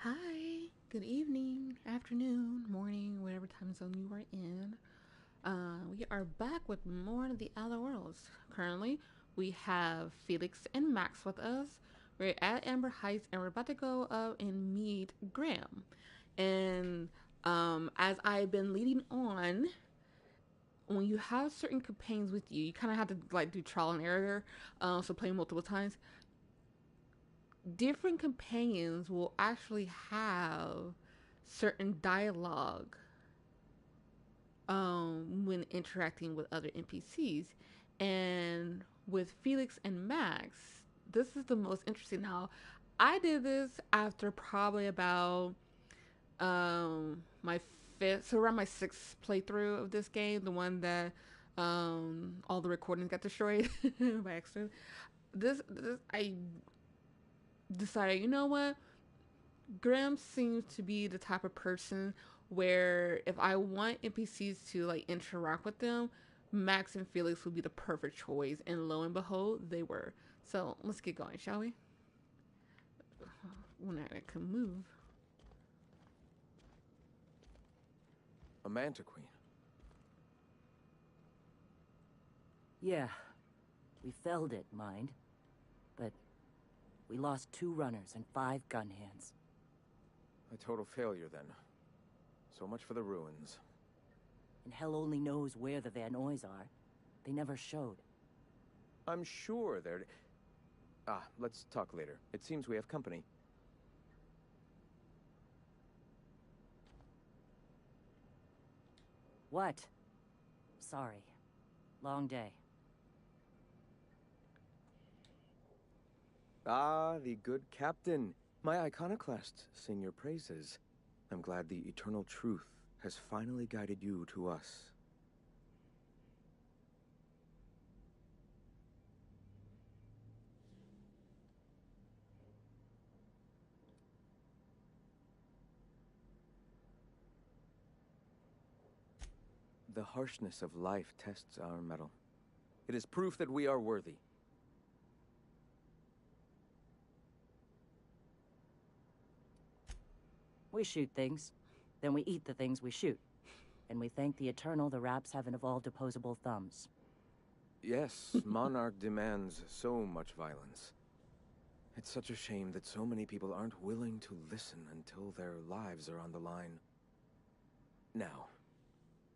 Hi, good evening, afternoon, morning, whatever time zone you are in. We are back with more of the Outer Worlds. Currently, we have Felix and Max with us. We're at Amber Heights and we're about to go up and meet Graham. And as I've been leading on, when you have certain companions with you, you kind of have to like do trial and error. So play multiple times. Different companions will actually have certain dialogue when interacting with other NPCs. And with Felix and Max, this is the most interesting. Now, I did this after probably about my fifth, so around my sixth playthrough of this game, the one that all the recordings got destroyed by accident. This I decided, you know what? Graham seems to be the type of person where if I want NPCs to like interact with them, Max and Felix would be the perfect choice. And lo and behold, they were. So let's get going, shall we? When I can move. A Mantiqueen. Yeah, we felled it, mind. But we lost 2 runners and 5 gun hands. A total failure, then. So much for the ruins. And hell only knows where the Van Oys are. They never showed. I'm sure they're... let's talk later. It seems we have company. What? Sorry. Long day. Ah, the good captain. My iconoclasts sing your praises. I'm glad the eternal truth has finally guided you to us. The harshness of life tests our mettle. It is proof that we are worthy. We shoot things. Then we eat the things we shoot. And we thank the Eternal the Raps haven't evolved opposable thumbs. Yes, Monarch demands so much violence. It's such a shame that so many people aren't willing to listen until their lives are on the line. Now,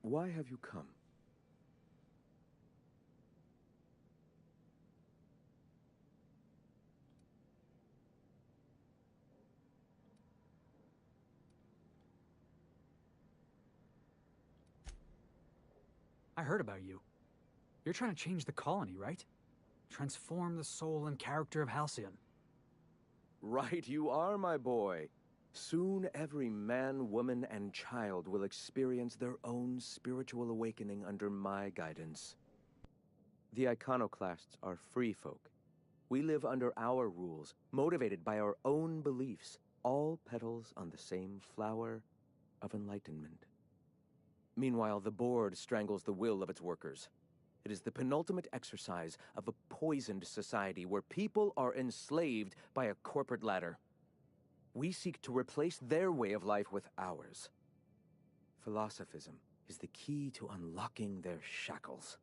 why have you come? I heard about you. You're trying to change the colony, right? Transform the soul and character of Halcyon. Right, you are, my boy. Soon every man, woman, and child will experience their own spiritual awakening under my guidance. The iconoclasts are free folk. We live under our rules, motivated by our own beliefs, all petals on the same flower of enlightenment. Meanwhile, the board strangles the will of its workers. It is the penultimate exercise of a poisoned society where people are enslaved by a corporate ladder. We seek to replace their way of life with ours. Philosophism is the key to unlocking their shackles.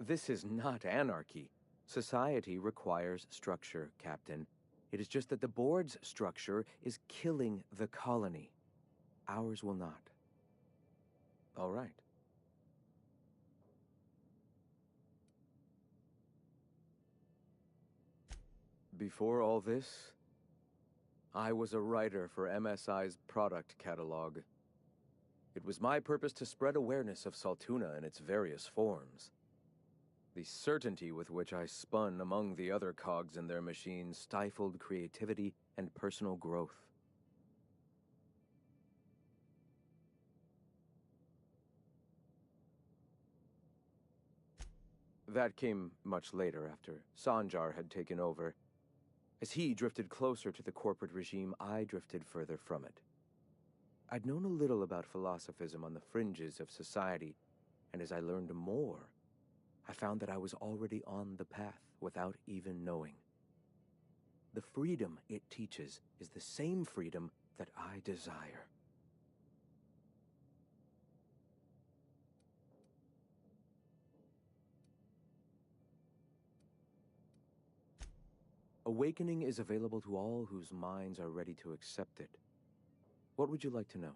This is not anarchy. Society requires structure, Captain. It is just that the board's structure is killing the colony. Ours will not. All right. Before all this, I was a writer for MSI's product catalog. It was my purpose to spread awareness of Saltuna in its various forms. The certainty with which I spun among the other cogs in their machine stifled creativity and personal growth. That came much later, after Sanjar had taken over. As he drifted closer to the corporate regime, I drifted further from it. I'd known a little about philosophism on the fringes of society, and as I learned more, I found that I was already on the path without even knowing. The freedom it teaches is the same freedom that I desire. Awakening is available to all whose minds are ready to accept it. What would you like to know?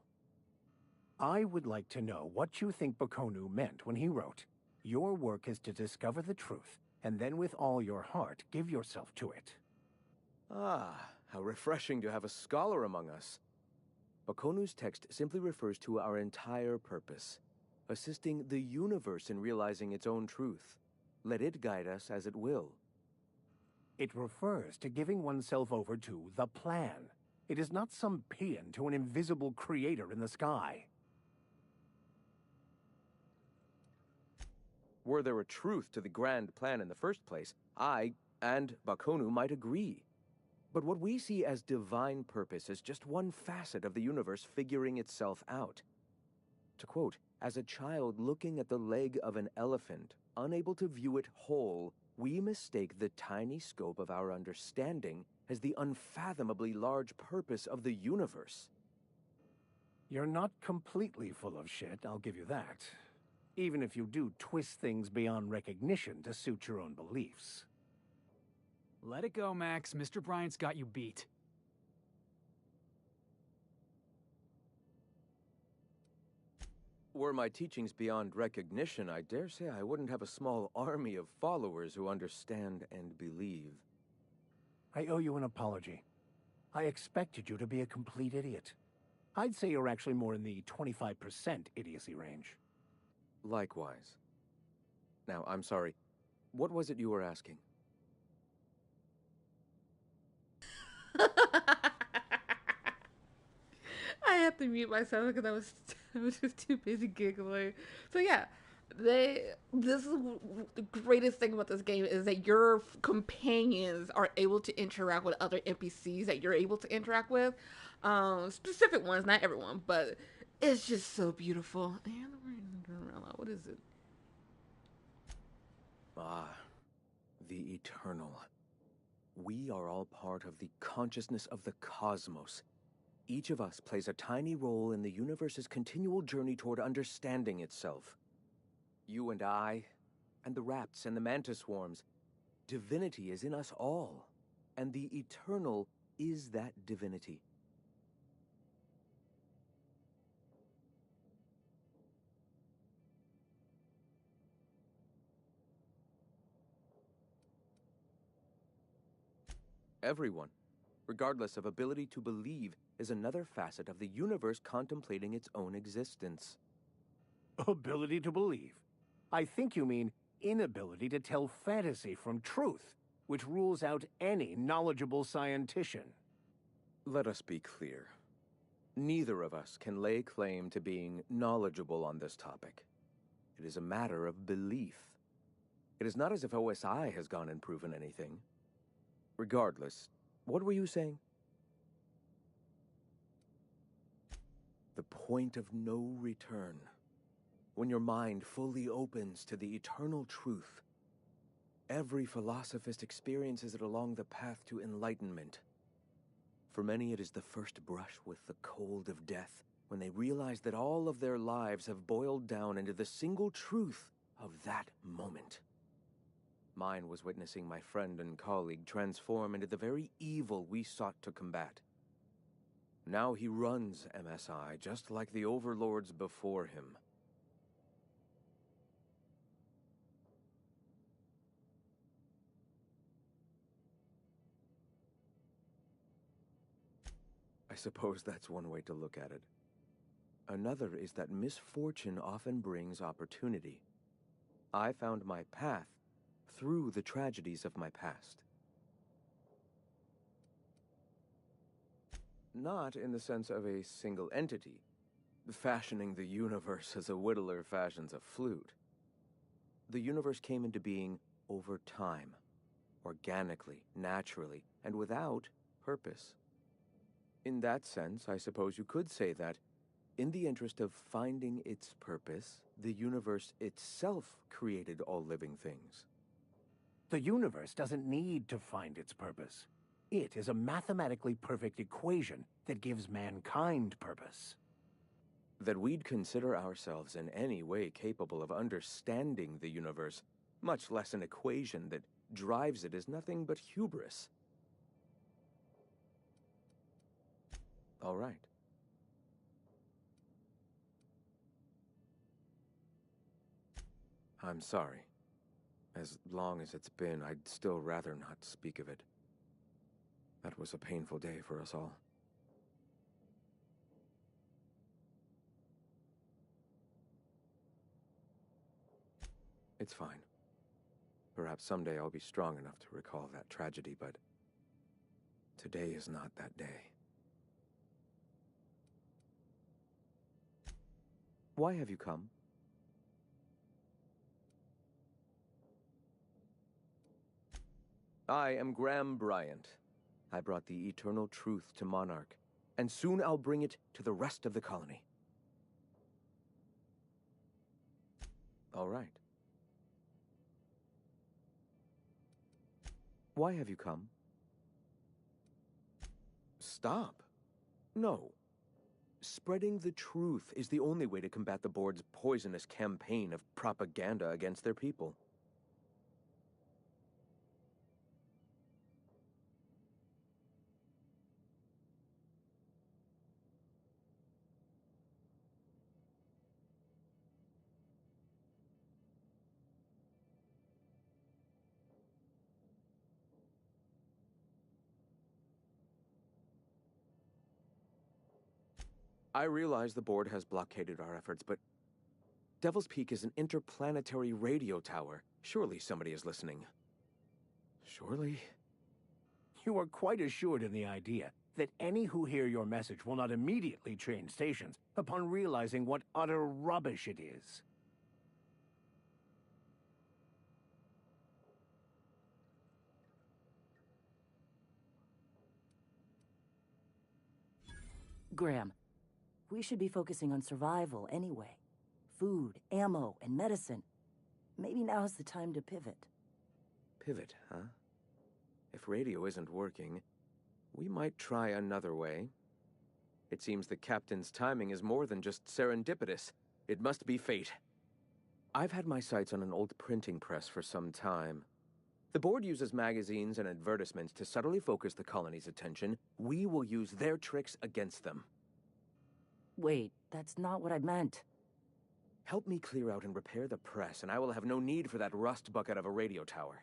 I would like to know what you think Bakonu meant when he wrote, "Your work is to discover the truth, and then with all your heart give yourself to it." Ah, how refreshing to have a scholar among us. Bakonu's text simply refers to our entire purpose, assisting the universe in realizing its own truth. Let it guide us as it will. It refers to giving oneself over to the plan. It is not some paean to an invisible creator in the sky. Were there a truth to the grand plan in the first place, I and Bakonu might agree. But what we see as divine purpose is just one facet of the universe figuring itself out. To quote, "As a child looking at the leg of an elephant, unable to view it whole, we mistake the tiny scope of our understanding as the unfathomably large purpose of the universe." You're not completely full of shit, I'll give you that. Even if you do twist things beyond recognition to suit your own beliefs. Let it go, Max. Mr. Bryant's got you beat. Were my teachings beyond recognition, I dare say I wouldn't have a small army of followers who understand and believe. I owe you an apology. I expected you to be a complete idiot. I'd say you're actually more in the 25% idiocy range. Likewise. Now, I'm sorry. What was it you were asking? I had to mute myself because I was just too busy giggling. So yeah, this is the greatest thing about this game is that your companions are able to interact with other NPCs that you're able to interact with. Specific ones, not everyone, but it's just so beautiful. And what is it? Ah, the eternal. We are all part of the consciousness of the cosmos. Each of us plays a tiny role in the universe's continual journey toward understanding itself. You and I, and the rats and the mantis swarms. Divinity is in us all, and the eternal is that divinity. Everyone, regardless of ability to believe, is another facet of the universe contemplating its own existence. Ability to believe. I think you mean inability to tell fantasy from truth, which rules out any knowledgeable scientician. Let us be clear. Neither of us can lay claim to being knowledgeable on this topic. It is a matter of belief. It is not as if OSI has gone and proven anything. Regardless, what were you saying? The point of no return. When your mind fully opens to the eternal truth. Every philosophist experiences it along the path to enlightenment. For many, it is the first brush with the cold of death, when they realize that all of their lives have boiled down into the single truth of that moment. Mine was witnessing my friend and colleague transform into the very evil we sought to combat. Now he runs MSI just like the overlords before him. I suppose that's one way to look at it. Another is that misfortune often brings opportunity. I found my path through the tragedies of my past. Not in the sense of a single entity, fashioning the universe as a whittler fashions a flute. The universe came into being over time, organically, naturally, and without purpose. In that sense, I suppose you could say that In the interest of finding its purpose, the universe itself created all living things. The universe doesn't need to find its purpose. It is a mathematically perfect equation that gives mankind purpose. That we'd consider ourselves in any way capable of understanding the universe, much less an equation that drives it, is nothing but hubris. All right. I'm sorry. As long as it's been, I'd still rather not speak of it. That was a painful day for us all. It's fine. Perhaps someday I'll be strong enough to recall that tragedy, but today is not that day. Why have you come? I am Graham Bryant. I brought the eternal truth to Monarch, and soon I'll bring it to the rest of the colony. All right. Why have you come? Stop. No. Spreading the truth is the only way to combat the board's poisonous campaign of propaganda against their people. I realize the board has blockaded our efforts, but Devil's Peak is an interplanetary radio tower. Surely somebody is listening. Surely? You are quite assured in the idea that any who hear your message will not immediately change stations upon realizing what utter rubbish it is. Graham, we should be focusing on survival anyway. Food, ammo, and medicine. Maybe now's the time to pivot. Pivot, huh? If radio isn't working, we might try another way. It seems the captain's timing is more than just serendipitous. It must be fate. I've had my sights on an old printing press for some time. The board uses magazines and advertisements to subtly focus the colony's attention. We will use their tricks against them. Wait, that's not what I meant. Help me clear out and repair the press, and I will have no need for that rust bucket of a radio tower.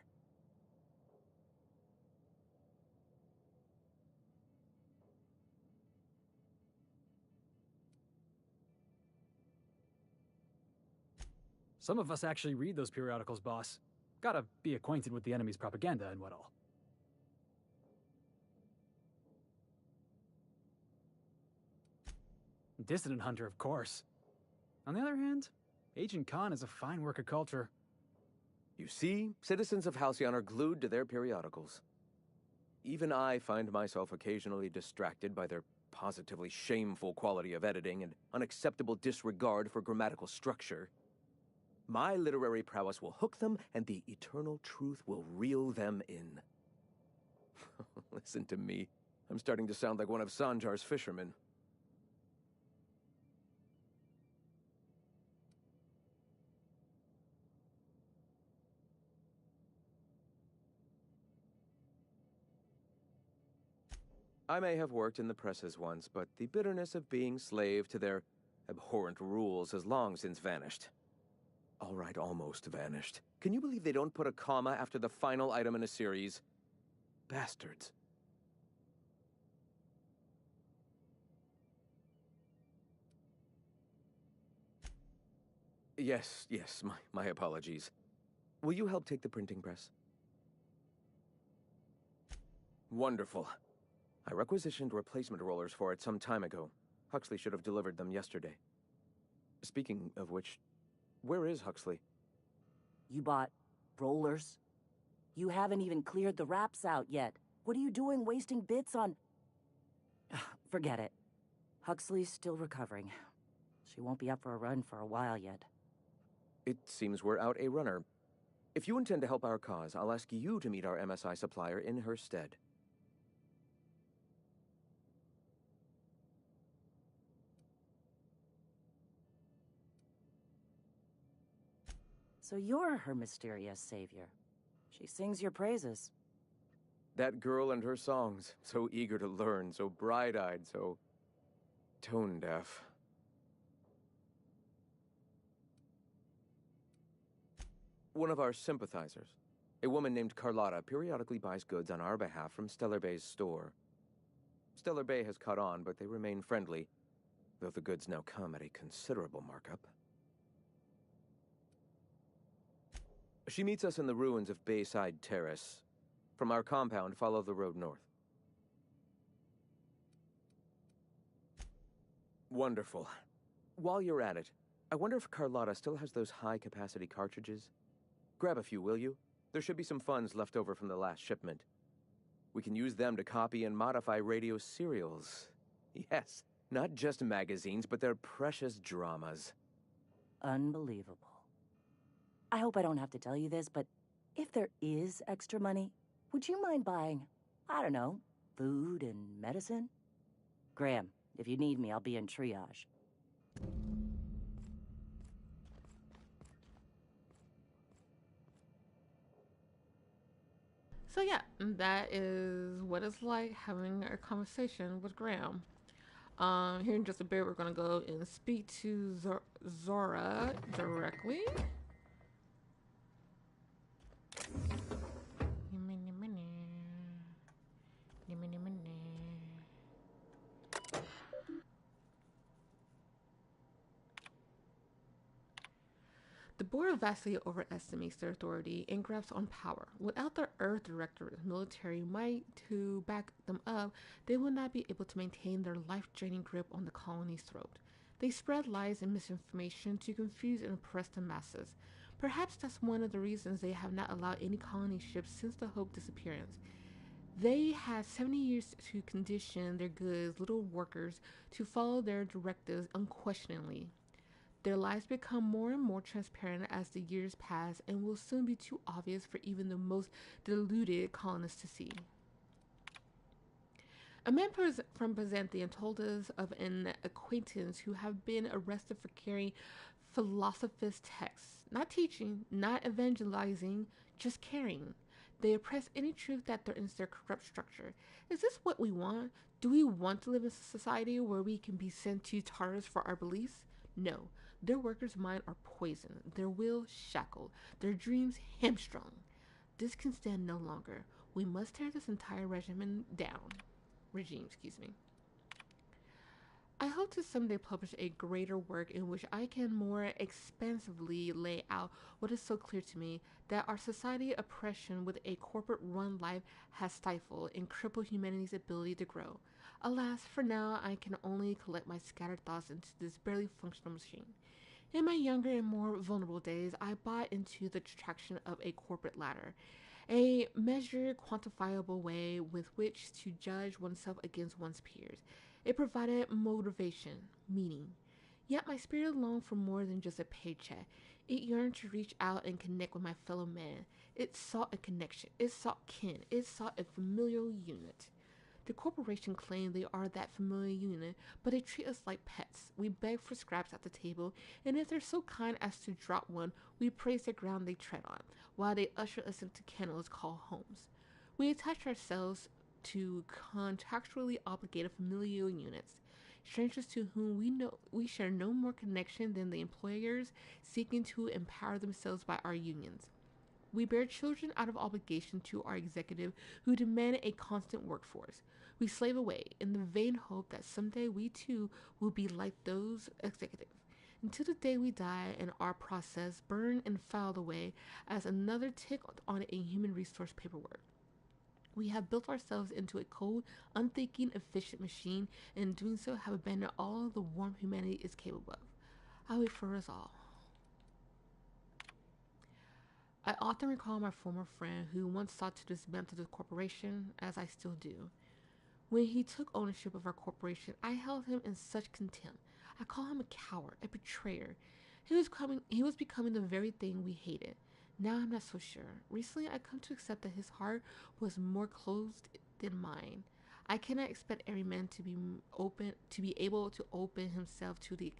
Some of us actually read those periodicals, boss. Gotta be acquainted with the enemy's propaganda and what all. Dissident Hunter, of course. On the other hand, Agent Khan is a fine work of culture. You see, citizens of Halcyon are glued to their periodicals. Even I find myself occasionally distracted by their positively shameful quality of editing and unacceptable disregard for grammatical structure. My literary prowess will hook them, and the eternal truth will reel them in. Listen to me. I'm starting to sound like one of Sanjar's fishermen. I may have worked in the presses once, but the bitterness of being slave to their abhorrent rules has long since vanished. All right, almost vanished. Can you believe they don't put a comma after the final item in a series? Bastards. Yes, my apologies. Will you help take the printing press? Wonderful. I requisitioned replacement rollers for it some time ago. Huxley should have delivered them yesterday. Speaking of which, where is Huxley? You bought rollers? You haven't even cleared the wraps out yet. What are you doing wasting bits on... Forget it. Huxley's still recovering. She won't be up for a run for a while yet. It seems we're out a runner. If you intend to help our cause, I'll ask you to meet our MSI supplier in her stead. So you're her mysterious savior. She sings your praises. That girl and her songs, so eager to learn, so bright-eyed, so tone-deaf. One of our sympathizers, a woman named Carlotta, periodically buys goods on our behalf from Stellar Bay's store. Stellar Bay has caught on, but they remain friendly, though the goods now come at a considerable markup. She meets us in the ruins of Bayside Terrace. From our compound, follow the road north. Wonderful. While you're at it, I wonder if Carlotta still has those high-capacity cartridges? Grab a few, will you? There should be some funds left over from the last shipment. We can use them to copy and modify radio serials. Yes, not just magazines, but their precious dramas. Unbelievable. I hope I don't have to tell you this, but if there is extra money, would you mind buying, I don't know, food and medicine? Graham, if you need me, I'll be in triage. So yeah, that is what it's like having a conversation with Graham. Here in just a bit, we're gonna go and speak to Zora directly. The board vastly overestimates their authority and grasps on power. Without the Earth Directorate's military might to back them up, they will not be able to maintain their life-draining grip on the colony's throat. They spread lies and misinformation to confuse and oppress the masses. Perhaps that's one of the reasons they have not allowed any colony ships since the Hope disappearance. They had 70 years to condition their goods, little workers, to follow their directives unquestioningly. Their lies become more and more transparent as the years pass and will soon be too obvious for even the most deluded colonists to see. A man from Byzantium told us of an acquaintance who had been arrested for carrying philosophist texts, not teaching, not evangelizing, just carrying. They oppress any truth that threatens their corrupt structure. Is this what we want? Do we want to live in a society where we can be sent to Tartarus for our beliefs? No. Their workers' minds are poisoned, their will shackled, their dreams hamstrung. This can stand no longer. We must tear this entire regime down. I hope to someday publish a greater work in which I can more expansively lay out what is so clear to me, that our society oppression with a corporate-run life has stifled and crippled humanity's ability to grow. Alas, for now, I can only collect my scattered thoughts into this barely functional machine. In my younger and more vulnerable days, I bought into the attraction of a corporate ladder, a measured, quantifiable way with which to judge oneself against one's peers. It provided motivation, meaning. Yet my spirit longed for more than just a paycheck. It yearned to reach out and connect with my fellow man. It sought a connection. It sought kin. It sought a familial unit. The corporation claimed they are that familiar unit, but they treat us like pets. We beg for scraps at the table, and if they're so kind as to drop one, we praise the ground they tread on, while they usher us into kennels called homes. We attach ourselves to contractually obligated familial units, strangers to whom we share no more connection than the employers seeking to empower themselves by our unions. We bear children out of obligation to our executive who demand a constant workforce. We slave away in the vain hope that someday we too will be like those executives, until the day we die and our process burned and filed away as another tick on a human resource paperwork. We have built ourselves into a cold, unthinking, efficient machine, and in doing so have abandoned all the warmth humanity is capable of. I wait for us all. I often recall my former friend who once sought to dismantle the corporation, as I still do. When he took ownership of our corporation, I held him in such contempt. I call him a coward, a betrayer. He was becoming the very thing we hated. Now I'm not so sure. Recently I come to accept that his heart was more closed than mine. I cannot expect every man to be able to open himself to the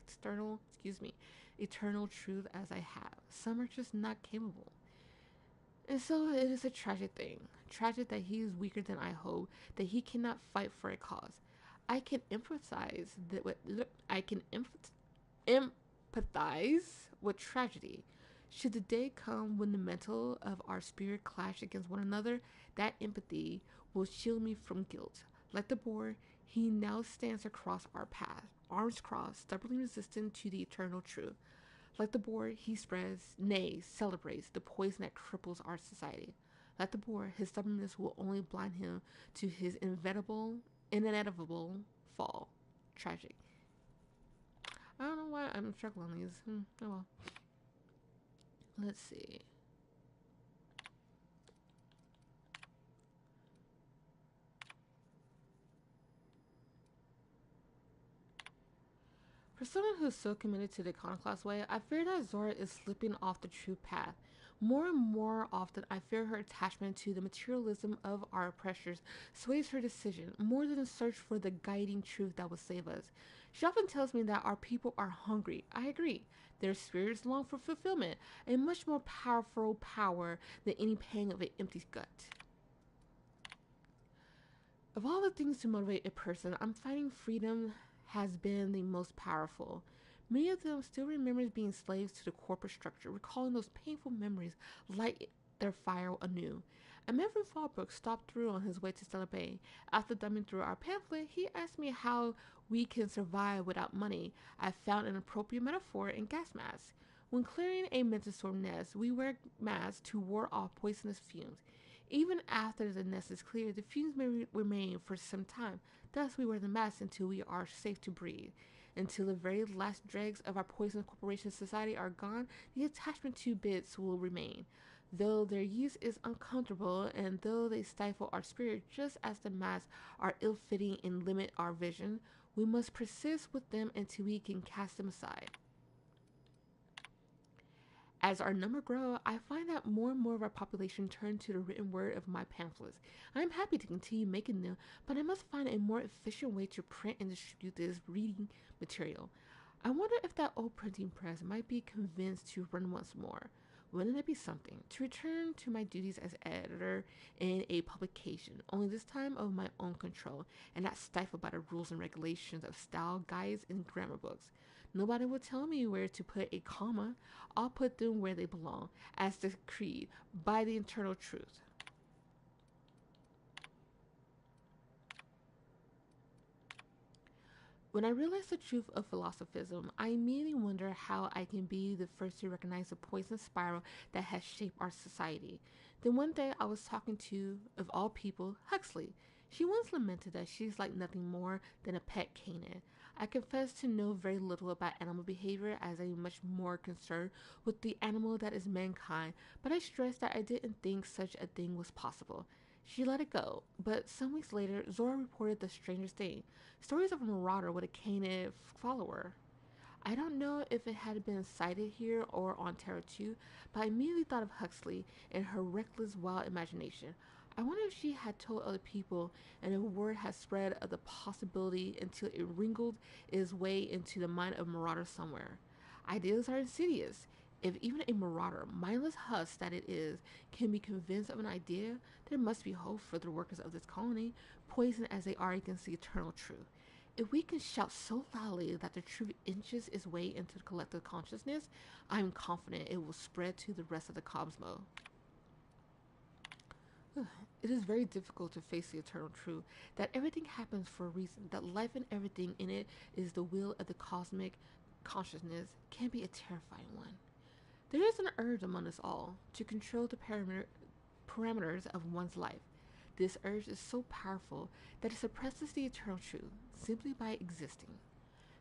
eternal truth as I have. Some are just not capable. And so it is a tragic thing. Tragic that he is weaker than I hope, that he cannot fight for a cause. I can empathize that with I can empathize with tragedy. Should the day come when the mental of our spirit clash against one another, that empathy will shield me from guilt. Like the boar, he now stands across our path, arms crossed, stubbornly resistant to the eternal truth. Like the boar, he spreads, nay, celebrates the poison that cripples our society. Like the boar, his stubbornness will only blind him to his inevitable fall. Tragic. I don't know why I'm struggling on these. Oh well. Let's see. For someone who's so committed to the iconoclast way, I fear that Zora is slipping off the true path. More and more often, I fear her attachment to the materialism of our oppressors sways her decision more than a search for the guiding truth that will save us. She often tells me that our people are hungry. I agree. Their spirits long for fulfillment, a much more powerful power than any pang of an empty gut. Of all the things to motivate a person, I'm finding freedom has been the most powerful. Many of them still remember being slaves to the corporate structure, recalling those painful memories light their fire anew. A man from Fallbrook stopped through on his way to Stellar Bay. After thumbing through our pamphlet, he asked me how we can survive without money. I found an appropriate metaphor in gas masks. When clearing a Mentastorm nest, we wear masks to ward off poisonous fumes. Even after the nest is cleared, the fumes may remain for some time. Thus, we wear the mask until we are safe to breathe. Until the very last dregs of our poison corporation society are gone, the attachment to bits will remain. Though their use is uncomfortable, and though they stifle our spirit just as the masks are ill-fitting and limit our vision, we must persist with them until we can cast them aside. As our number grows, I find that more and more of our population turn to the written word of my pamphlets. I am happy to continue making them, but I must find a more efficient way to print and distribute this reading material. I wonder if that old printing press might be convinced to run once more. Wouldn't it be something to return to my duties as editor in a publication, only this time of my own control, and not stifled by the rules and regulations of style guides and grammar books? Nobody will tell me where to put a comma. I'll put them where they belong, as decreed by the eternal truth. When I realize the truth of philosophism, I immediately wonder how I can be the first to recognize the poison spiral that has shaped our society. Then one day I was talking to, of all people, Huxley. She once lamented that she's like nothing more than a pet canine. I confess to know very little about animal behavior, as I am much more concerned with the animal that is mankind, but I stressed that I didn't think such a thing was possible. She let it go, but some weeks later, Zora reported the strangest thing. Stories of a marauder with a canine follower. I don't know if it had been cited here or on Terra 2, but I immediately thought of Huxley and her reckless, wild imagination. I wonder if she had told other people and if word had spread of the possibility until it wrinkled its way into the mind of a marauder somewhere. Ideas are insidious. If even a marauder, mindless husk that it is, can be convinced of an idea, there must be hope for the workers of this colony, poisoned as they are against the eternal truth. If we can shout so loudly that the truth inches its way into the collective consciousness, I am confident it will spread to the rest of the cosmos. It is very difficult to face the eternal truth that everything happens for a reason, that life and everything in it is the will of the cosmic consciousness, can be a terrifying one. There is an urge among us all to control the parameters of one's life. This urge is so powerful that it suppresses the eternal truth simply by existing.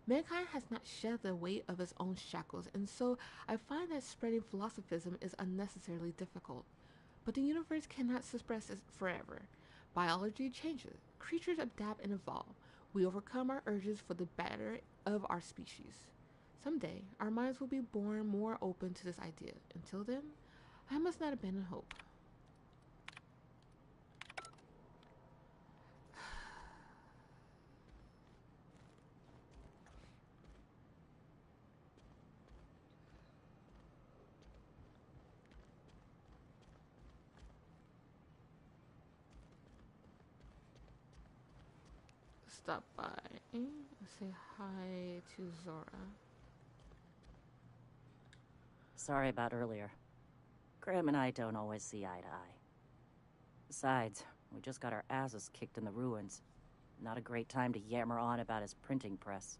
Mankind has not shed the weight of its own shackles, and so I find that spreading philosophism is unnecessarily difficult. But the universe cannot suppress it forever. Biology changes, creatures adapt and evolve. We overcome our urges for the better of our species. Someday, our minds will be born more open to this idea. Until then, I must not abandon hope. Stop by. Say hi to Zora. Sorry about earlier. Graham and I don't always see eye to eye. Besides, we just got our asses kicked in the ruins. Not a great time to yammer on about his printing press.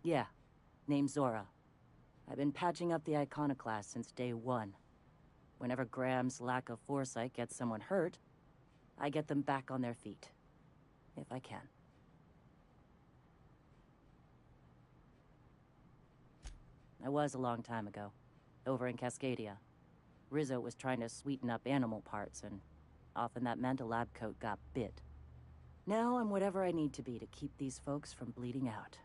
Yeah, name's Zora. I've been patching up the iconoclast since day one. Whenever Graham's lack of foresight gets someone hurt, I get them back on their feet. If I can. That was a long time ago, over in Cascadia. Rizzo was trying to sweeten up animal parts, and often that meant a lab coat got bit. Now I'm whatever I need to be to keep these folks from bleeding out.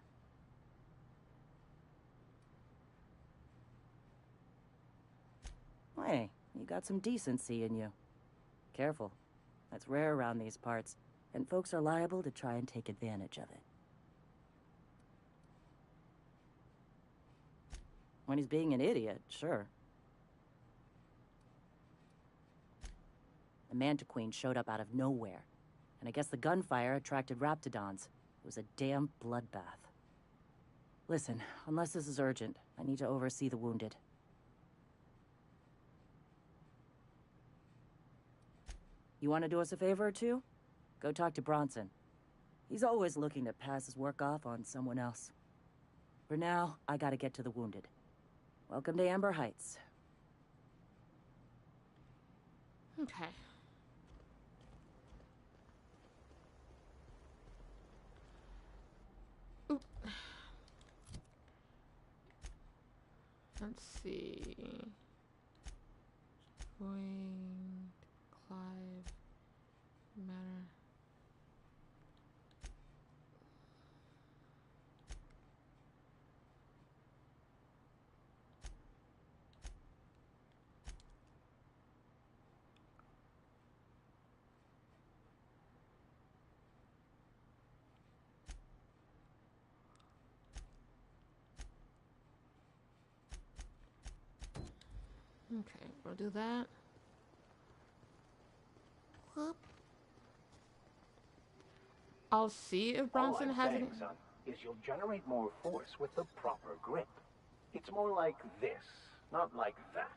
Hey, you got some decency in you. Careful. That's rare around these parts, and folks are liable to try and take advantage of it. When he's being an idiot, sure. The Mantiqueen showed up out of nowhere, and I guess the gunfire attracted Raptidons. It was a damn bloodbath. Listen, unless this is urgent, I need to oversee the wounded. You want to do us a favor or two? Go talk to Bronson. He's always looking to pass his work off on someone else. For now, I gotta get to the wounded. Welcome to Amber Heights. Okay. Oop. Let's see. Point, Clive, Manor. Okay, we'll do that. Whoop. I'll see if Bronson All I'm has saying, any. son, is you'll generate more force with the proper grip. It's more like this, not like that.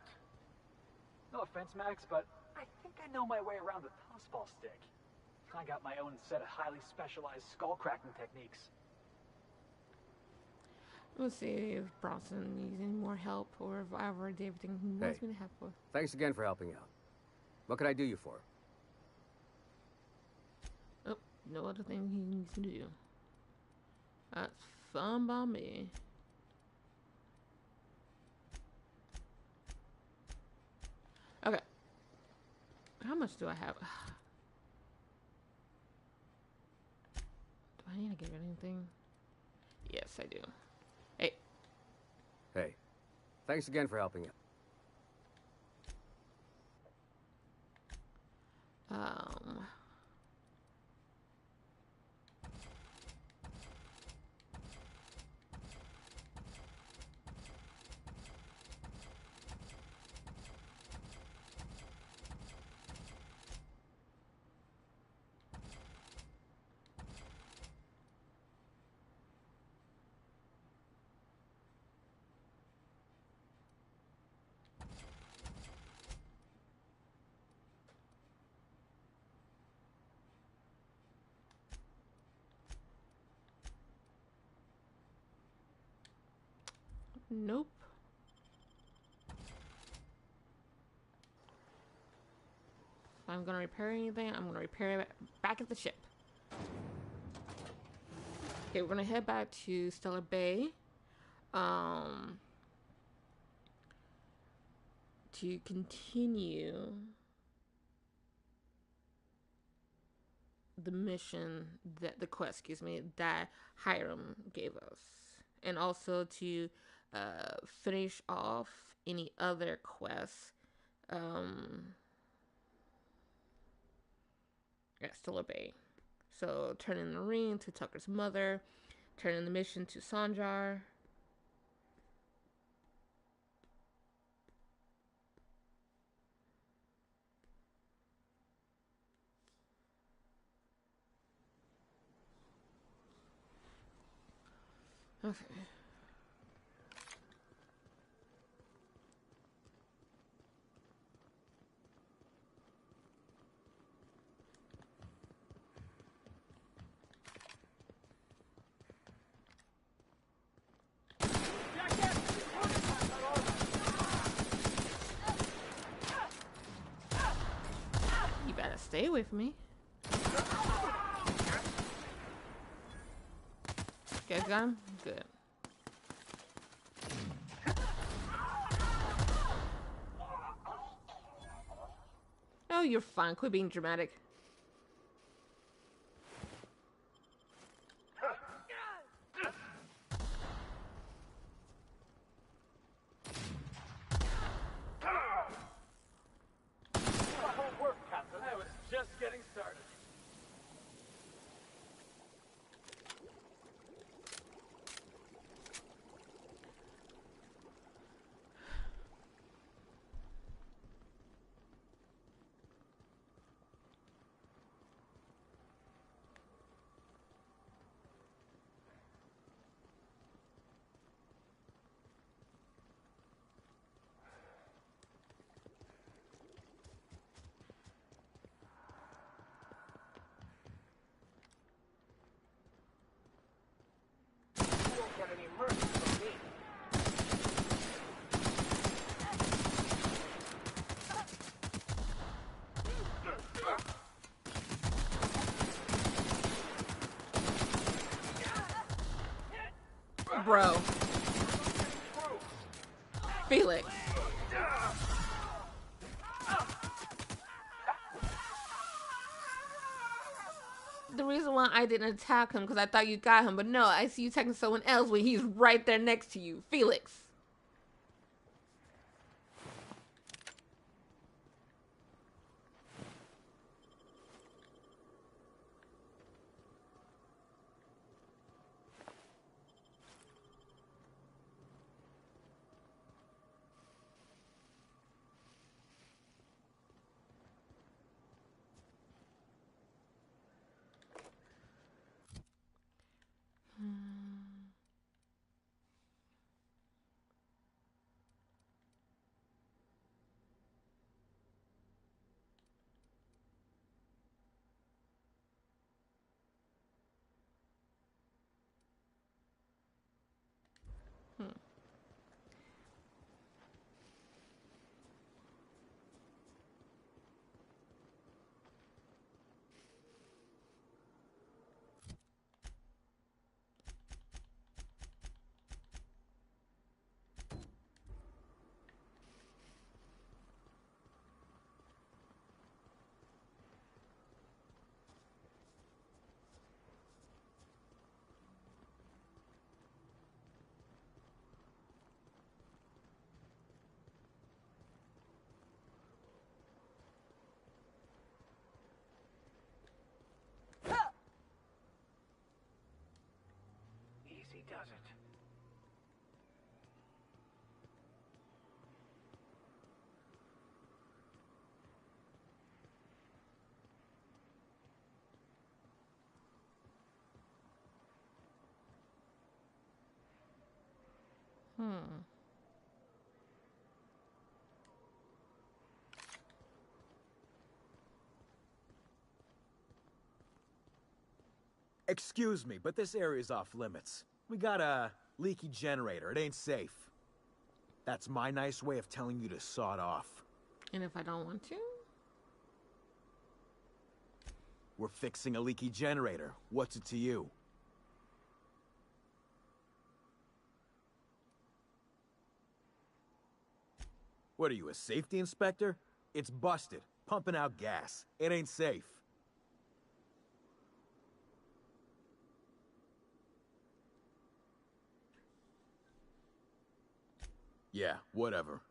No offense, Max, but I think I know my way around a tossball stick. I got my own set of highly specialized skull cracking techniques. We'll see if Bronson needs any more help or if I've already did everything he wants me to have for. Thanks again for helping out. What can I do you for? Oh, no other thing he needs to do. That's fun by me. Okay. How much do I have? Do I need to get rid of anything? Yes, I do. Hey. Hey, thanks again for helping out. Nope. If I'm gonna repair anything, I'm gonna repair it back at the ship. Okay, we're gonna head back to Stellar Bay. To continue the mission that the quest, excuse me, that Hiram gave us, and also to finish off any other quests. At Stilla Bay. So turning the ring to Tucker's mother, turning the mission to Sanjar. Okay. You better stay with me. Guys got him? Good. Oh, you're fine. Quit being dramatic. My whole work, Captain. I was just getting started. You won't get any mercy from me. Bro. Felix. The reason why I didn't attack him because I thought you got him, but no, I see you attacking someone else when he's right there next to you. Felix. Easy does it. Excuse me, but this area's off limits. We got a leaky generator. It ain't safe. That's my nice way of telling you to sod off. And if I don't want to? We're fixing a leaky generator. What's it to you? What are you, a safety inspector? It's busted, pumping out gas. It ain't safe. Yeah, whatever.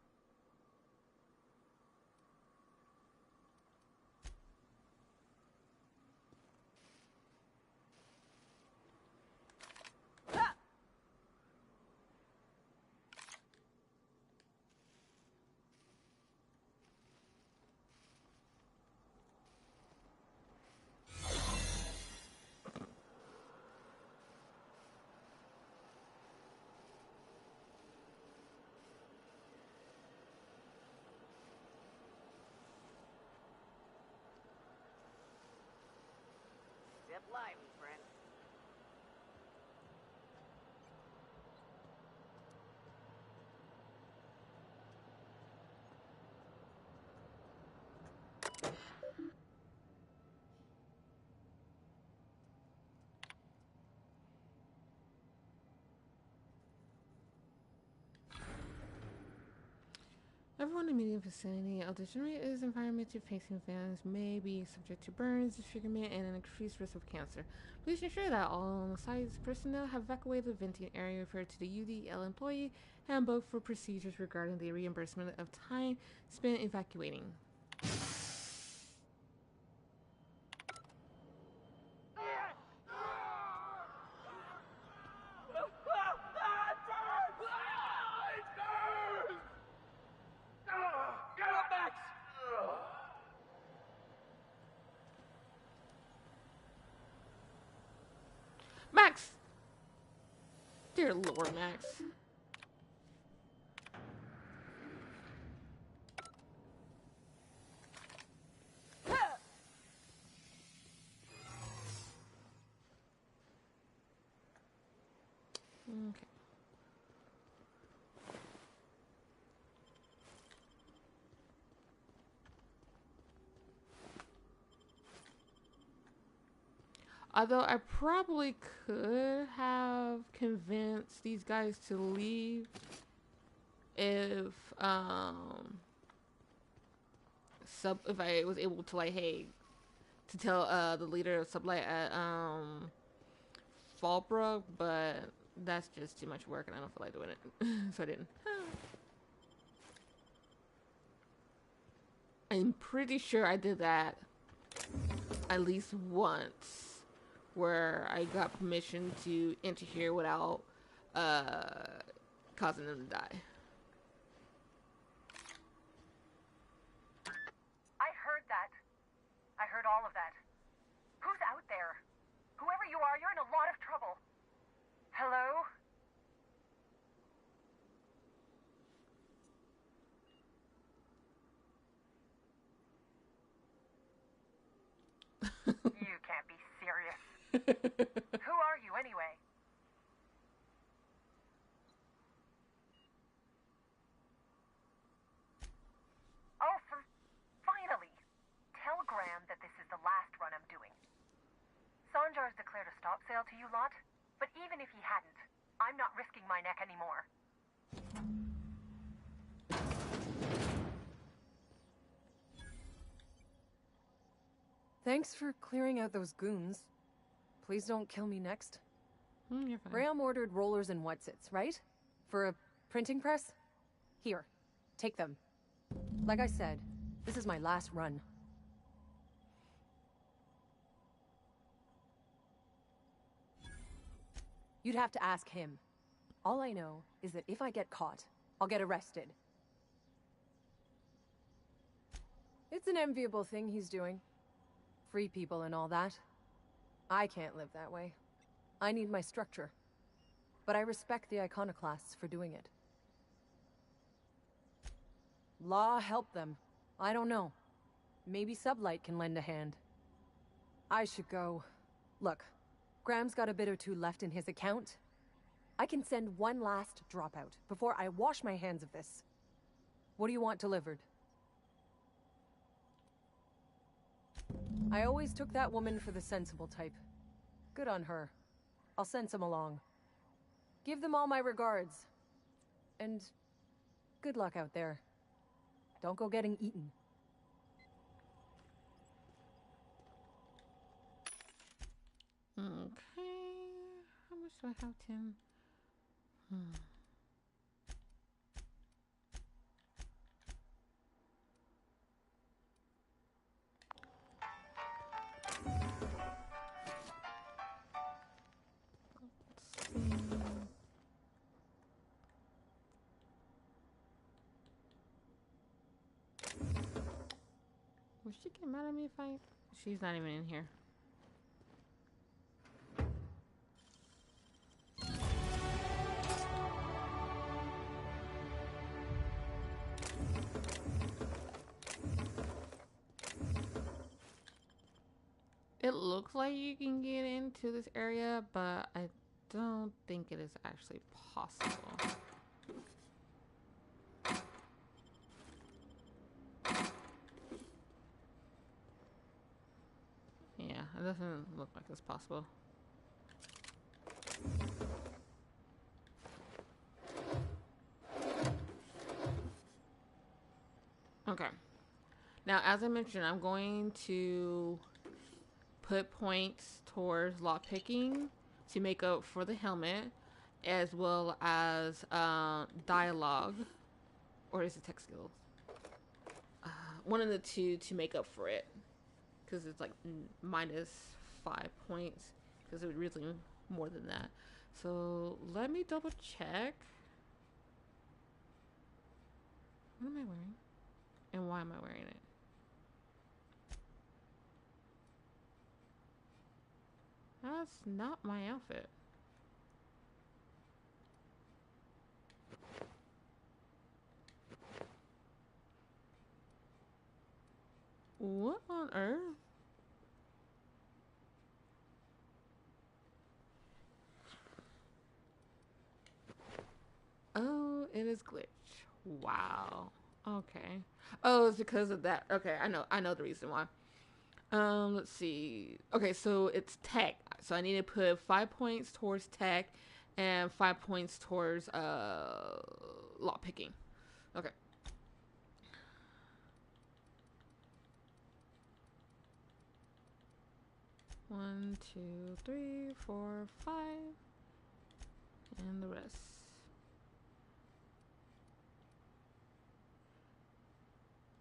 Zip lively, friend. Everyone in the immediate vicinity of the generator's environmental facing fans may be subject to burns, disfigurement, and an increased risk of cancer. Please ensure that all on the site's personnel have evacuated the venting area referred to the UDL employee handbook for procedures regarding the reimbursement of time spent evacuating. Max! Dear Lord, Max. Okay. Although I probably could have convinced these guys to leave if if I was able to, like, hey, to tell the leader of Sublight at Fallbrook, but that's just too much work and I don't feel like doing it. So I didn't. I'm pretty sure I did that at least once, where I got permission to enter here without causing them to die. I heard that. I heard all of that. Who's out there? Whoever you are, you're in a lot of trouble. Hello? You can't be serious. Who are you, anyway? Oh, finally! Tell Graham that this is the last run I'm doing. Sanjar's declared a stop sale to you lot, but even if he hadn't, I'm not risking my neck anymore. Thanks for clearing out those goons. Please don't kill me next. You're fine. Graham ordered rollers and whatsits, right? For a printing press? Here, take them. Like I said, this is my last run. You'd have to ask him. All I know is that if I get caught, I'll get arrested. It's an enviable thing he's doing. Free people and all that. I can't live that way. I need my structure. But I respect the iconoclasts for doing it. Law help them. I don't know. Maybe Sublight can lend a hand. I should go. Look, Graham's got a bit or two left in his account. I can send one last dropout before I wash my hands of this. What do you want delivered? I always took that woman for the sensible type. Good on her. I'll send some along. Give them all my regards. And good luck out there. Don't go getting eaten. Okay. How much do I have, Tim? she get mad at me if I... She's not even in here. It looks like you can get into this area, but I don't think it is actually possible. Yeah, it doesn't look like it's possible. Okay. Now, as I mentioned, I'm going to put points towards lockpicking to make up for the helmet, as well as dialogue, or is it tech skills? One of the two to make up for it, because it's like minus 5 points, because it would really more than that. So let me double check. What am I wearing? And why am I wearing it? That's not my outfit. What on earth? Oh, it is glitch. Wow. Okay. Oh, it's because of that. Okay, I know the reason why. Let's see. Okay, so it's tech. So I need to put 5 points towards tech and 5 points towards lock picking. Okay. One, two, three, four, 5, and the rest.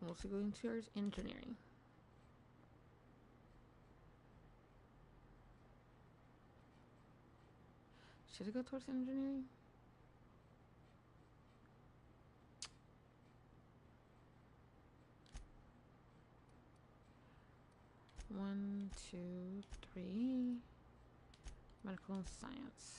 Mostly going towards engineering. Should I go towards engineering? One, two, three. Medical and science.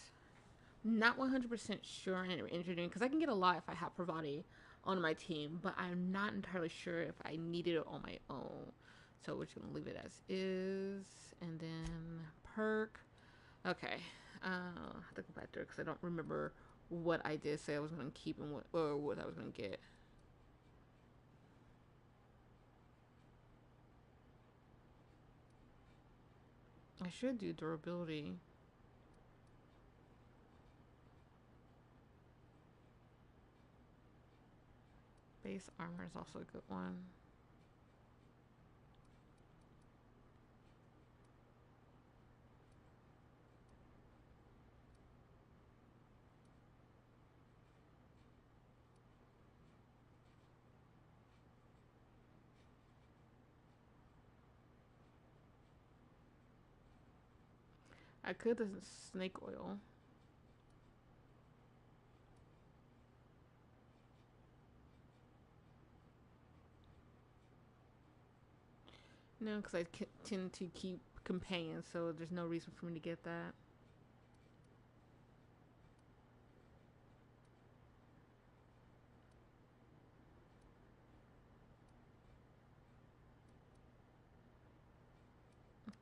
Not 100% sure in engineering, because I can get a lot if I have Pravati on my team, but I'm not entirely sure if I needed it on my own. So we're just going to leave it as is. And then perk. Okay. I have to go back there because I don't remember what I did say I was going to keep and what I was going to get. I should do durability. Base armor is also a good one. I could do snake oil. No, because I tend to keep companions, so there's no reason for me to get that.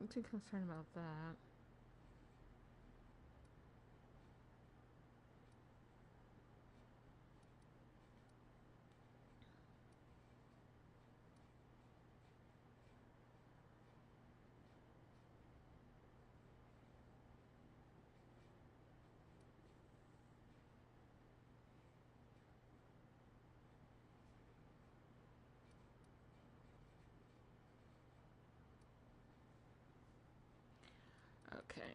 I'm too concerned about that. Okay.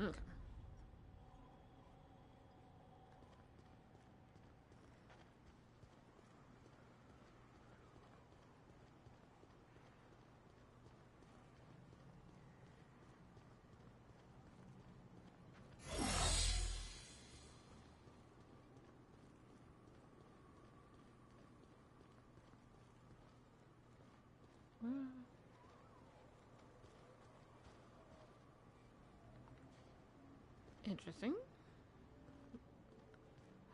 Okay. Interesting.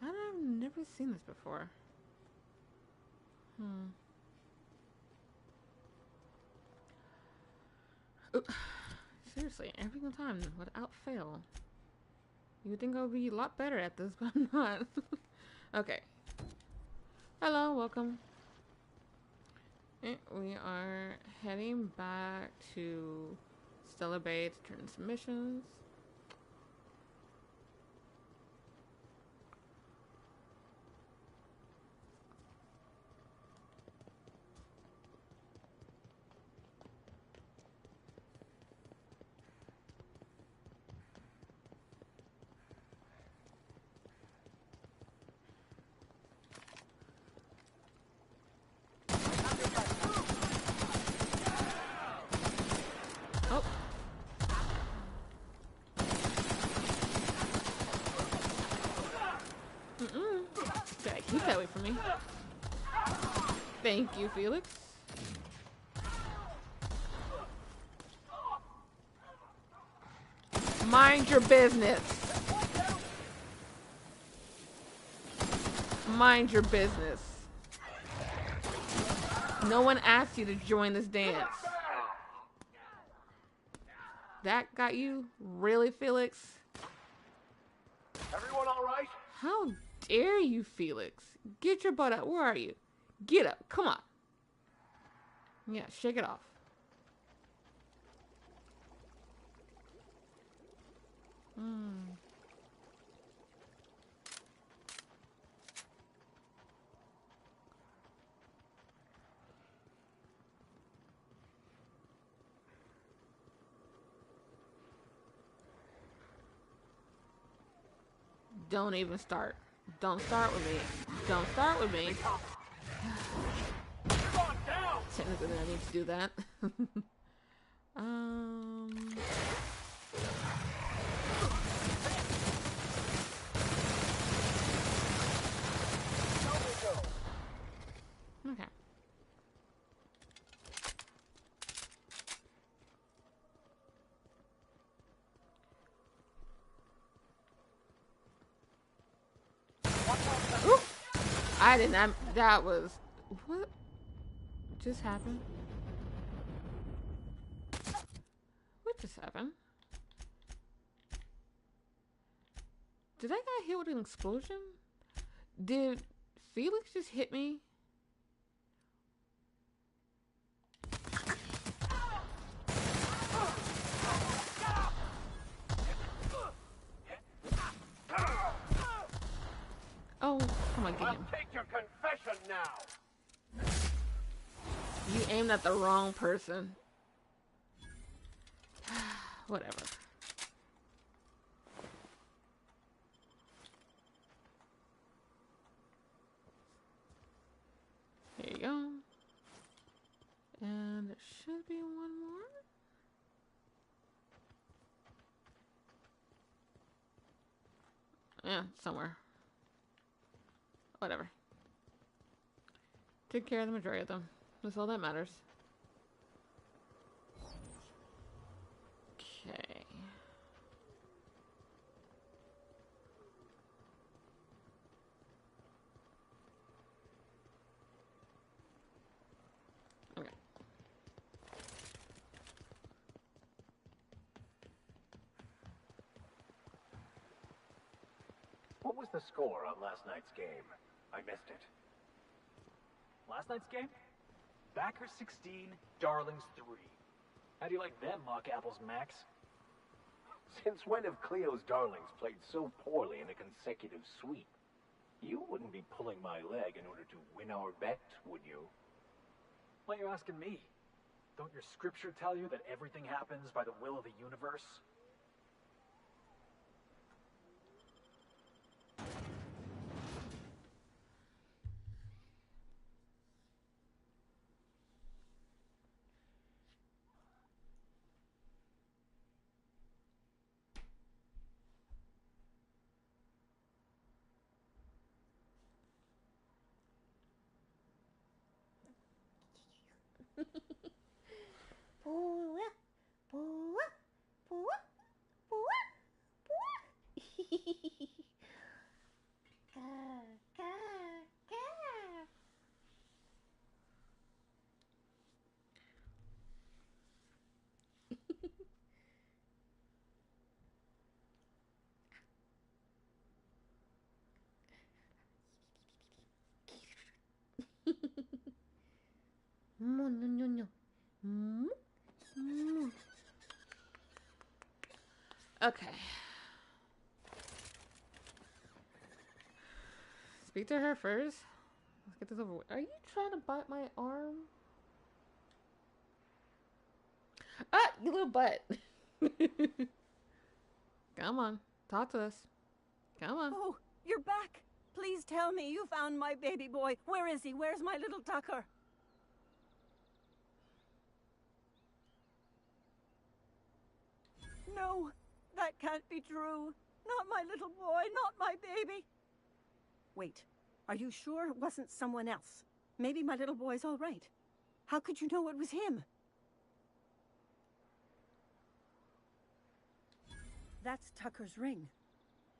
I've never seen this before. Ooh, seriously, every single time without fail. You would think I would be a lot better at this, but I'm not. Okay. Hello, welcome. And we are heading back to Stellar Bay to turn submissions. Oh. Gotta keep that away from me. Thank you, Felix. Mind your business. Mind your business. No one asked you to join this dance. That got you? Really, Felix? Everyone all right? How dare you, Felix? Get your butt up. Where are you? Get up. Come on. Yeah, shake it off. Don't even start. Don't start with me. Don't start with me. Technically, I need to do that. Okay. Ooh. I did not. That was what just happened. What just happened? Did that guy hit with an explosion? Did Felix just hit me? Oh, come on, get him. Take your confession now. You aimed at the wrong person. Whatever. Here you go. And there should be one more. Yeah, somewhere. Whatever. Took care of the majority of them. That's all that matters. Okay. Okay. What was the score on last night's game? I missed it. Last night's game? Backers 16, Darlings 3. How do you like them, mock apples, Max? Since when have Cleo's Darlings played so poorly in a consecutive sweep? You wouldn't be pulling my leg in order to win our bet, would you? Why are you asking me? Don't your scripture tell you that everything happens by the will of the universe? Okay. Speak to her first. Let's get this over with. Are you trying to bite my arm? Ah, you little butt. Come on. Talk to us. Come on. Oh, you're back. Please tell me you found my baby boy. Where is he? Where's my little Tucker? No, that can't be true. Not my little boy, not my baby. Wait, are you sure it wasn't someone else? Maybe my little boy's all right. How could you know it was him? That's Tucker's ring.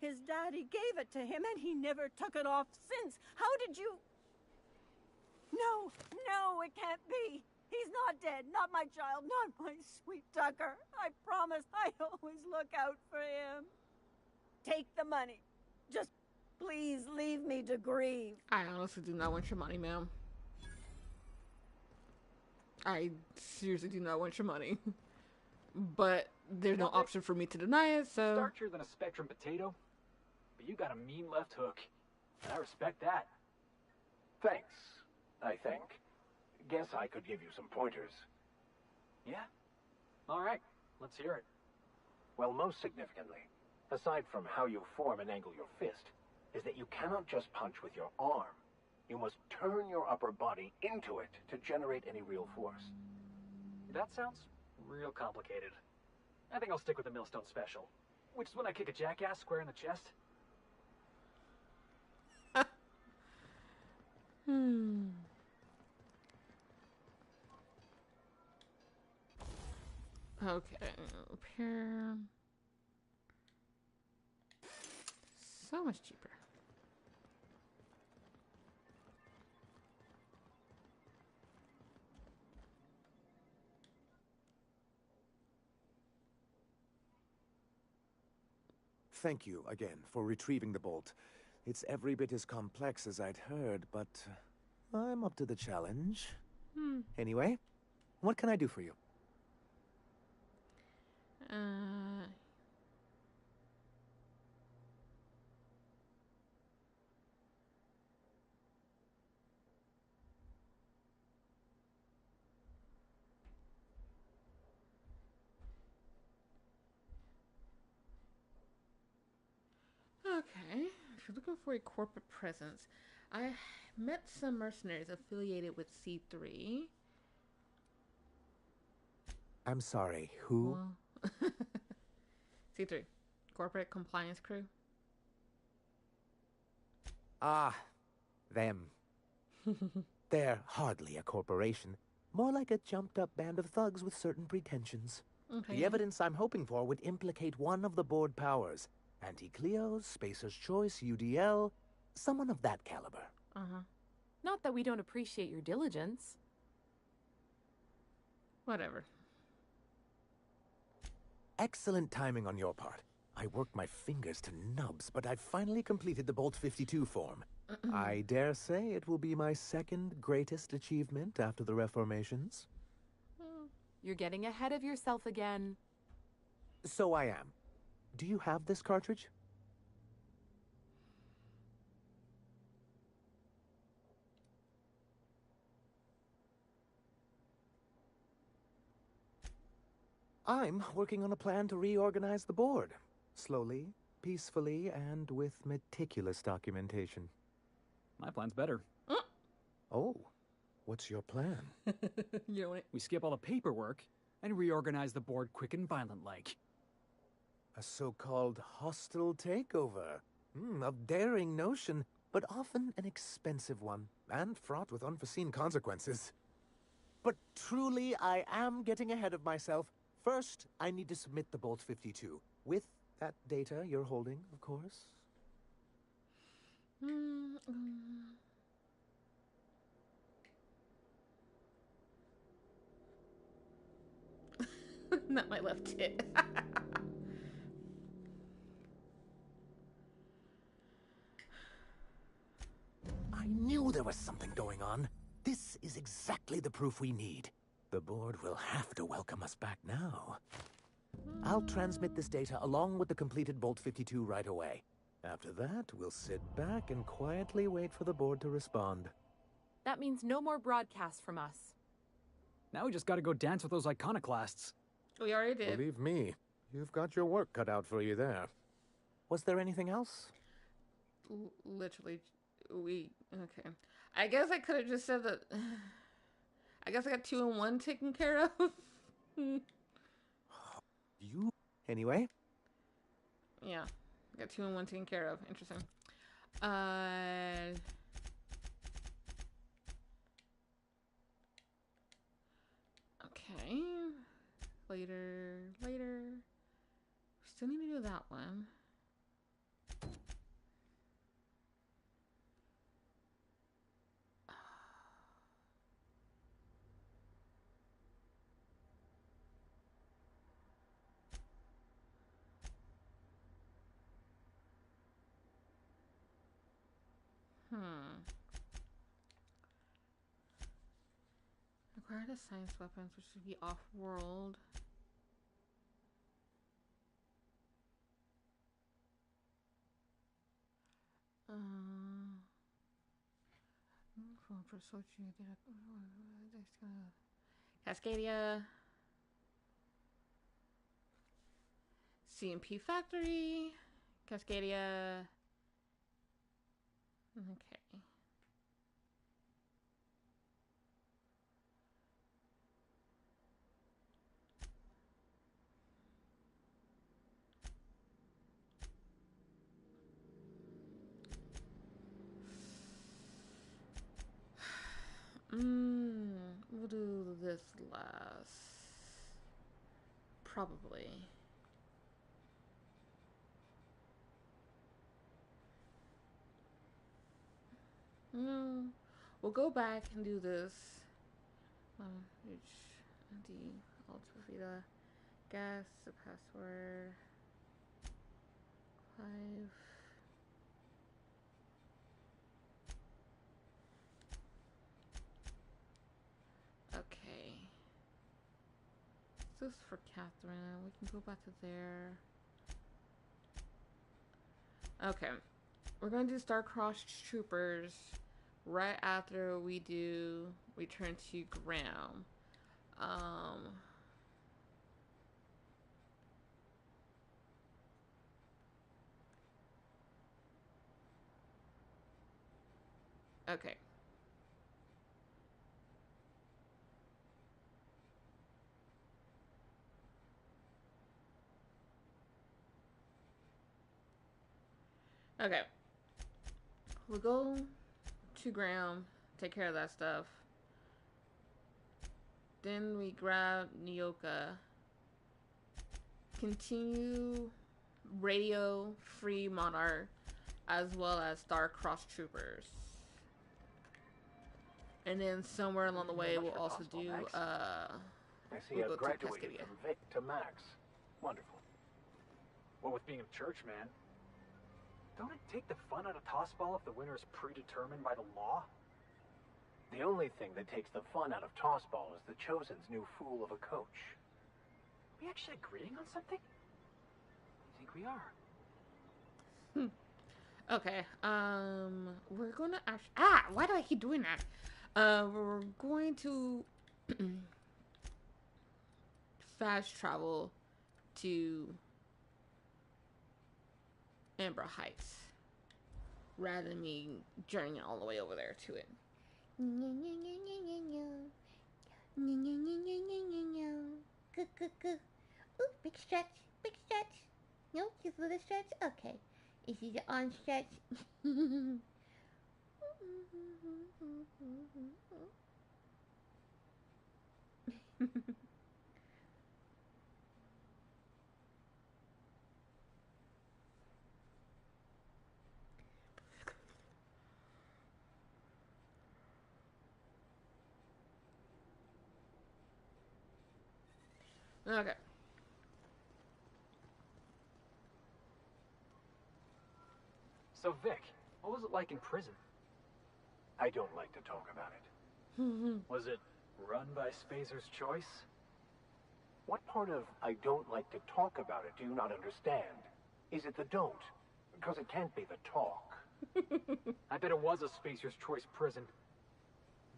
His daddy gave it to him and he never took it off since. How did you... No, no, it can't be. He's not dead. Not my child. Not my sweet Tucker. I promise I always look out for him. Take the money. Just please leave me to grieve. I honestly do not want your money, ma'am. I seriously do not want your money. But there's no option for me to deny it, so... Starchier than a Spectrum potato, but you got a mean left hook. And I respect that. Thanks, I think. Guess I could give you some pointers. Yeah? Alright, let's hear it. Well, most significantly, aside from how you form and angle your fist, is that you cannot just punch with your arm. You must turn your upper body into it to generate any real force. That sounds real complicated. I think I'll stick with the Millstone Special, which is when I kick a jackass square in the chest. Okay, repair. So much cheaper. Thank you again for retrieving the bolt. It's every bit as complex as I'd heard, but I'm up to the challenge. Anyway, what can I do for you? Okay, if you're looking for a corporate presence, I met some mercenaries affiliated with C3. I'm sorry, who? Well, C3, corporate compliance crew. Ah, them. They're hardly a corporation. More like a jumped-up band of thugs with certain pretensions. Okay. The evidence I'm hoping for would implicate one of the board powers. Anti-Cleos, Spacer's Choice, UDL, someone of that caliber. Not that we don't appreciate your diligence. Whatever. Excellent timing on your part. I worked my fingers to nubs, but I've finally completed the Bolt 52 form. I dare say it will be my second greatest achievement after the Reformations. You're getting ahead of yourself again. So I am. Do you have this cartridge? I'm working on a plan to reorganize the board. Slowly, peacefully, and with meticulous documentation. My plan's better. Oh, what's your plan? You know what? We skip all the paperwork and reorganize the board quick and violent-like. A so-called hostile takeover. A daring notion, but often an expensive one, and fraught with unforeseen consequences. But truly, I am getting ahead of myself. First, I need to submit the Bolt 52, with that data you're holding, of course. Not my left tit. I knew there was something going on. This is exactly the proof we need. The board will have to welcome us back now. I'll transmit this data along with the completed Bolt 52 right away. After that, we'll sit back and quietly wait for the board to respond. That means no more broadcasts from us. Now we just gotta go dance with those iconoclasts. We already did. Believe me, you've got your work cut out for you there. Was there anything else? Literally, okay. I guess I could have just said that. I guess I got 2 in 1 taken care of. You? Anyway? Yeah, I got 2 in 1 taken care of. Interesting. Okay. Later. Still need to do that one. Acquire the science weapons, which should be off-world. Cascadia. CMP Factory. Cascadia. Okay. We'll do this last. Probably. No. We'll go back and do this. The Ultra Vita. Gas, the password. 5. Okay. This is for Catherine. We can go back to there. Okay. We're going to do Star-Crossed Troopers right after we do Return to Graham. Okay. Okay. We'll go to Graham, take care of that stuff. Then we grab Nyoka. Continue Radio Free Monarch, as well as Star-Crossed Troopers. And then somewhere along the way, we'll also do, I see we'll I've go to graduated Cascadia. from Vic to Max. Wonderful. What with being a church man? Don't it take the fun out of Tossball if the winner is predetermined by the law? The only thing that takes the fun out of Tossball is the Chosen's new fool of a coach. Are we actually agreeing on something? I think we are. Okay, we're gonna why do I keep doing that? We're going to fast travel to Amber Heights rather than me journeying all the way over there to it. Ooh, big stretch, big stretch. No, just a little stretch. Okay. This is the arm stretch. Okay. So, Vic, what was it like in prison? I don't like to talk about it. Was it run by Spazer's choice? What part of I don't like to talk about it do you not understand? Is it the don't? Because it can't be the talk. I bet it was a Spazer's choice prison.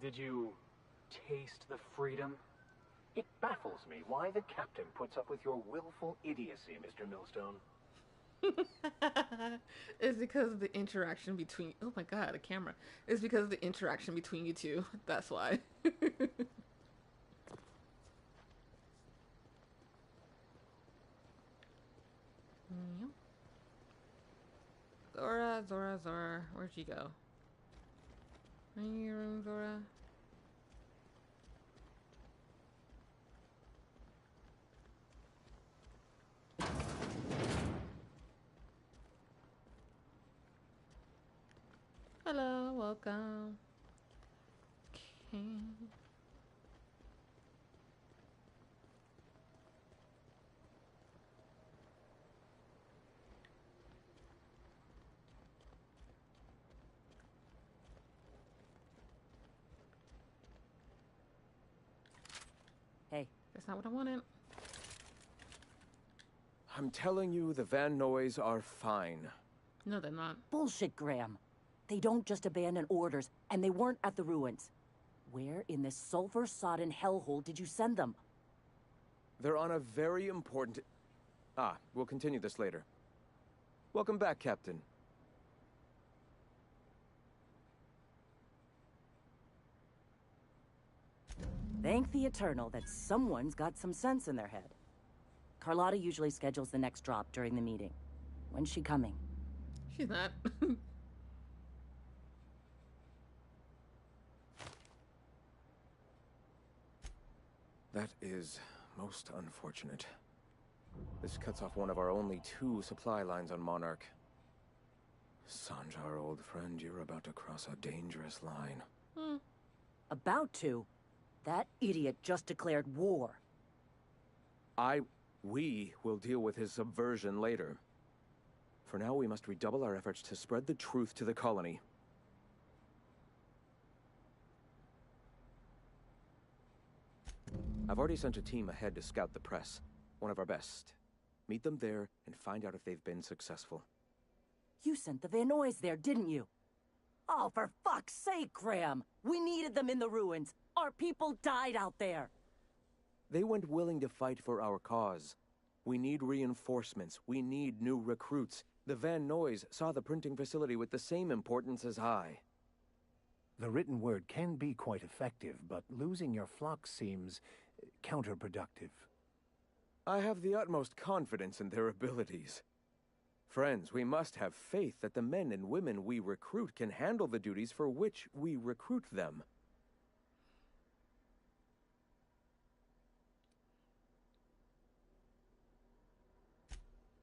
Did you taste the freedom? It baffles me why the captain puts up with your willful idiocy, Mr. Millstone. It's because of the interaction between... Oh my god, the camera. It's because of the interaction between you two. That's why. Zora. Where'd you go? In your room, Zora. Hello, welcome. Okay. Hey. That's not what I wanted. I'm telling you, the Van Noys are fine. No, they're not. Bullshit, Graham. They don't just abandon orders, and they weren't at the ruins. Where in this sulfur-sodden hellhole did you send them? They're on a very important... we'll continue this later. Welcome back, Captain. Thank the Eternal that someone's got some sense in their head. Carlotta usually schedules the next drop during the meeting. When's she coming? She's not. That is most unfortunate. This cuts off one of our only 2 supply lines on Monarch. Sanjar, old friend, you're about to cross a dangerous line. About to? That idiot just declared war. We will deal with his subversion later. For now, we must redouble our efforts to spread the truth to the colony. I've already sent a team ahead to scout the press. One of our best. Meet them there and find out if they've been successful. You sent the Van Noys there, didn't you? Oh, for fuck's sake, Graham! We needed them in the ruins. Our people died out there. They went willing to fight for our cause. We need reinforcements. We need new recruits. The Van Noys saw the printing facility with the same importance as I. The written word can be quite effective, but losing your flock seems counterproductive. I have the utmost confidence in their abilities. Friends, we must have faith that the men and women we recruit can handle the duties for which we recruit them.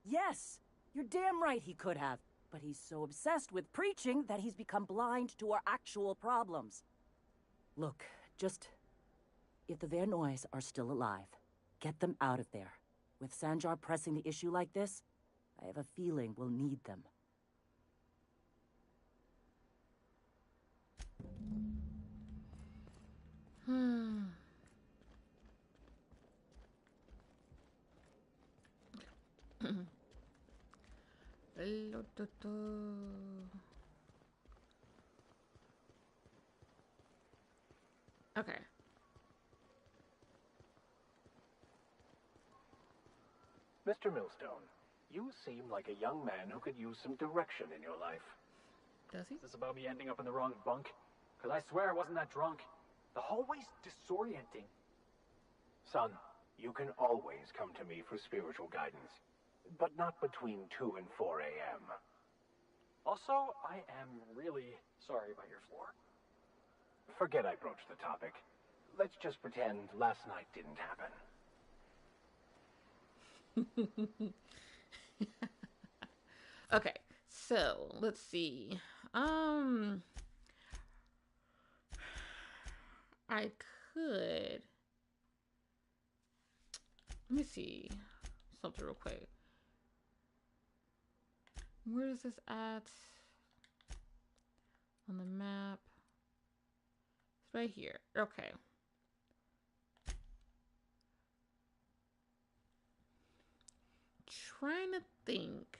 Yes! You're damn right he could have. But he's so obsessed with preaching that he's become blind to our actual problems. Look, just... if the Van Noys are still alive, get them out of there. With Sanjar pressing the issue like this, I have a feeling we'll need them. Okay. Mr. Millstone, you seem like a young man who could use some direction in your life. Does he? Is this about me ending up in the wrong bunk? Because I swear I wasn't that drunk. The hallway's disorienting. Son, you can always come to me for spiritual guidance. But not between 2 and 4 a.m. Also, I am really sorry about your floor. Forget I broached the topic. Let's just pretend last night didn't happen. Okay, so let's see. I could. Let me see something real quick. Where is this at on the map? It's right here. Okay. Trying to think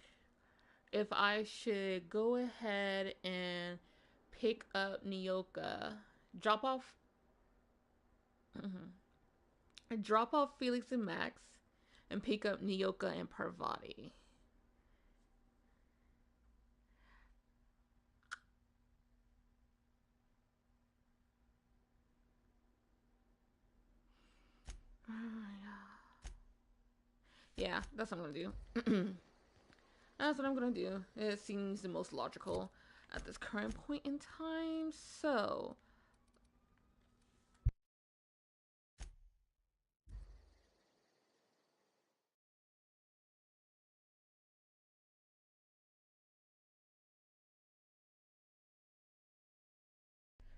if I should go ahead and pick up Nyoka, drop off, drop off Felix and Max, and pick up Nyoka and Parvati. Yeah, that's what I'm gonna do. That's what I'm gonna do. It seems the most logical at this current point in time. So,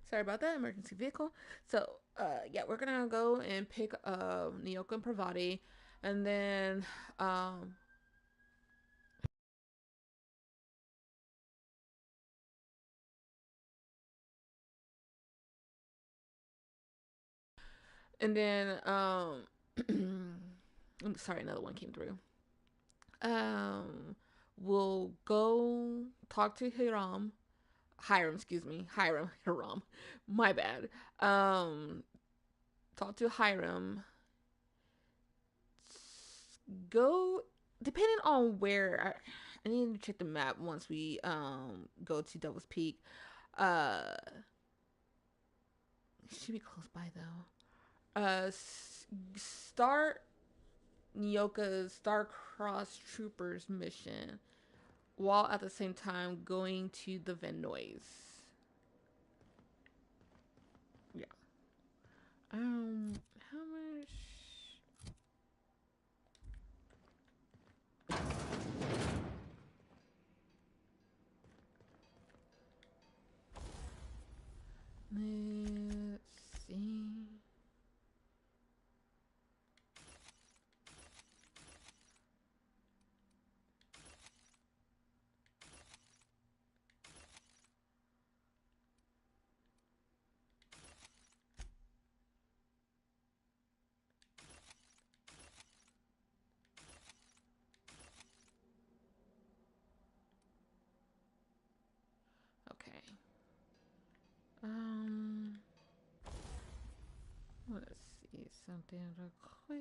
sorry about that, emergency vehicle. So, yeah, we're gonna go and pick up Nyoka and Parvati, and then, and then, I'm sorry, another one came through. We'll go talk to Hiram, excuse me, Hiram, my bad. Talk to Hiram. Go, depending on where. I need to check the map once we go to Devil's Peak. Should be close by though. Start Nyoka's Starcross Troopers mission while at the same time going to the Venoise. Yeah. How much? Let's see. Okay. Let's see something real quick.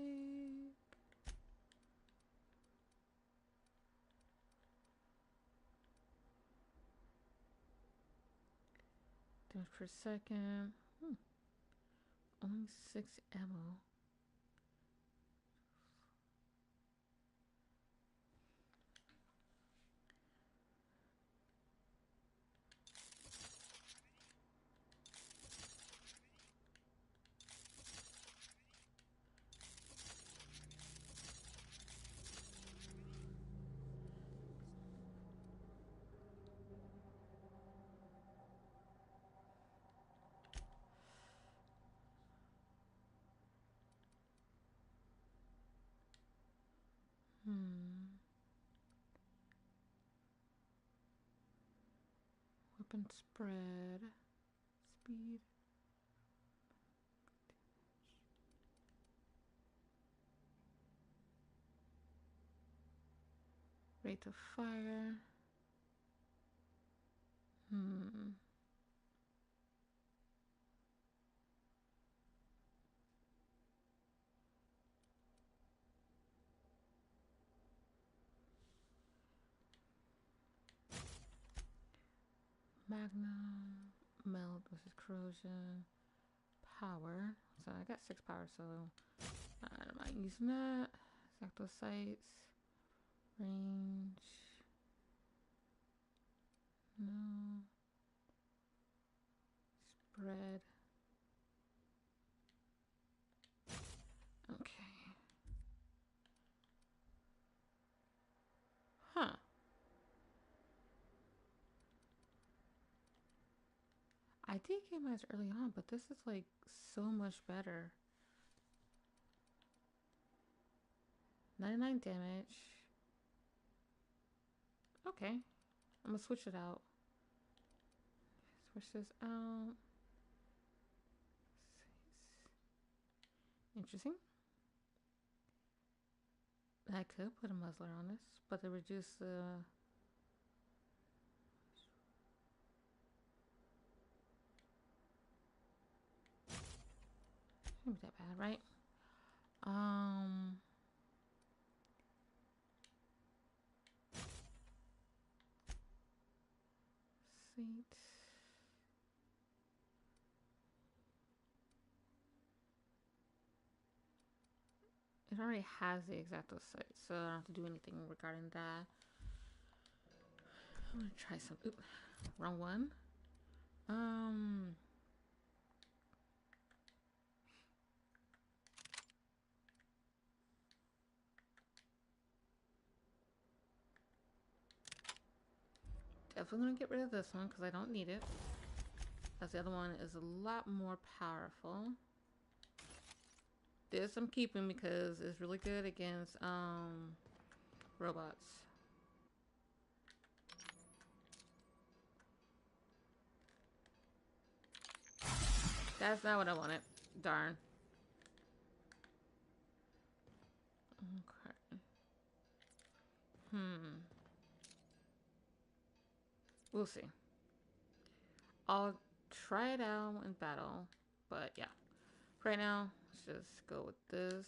Damage per second. Only 6 ammo. Weapon spread. Speed. Rate of fire. Magnum, melt versus corrosion, power. So I got 6 power, so I'm not using that. Exacto sights, range. No. Spread. Okay. Huh. I did get mine early on, but this is like so much better. 99 damage. Okay. I'm gonna switch it out. Switch this out. Interesting. I could put a muzzler on this, but to reduce the... Shouldn't be that bad, right? Seat. It already has the X-Acto sight, so I don't have to do anything regarding that. I'm gonna try some. Oop, wrong one. Definitely gonna get rid of this one because I don't need it. As the other one is a lot more powerful. This I'm keeping because it's really good against robots. That's not what I wanted. Darn. Okay. We'll see. I'll try it out in battle, but yeah. Right now, let's just go with this.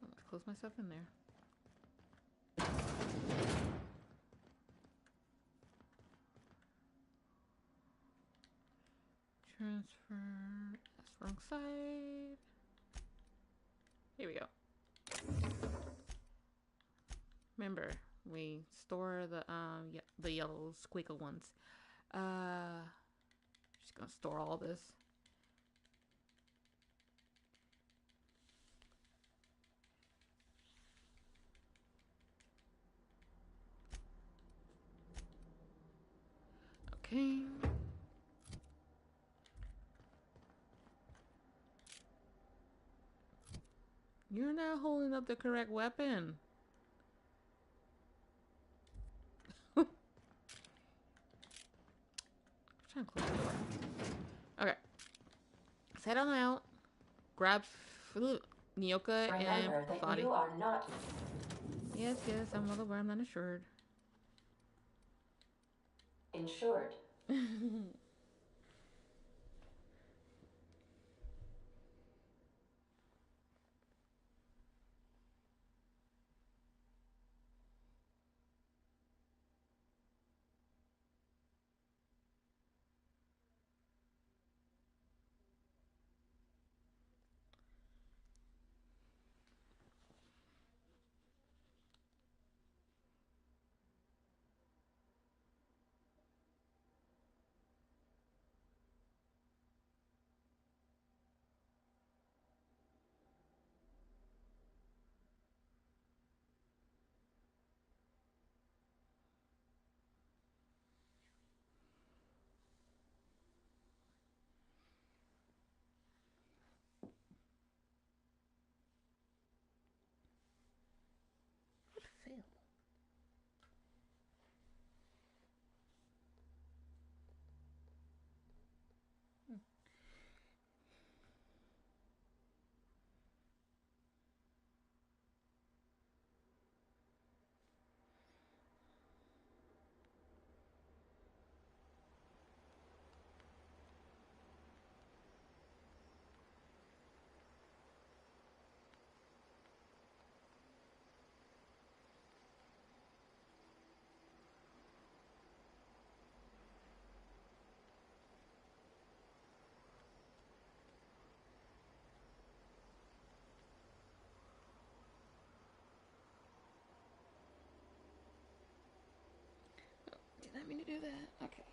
Let's close myself in there. Transfer. That's wrong side. Here we go. Remember, we store the yellow squiggle ones. Just gonna store all this. Okay. You're not holding up the correct weapon. I'm trying to close the door. Okay. Let's head on out. Grab Nyoka and Fadi. You are not. Yes, I'm well aware I'm not assured. Insured. Did I mean to do that? Okay.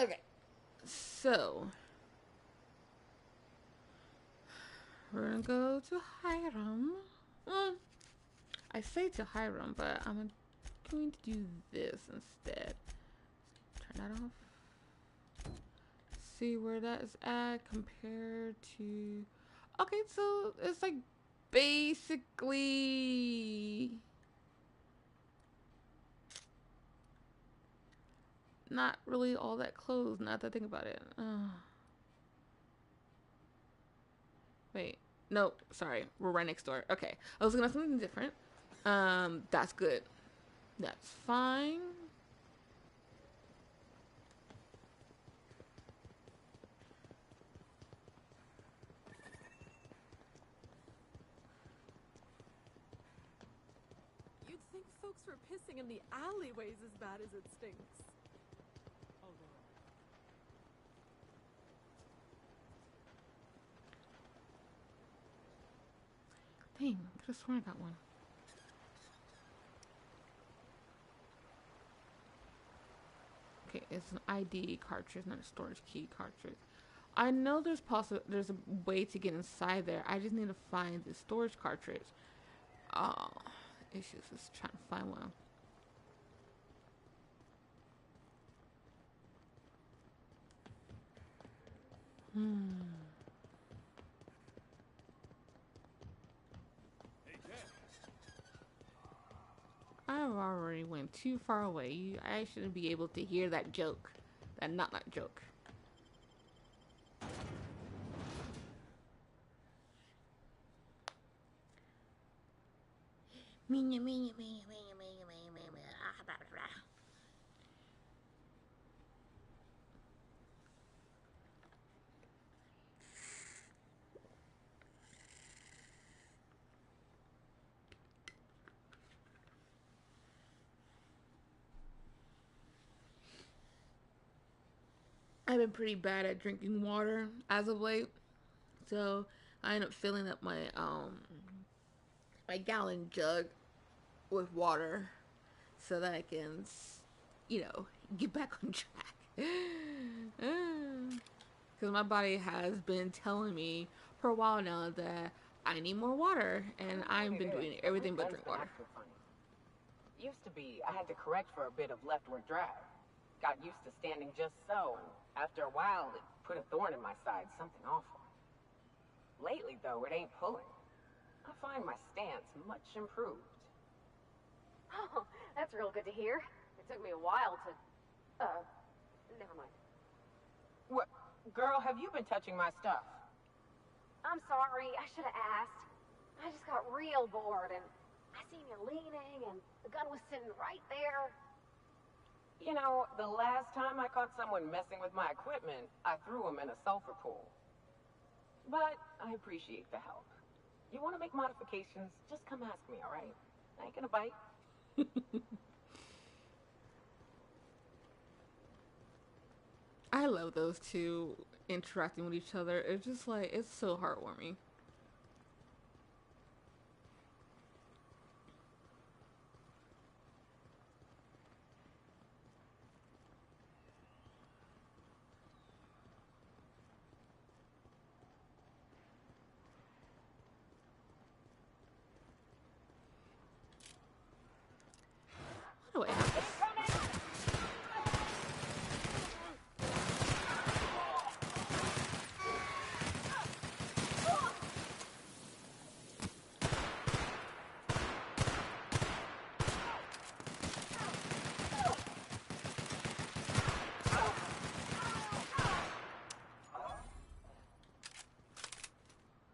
Okay. So we're gonna go to Hiram. I say to Hiram, but I'm going to do this instead. Turn that off. See where that is at compared to... Okay, so it's like basically not really all that close, now that I think about it. Wait. No, sorry. We're right next door. Okay. I was gonna have something different. That's good. That's fine. You'd think folks were pissing in the alleyways as bad as it stinks. Dang, I could have sworn I got one. Okay, it's an ID cartridge, not a storage key cartridge. I know there's a way to get inside there. I just need to find the storage cartridge. Oh, issues is trying to find one. I've already went too far away. I shouldn't be able to hear that joke. That not joke. I've been pretty bad at drinking water as of late, so I end up filling up my my gallon jug with water so that I can, you know, get back on track. Because my body has been telling me for a while now that I need more water, and I've been doing everything but drink water. Used to be, I had to correct for a bit of leftward drag. Got used to standing just so. After a while, it put a thorn in my side, something awful. Lately, though, it ain't pulling. I find my stance much improved. Oh, that's real good to hear. It took me a while to... never mind. What? Girl, have you been touching my stuff? I'm sorry, I should have asked. I just got real bored, and I seen you leaning, and the gun was sitting right there. You know, the last time I caught someone messing with my equipment, I threw him in a sulfur pool. But I appreciate the help. You want to make modifications, just come ask me, all right? I ain't gonna bite. I love those two interacting with each other. It's just like, it's so heartwarming. What do I have?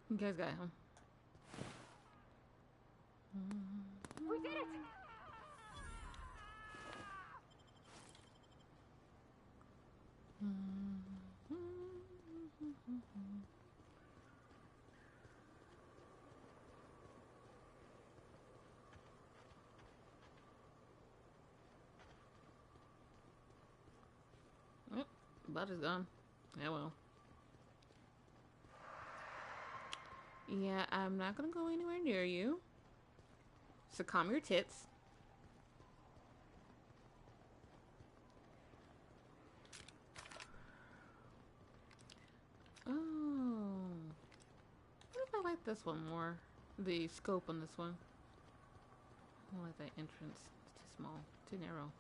You guys got him. We did it! Oh, butt is gone. Yeah, well. Yeah, I'm not gonna go anywhere near you. So calm your tits. Oh. What if I like this one more? The scope on this one. I like that entrance. It's too small. Too narrow.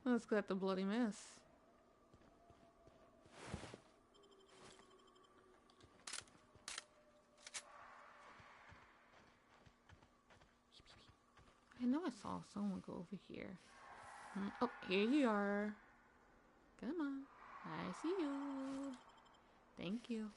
Let's get the bloody mess. I know I saw someone go over here. Oh, here you are. Come on. I see you. Thank you.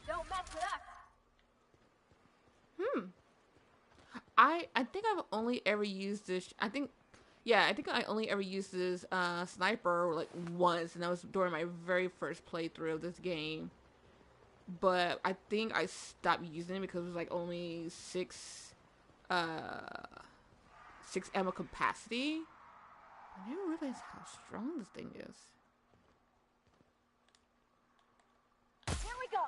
Don't mess with us. I think I've only ever used this. I think I only ever used this sniper like once, and that was during my very first playthrough of this game. But I think I stopped using it because it was like only six ammo capacity. I didn't realize how strong this thing is. Here we go.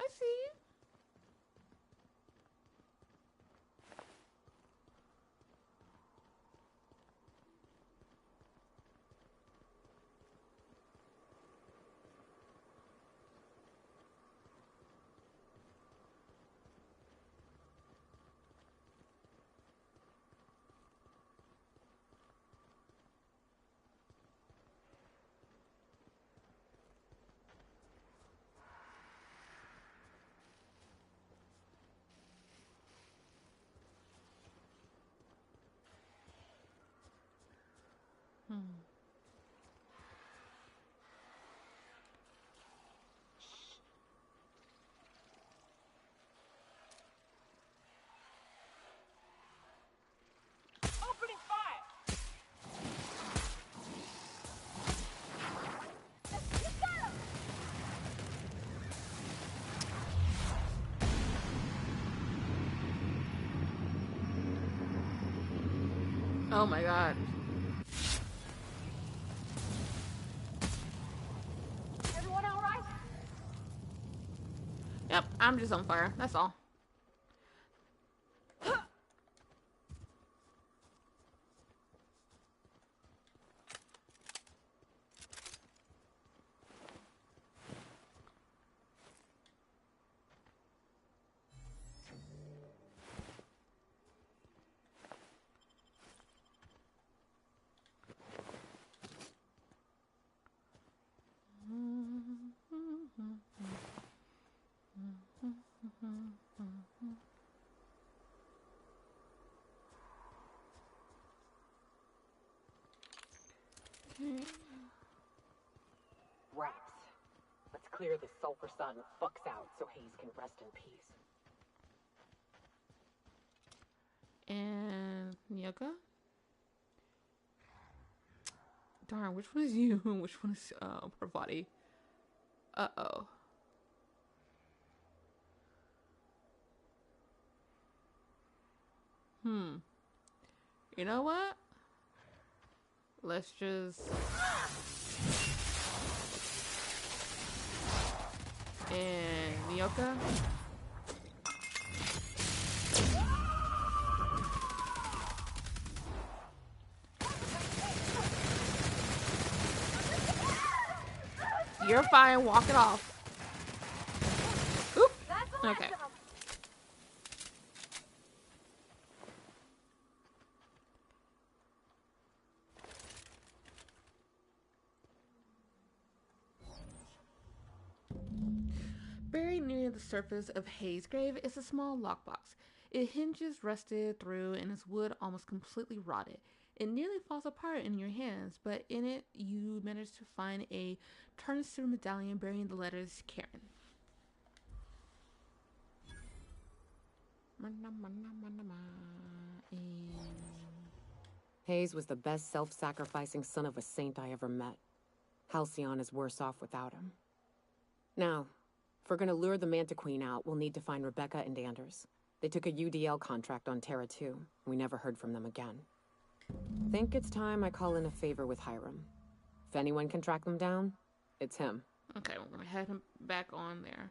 I see you. Opening fire. You got him. Oh my god. Everyone all right? Yep, I'm just on fire. That's all. Rats. Let's clear this sulfur sun fucks out so Hayes can rest in peace. And Nyoka? Darn, which one is you? Which one is Parvati? Uh-oh. You know what? Let's just... And Nyoka? You're fine, walk it off. Oop. Okay. Buried near the surface of Hayes' grave is a small lockbox. It hinges rusted through and its wood almost completely rotted. It nearly falls apart in your hands, but in it you manage to find a turnstile medallion bearing the letters Karen. Hayes was the best self-sacrificing son of a saint I ever met. Halcyon is worse off without him. Now, if we're gonna lure the Manta Queen out, we'll need to find Rebecca and Anders. They took a UDL contract on Terra 2. We never heard from them again. Think it's time I call in a favor with Hiram. If anyone can track them down, it's him. Okay, we're gonna head him back on there.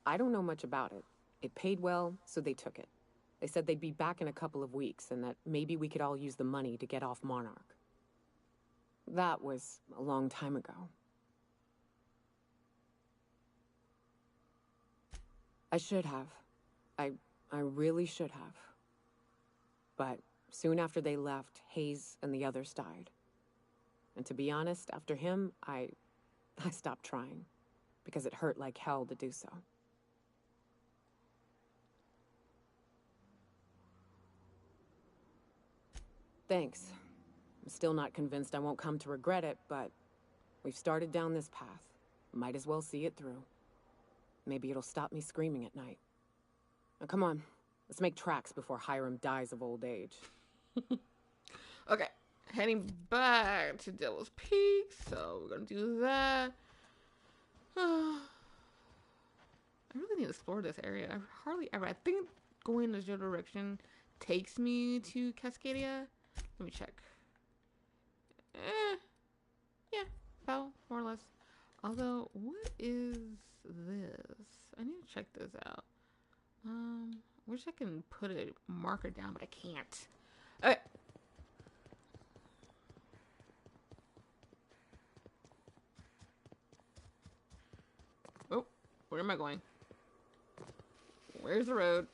I don't know much about it. It paid well, so they took it. They said they'd be back in a couple of weeks, and that maybe we could all use the money to get off Monarch. That was a long time ago. I should have. I really should have. But soon after they left, Hayes and the others died. And to be honest, after him, I stopped trying. Because it hurt like hell to do so. Thanks. I'm still not convinced I won't come to regret it, but we've started down this path. Might as well see it through. Maybe it'll stop me screaming at night. Now come on, let's make tracks before Hiram dies of old age. Okay, heading back to Devil's Peak, so we're gonna do that. I really need to explore this area. I hardly ever. I think going in this direction takes me to Cascadia. Let me check. Yeah, about more or less. Although, what is this? I need to check this out. Wish I can put a marker down, but I can't. Okay. Oh, where am I going? Where's the road?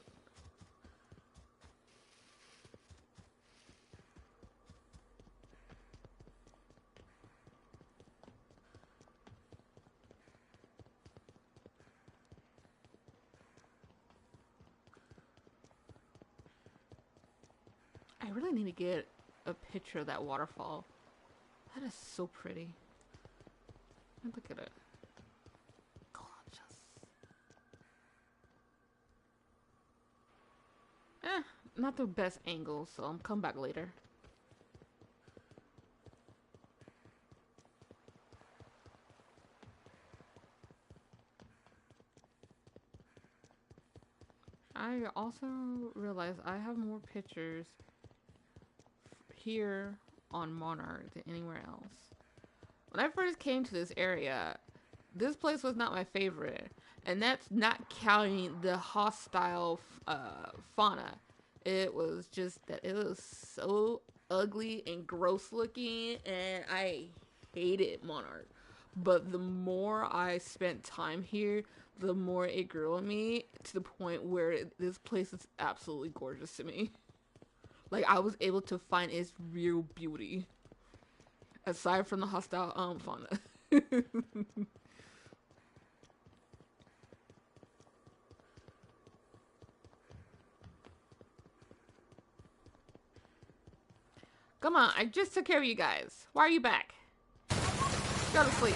I really need to get a picture of that waterfall. That is so pretty. Look at it. Gorgeous. Not the best angle, so I'll come back later. I also realized I have more pictures here on Monarch than anywhere else. When I first came to this area, this place was not my favorite, and that's not counting the hostile fauna. It was just that it was so ugly and gross looking, and I hated Monarch. But the more I spent time here, the more it grew on me to the point where this place is absolutely gorgeous to me. Like, I was able to find its real beauty. Aside from the hostile fauna. Come on, I just took care of you guys. Why are you back? Go to sleep.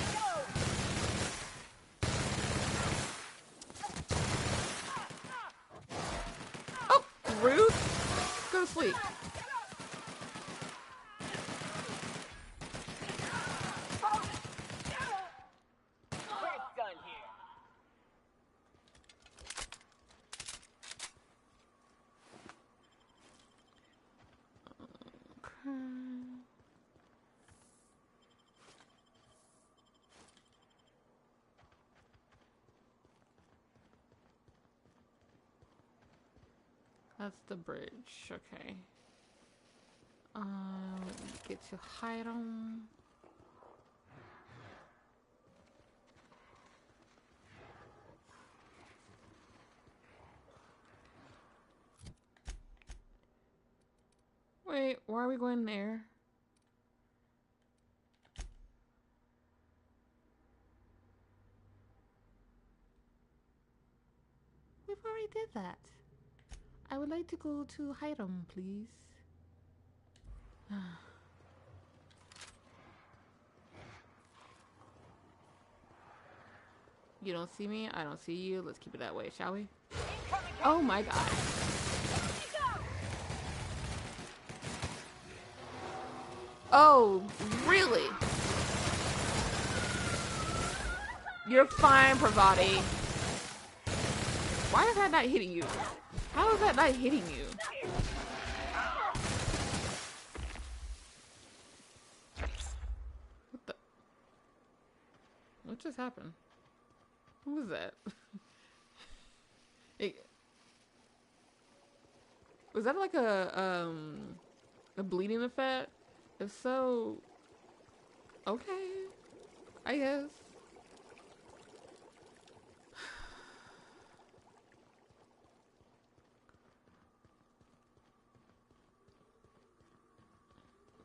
Oh, rude. Go to sleep. That's the bridge, okay. Get to Hiram. Wait, why are we going there? already did that. I would like to go to Hiram, please. You don't see me, I don't see you. Let's keep it that way, shall we? Oh my god. Oh, really? You're fine, Pravati. Why is that not hitting you? How is that not hitting you? What the? What just happened? Who was that? Was that like a bleeding effect? If so, okay, I guess.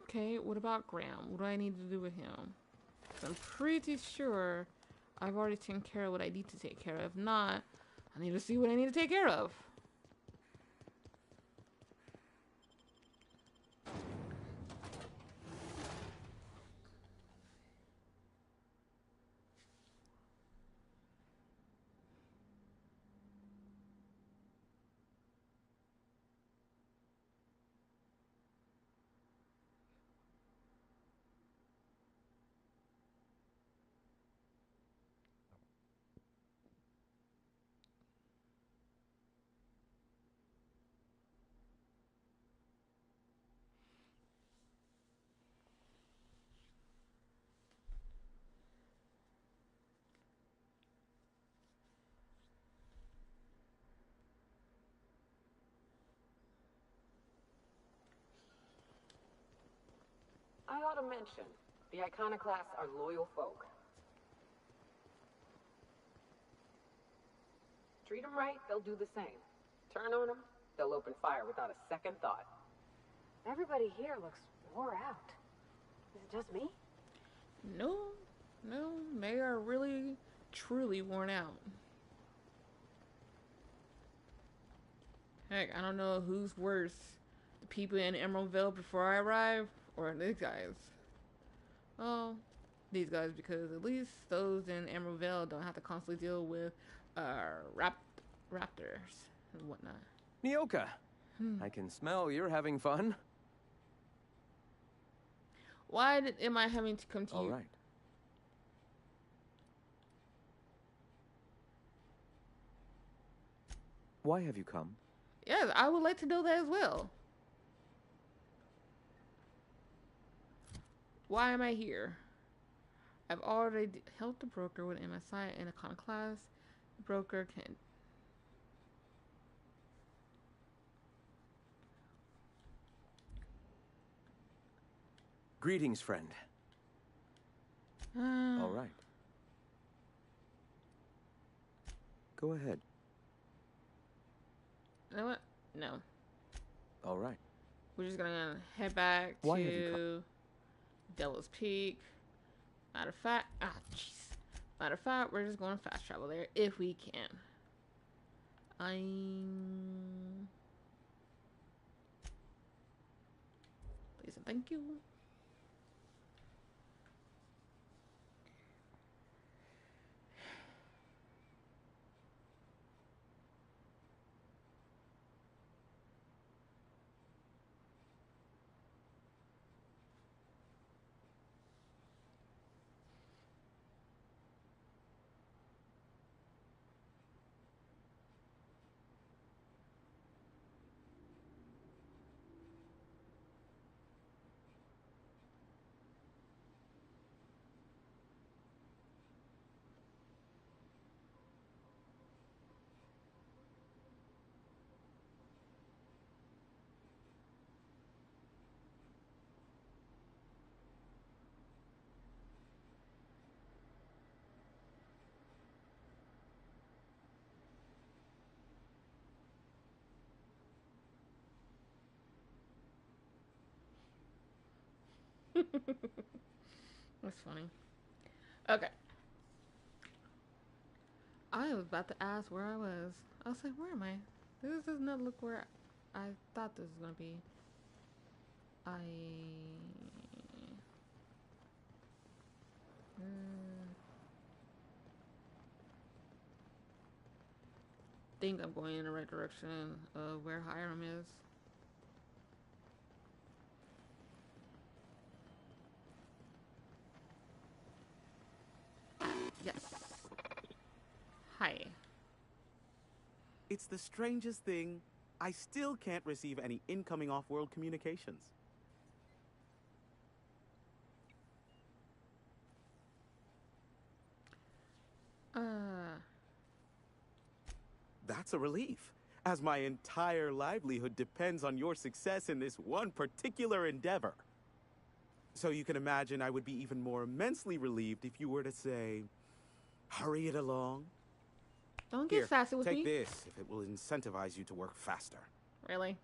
Okay, what about Graham? What do I need to do with him? I'm pretty sure I've already taken care of what I need to take care of. If not, I need to see what I need to take care of. I ought to mention, the Iconoclasts are loyal folk. Treat them right, they'll do the same. Turn on them, they'll open fire without a second thought. Everybody here looks wore out. Is it just me? No, they are really, truly worn out. Heck, I don't know who's worse, the people in Emeraldville before I arrived, or these guys. Oh, these guys, because at least those in Emeraldville don't have to constantly deal with raptors and whatnot. Nyoka, I can smell you're having fun. Why am I having to come to you? All right. Why have you come? Yes, I would like to know that as well. Why am I here? I've already helped the broker with MSI and Iconoclast. The broker can... Greetings, friend. All right. Go ahead. You know what? No. All right. We're just gonna head back Why have you to Devil's Peak. Matter of fact, Matter of fact, we're just going to fast travel there if we can. Please and thank you. That's funny. Okay. I was about to ask where I was. I was like, where am I? This does not look where I thought this was gonna be. I think I'm going in the right direction of where Hiram is. Yes. Hi. It's the strangest thing. I still can't receive any incoming off-world communications. That's a relief, as my entire livelihood depends on your success in this one particular endeavor. So you can imagine I would be even more immensely relieved if you were to say, hurry it along. Don't get sassy with me. Take this if it will incentivize you to work faster. Really?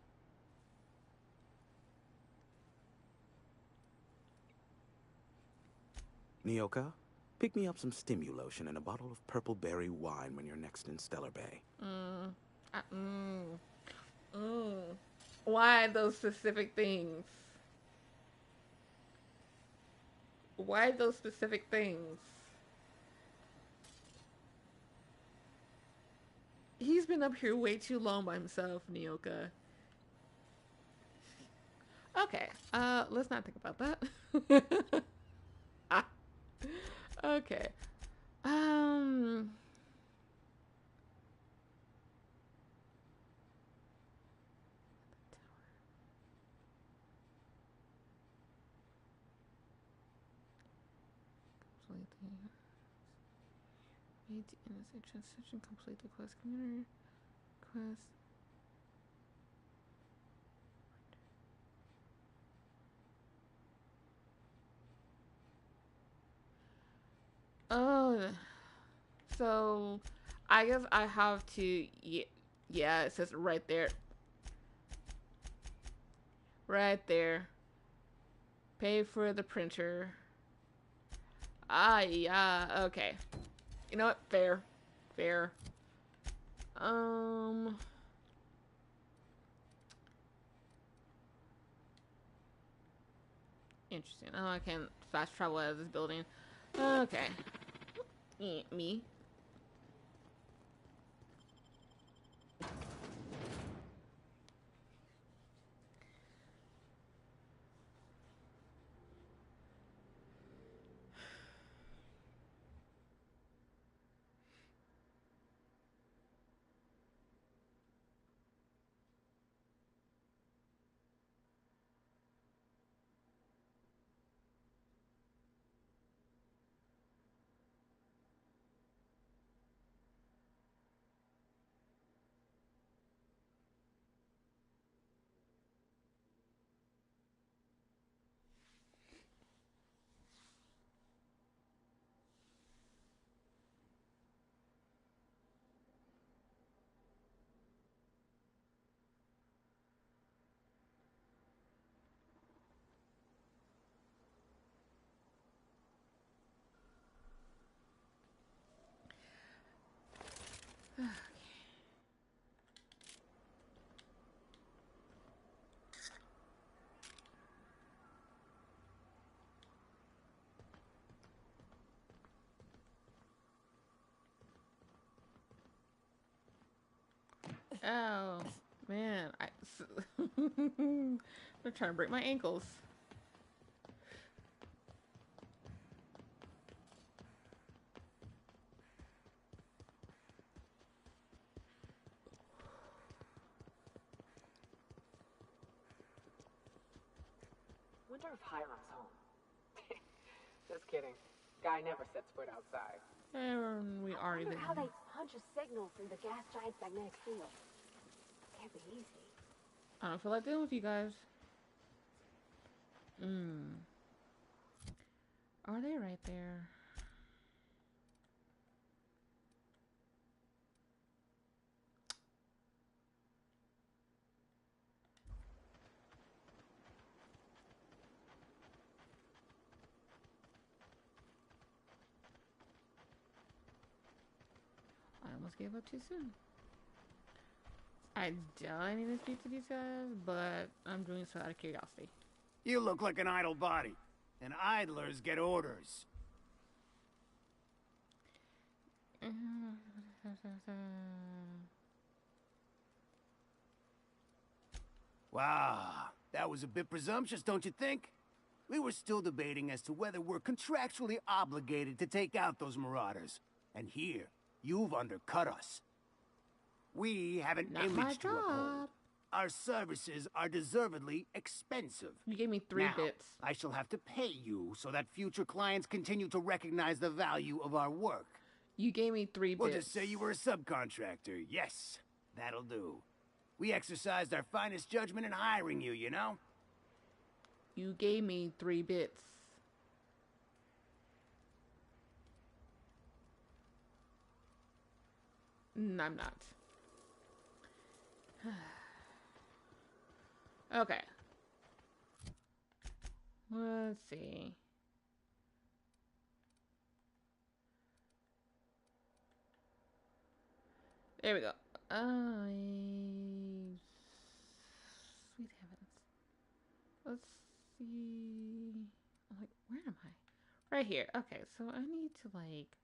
Nyoka, pick me up some Stimulotion and a bottle of purple berry wine when you're next in Stellar Bay. Why those specific things? Why those specific things? He's been up here way too long by himself, Nyoka. Okay, let's not think about that. Okay. Made the innocent transition, complete the quest community quest. Oh, so I guess I have to, yeah, it says right there. Right there. Pay for the printer. Ah, yeah, okay. You know what? Fair. Fair. Interesting. Oh, I can fast travel out of this building. Okay. Me. Oh, man. They're trying to break my ankles. Wonder if Hiram's home. Just kidding. Guy never sets foot outside. And we already I wonder there. how they punch a signal through the gas giant's magnetic field. Can't be easy. I don't feel like dealing with you guys. Are they right there? almost gave up too soon. I don't need to speak to these guys, but I'm doing so out of curiosity. You look like an idle body, and idlers get orders. Wow, that was a bit presumptuous, don't you think? We were still debating as to whether we're contractually obligated to take out those marauders. And here, you've undercut us. We have an image to uphold. Our services are deservedly expensive. You gave me 3 bits. I shall have to pay you so that future clients continue to recognize the value of our work. You gave me 3 bits. We'll just say you were a subcontractor. Yes, that'll do. We exercised our finest judgment in hiring you, you know? You gave me 3 bits. No, I'm not. Okay. Let's see. There we go. Sweet heavens. Let's see. I'm like, where am I? Right here. Okay, so I need to like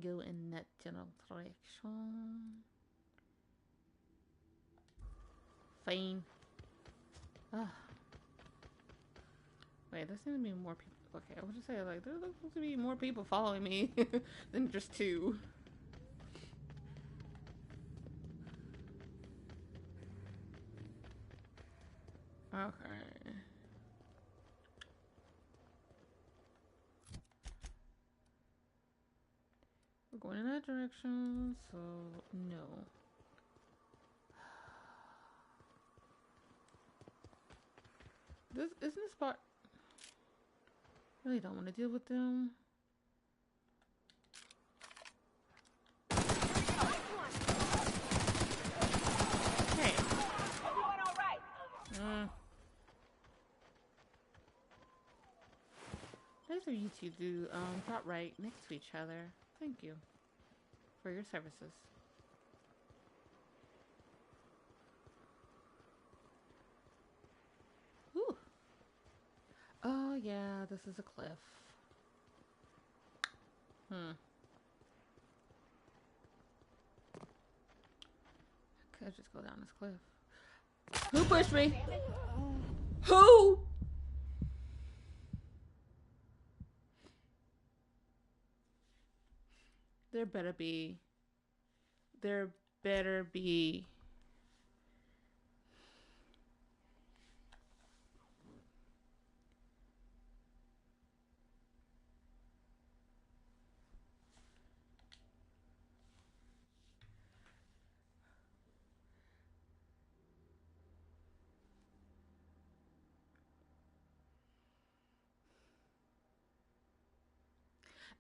go in that general direction. Fine. Oh. Wait, there seems to be more people. Okay, I would just say like there looks to be more people following me than just 2. Okay. We're going in that direction, so no. This isn't this part. Really don't want to deal with them. Hey. Everyone all right? Nice of you two do got right next to each other. Thank you for your services. Ooh. Oh yeah, this is a cliff. I could just go down this cliff. Who pushed me? Who? There better be. There better be.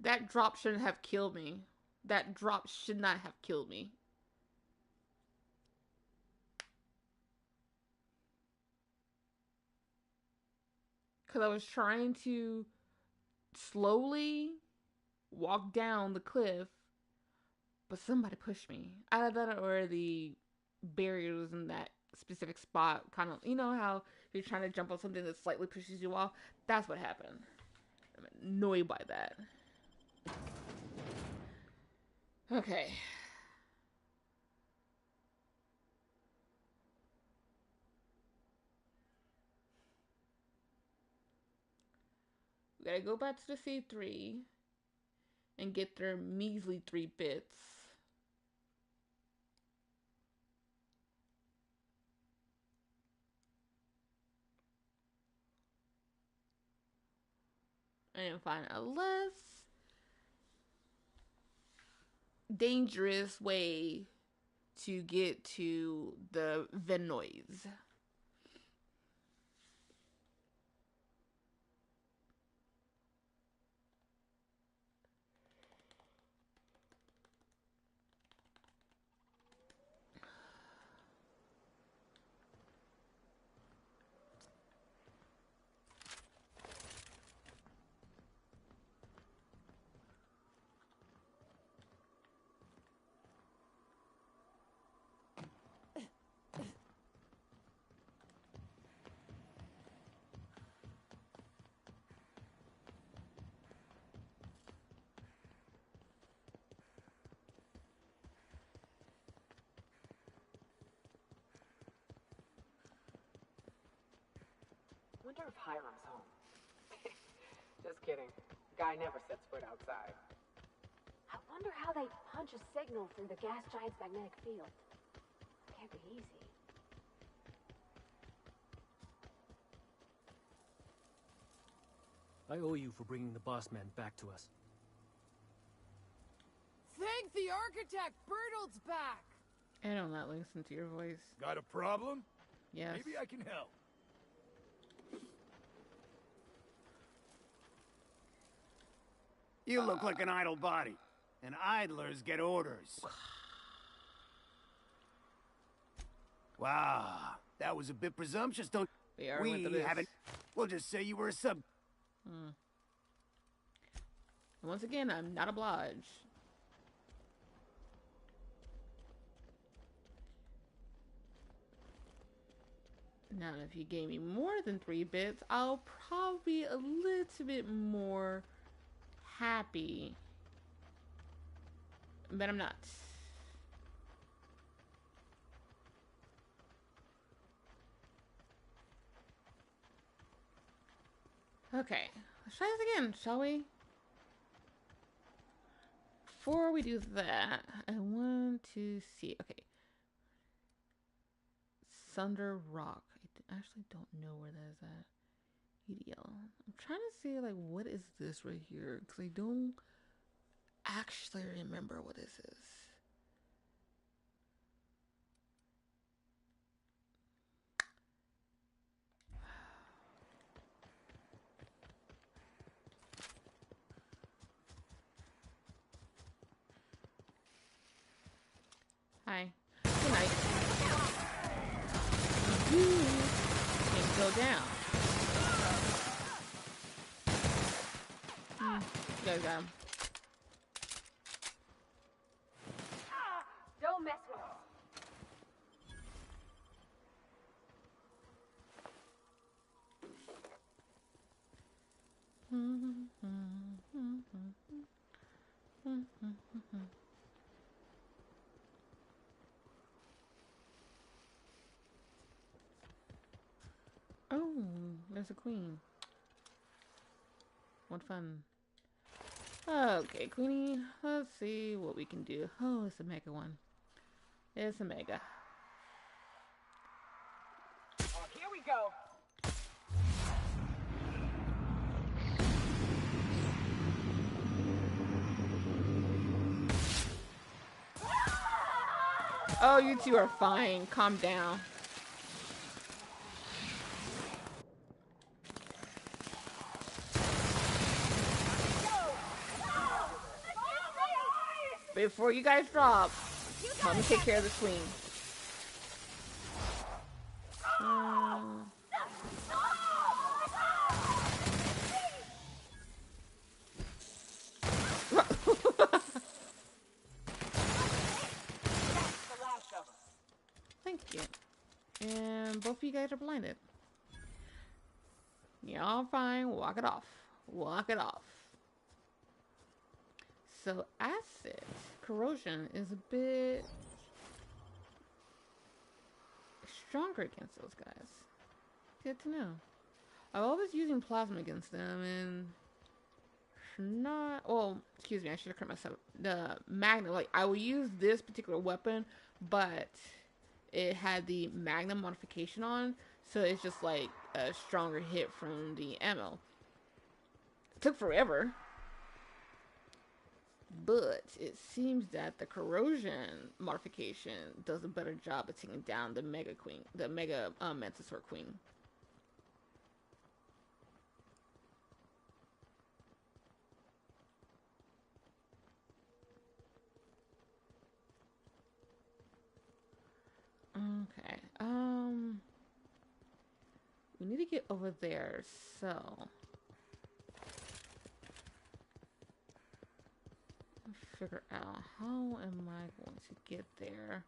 That drop shouldn't have killed me. That drop should not have killed me. Because I was trying to slowly walk down the cliff, but somebody pushed me. Either that or the barriers in that specific spot kind of, you know how you're trying to jump on something that slightly pushes you off? That's what happened. I'm annoyed by that. Okay. We gotta go back to the C3 and get their measly 3 bits. And find a less dangerous way to get to the Venoise. Wonder if Hiram's home. Just kidding. Guy never sets foot outside. I wonder how they punch a signal through the gas giant's magnetic field. Can't be easy. I owe you for bringing the boss man back to us. Thank the architect! Bertolt's back! I don't not listen to your voice. Got a problem? Yes. Maybe I can help. You look like an idle body, and idlers get orders. Wow, that was a bit presumptuous, don't we haven't... We'll just say you were a sub... And once again, I'm not obliged. Now, if you gave me more than 3 bits, I'll probably be a little bit more happy. But I'm not. Okay, let's try this again, shall we? Before we do that, I want to see. Okay. Sunder Rock. I actually don't know where that is at. EDL. I'm trying to see, like, what is this right here? Because I don't actually remember what this is. Hi. Good night. You can't go down. You guys got him. Don't mess with us. Oh, there's a queen. What fun. Okay, Queenie, let's see what we can do. Oh, it's a mega one. It's a mega. Oh, here we go. Oh, you two are fine. Calm down. Before you guys drop, let me take care of the queen. Thank you. And both of you guys are blinded. You're all fine. Walk it off. Walk it off. So acid corrosion is a bit stronger against those guys. Good to know. I'm always using plasma against them, and not. Well, excuse me. I should have corrected myself. The Magnum, like I will use this particular weapon, but it had the Magnum modification on, so it's just like a stronger hit from the ammo. It took forever. But it seems that the corrosion modification does a better job of taking down the Mega Queen, the Mega Mantisaur Queen. Okay. We need to get over there, so figure out how am I going to get there.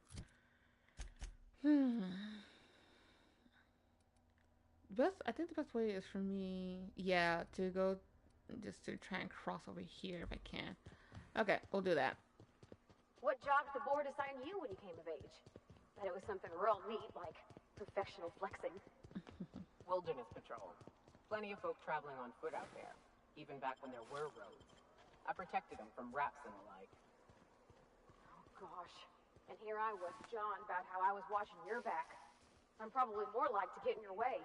I think the best way is for me, yeah, to go just to try and cross over here if I can. Okay, we'll do that. What job did the board assign you when you came of age? Bet it was something real neat, like professional flexing. Wilderness patrol. Plenty of folk traveling on foot out there, even back when there were roads. I protected them from raps and the like. Oh, gosh. And here I was jawing about how I was watching your back. I'm probably more like to get in your way.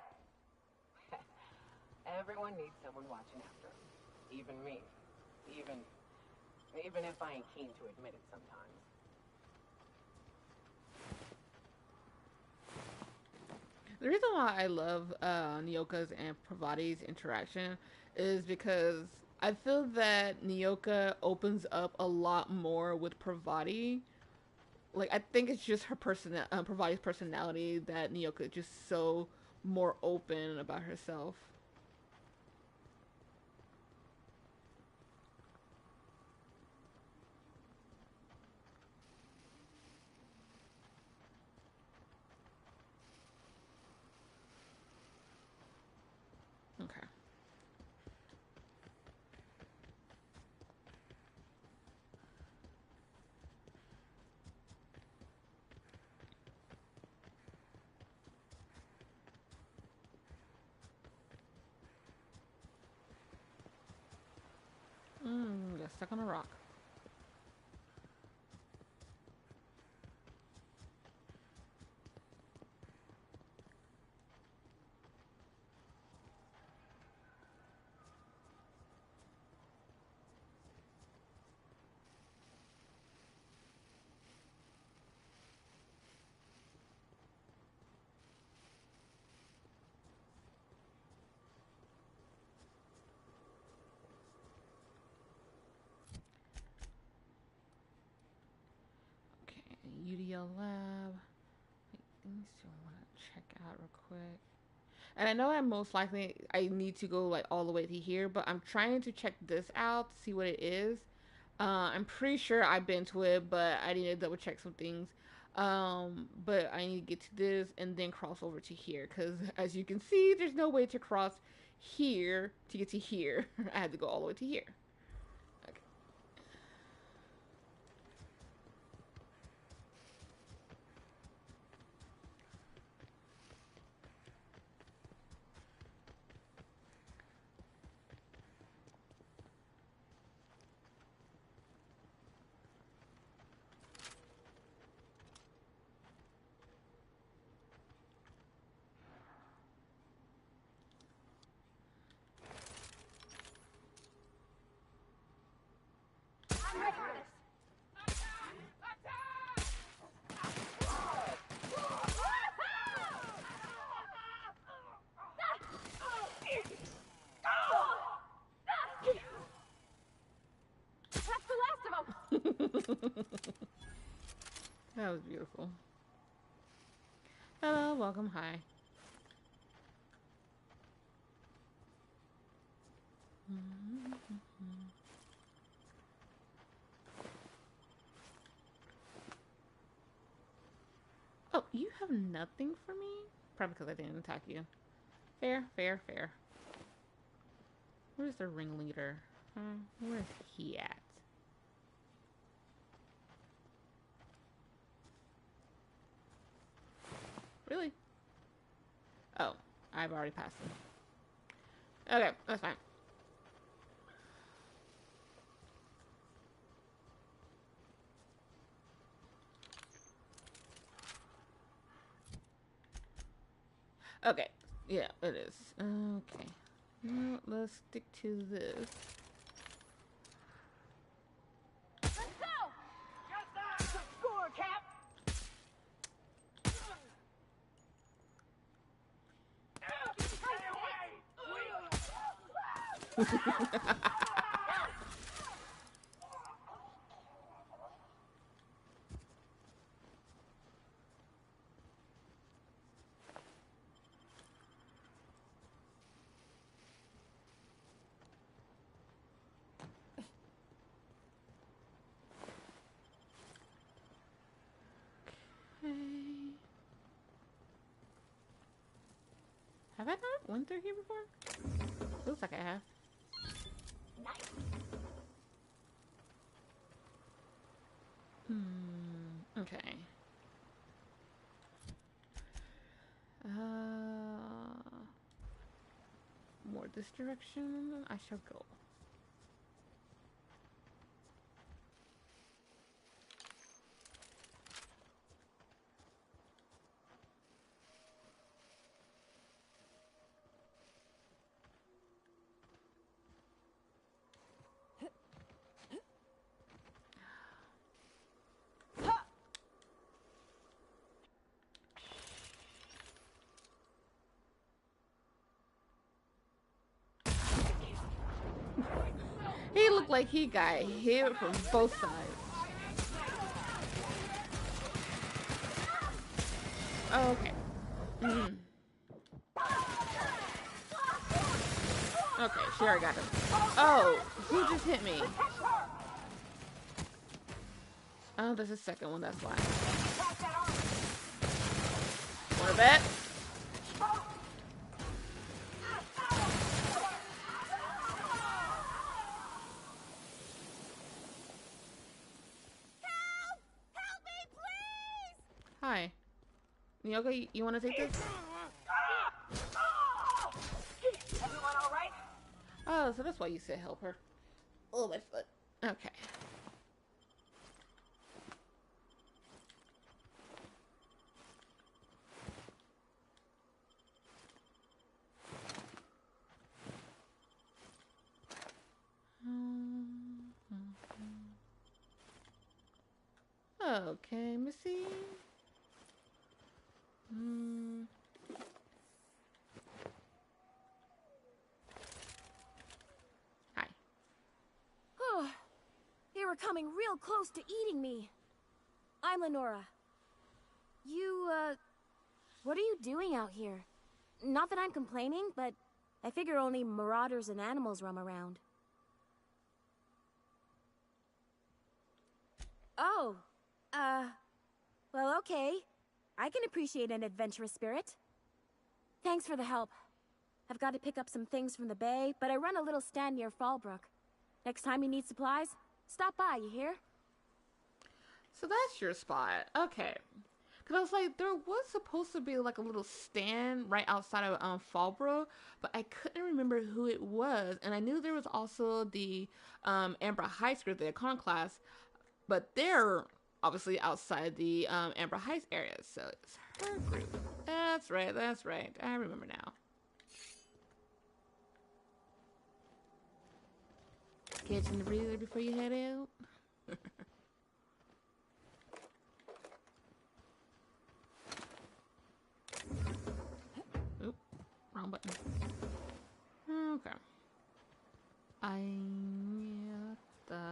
Everyone needs someone watching after them. Even me. Even if I ain't keen to admit it sometimes. The reason why I love Nyoka's and Parvati's interaction is because I feel that Nyoka opens up a lot more with Parvati. Like, I think it's just her Parvati's personality that Nyoka is just so more open about herself. Okay. Got stuck on a rock. UDL lab. Things you want to check out real quick. And I know I need to go like all the way to here, but I'm trying to check this out to see what it is. I'm pretty sure I've been to it, but I need to double check some things. But I need to get to this and then cross over to here, because as you can see, there's no way to cross here to get to here. I had to go all the way to here. That was beautiful. Hello, welcome, hi. Oh, you have nothing for me? Probably because I didn't attack you. Fair, fair, fair. Where's the ringleader? Where's he at? Really? Oh, I've already passed him. Okay, that's fine. Okay, yeah, it is. Okay. Now let's stick to this. Let's go! Score, Cap! Have I not went through here before? Looks like I have. Okay. this direction I shall go. He looked like he got hit from both sides. Oh, okay. Okay, she already got him. Oh, who just hit me? Oh, there's a second one, that's why. Wanna bet? Hi. Nyoka, you want to take this? Everyone all right? Oh, so that's why you said help her. Oh, my foot. Okay. Okay, Missy. Hi. Oh, they were coming real close to eating me. I'm Lenora. You, what are you doing out here? Not that I'm complaining, but I figure only marauders and animals roam around. Oh, well, okay. I can appreciate an adventurous spirit. Thanks for the help. I've got to pick up some things from the bay, but I run a little stand near Fallbrook. Next time you need supplies, stop by, you hear? So that's your spot. Okay. Because I was like, there was supposed to be like a little stand right outside of Fallbrook, but I couldn't remember who it was. And I knew there was also the Amber High School, the Iconoclast, but they're obviously outside the Amber Heights area, so it's her group. That's right, that's right. I remember now. Catching the breather before you head out. Oop, wrong button. Okay. I need the...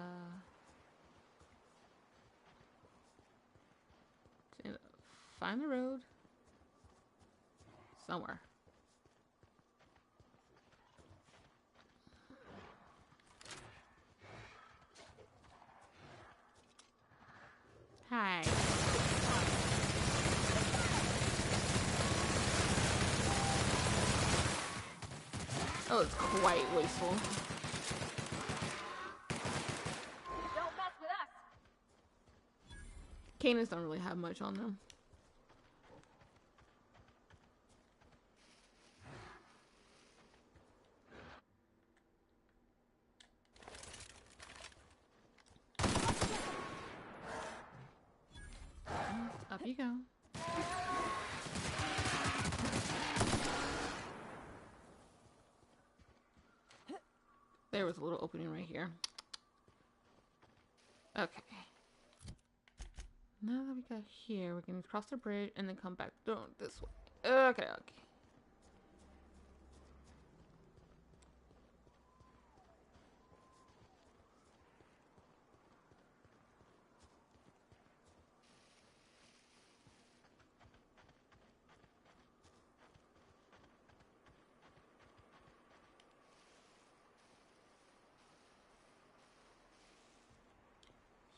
Find the road somewhere. Hi. Oh, it's quite wasteful. Don't mess with us. Canis don't really have much on them. Up you go. There was a little opening right here. Okay. Now that we got here, we can cross the bridge and then come back down this way. Okay, okay.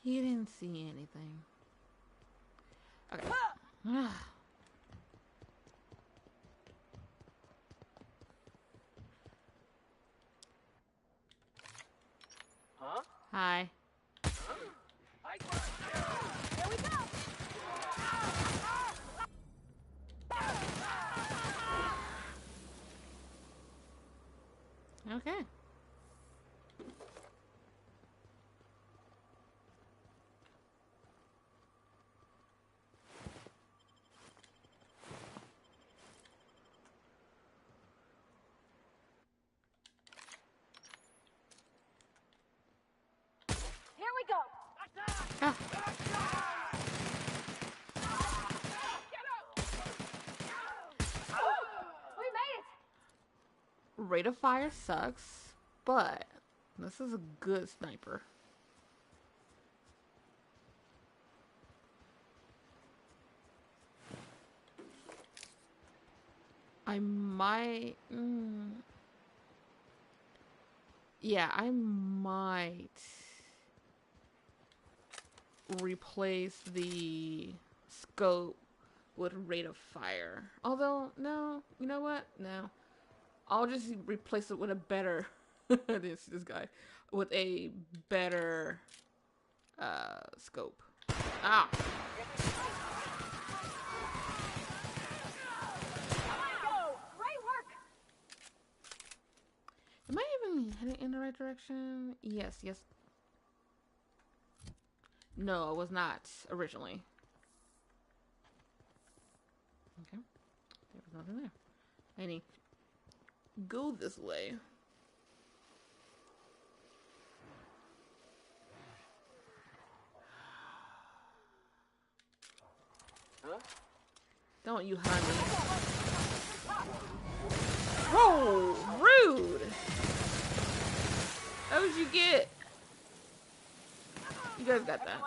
He didn't see anything. Okay. Huh? Hi. Here we go. Here we go. We made it. Rate of fire sucks, but this is a good sniper. I might... Yeah, I might replace the scope with rate of fire. Although, no, you know what? No. I'll just replace it with a better... this guy. With a better scope. Ah! Am I even heading in the right direction? Yes, yes. No, I was not originally. Okay. There was nothing there. I need to go this way. Huh? Don't you, honey. Whoa! Rude! That what you get. You guys got that.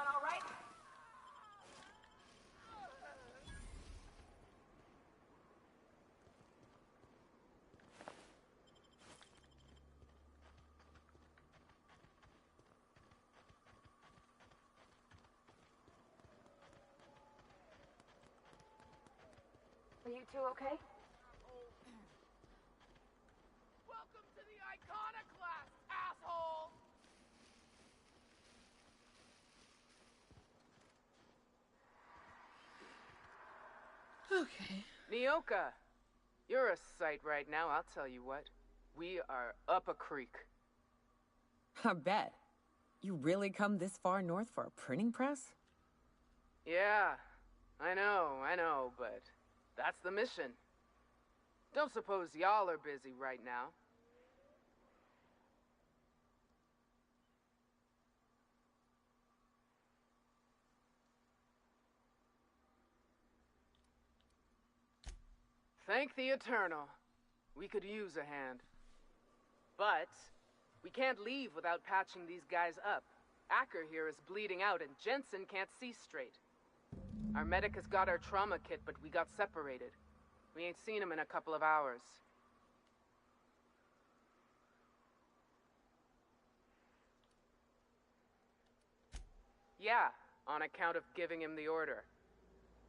Are you two okay? Welcome to the Iconoclast, asshole! Okay. Nyoka, you're a sight right now, I'll tell you what. We are up a creek. I bet. You really come this far north for a printing press? Yeah, I know, but that's the mission. Don't suppose y'all are busy right now. Thank the Eternal. We could use a hand. But we can't leave without patching these guys up. Acker here is bleeding out and Jensen can't see straight. Our medic has got our trauma kit, but we got separated. We ain't seen him in a couple of hours. Yeah, on account of giving him the order.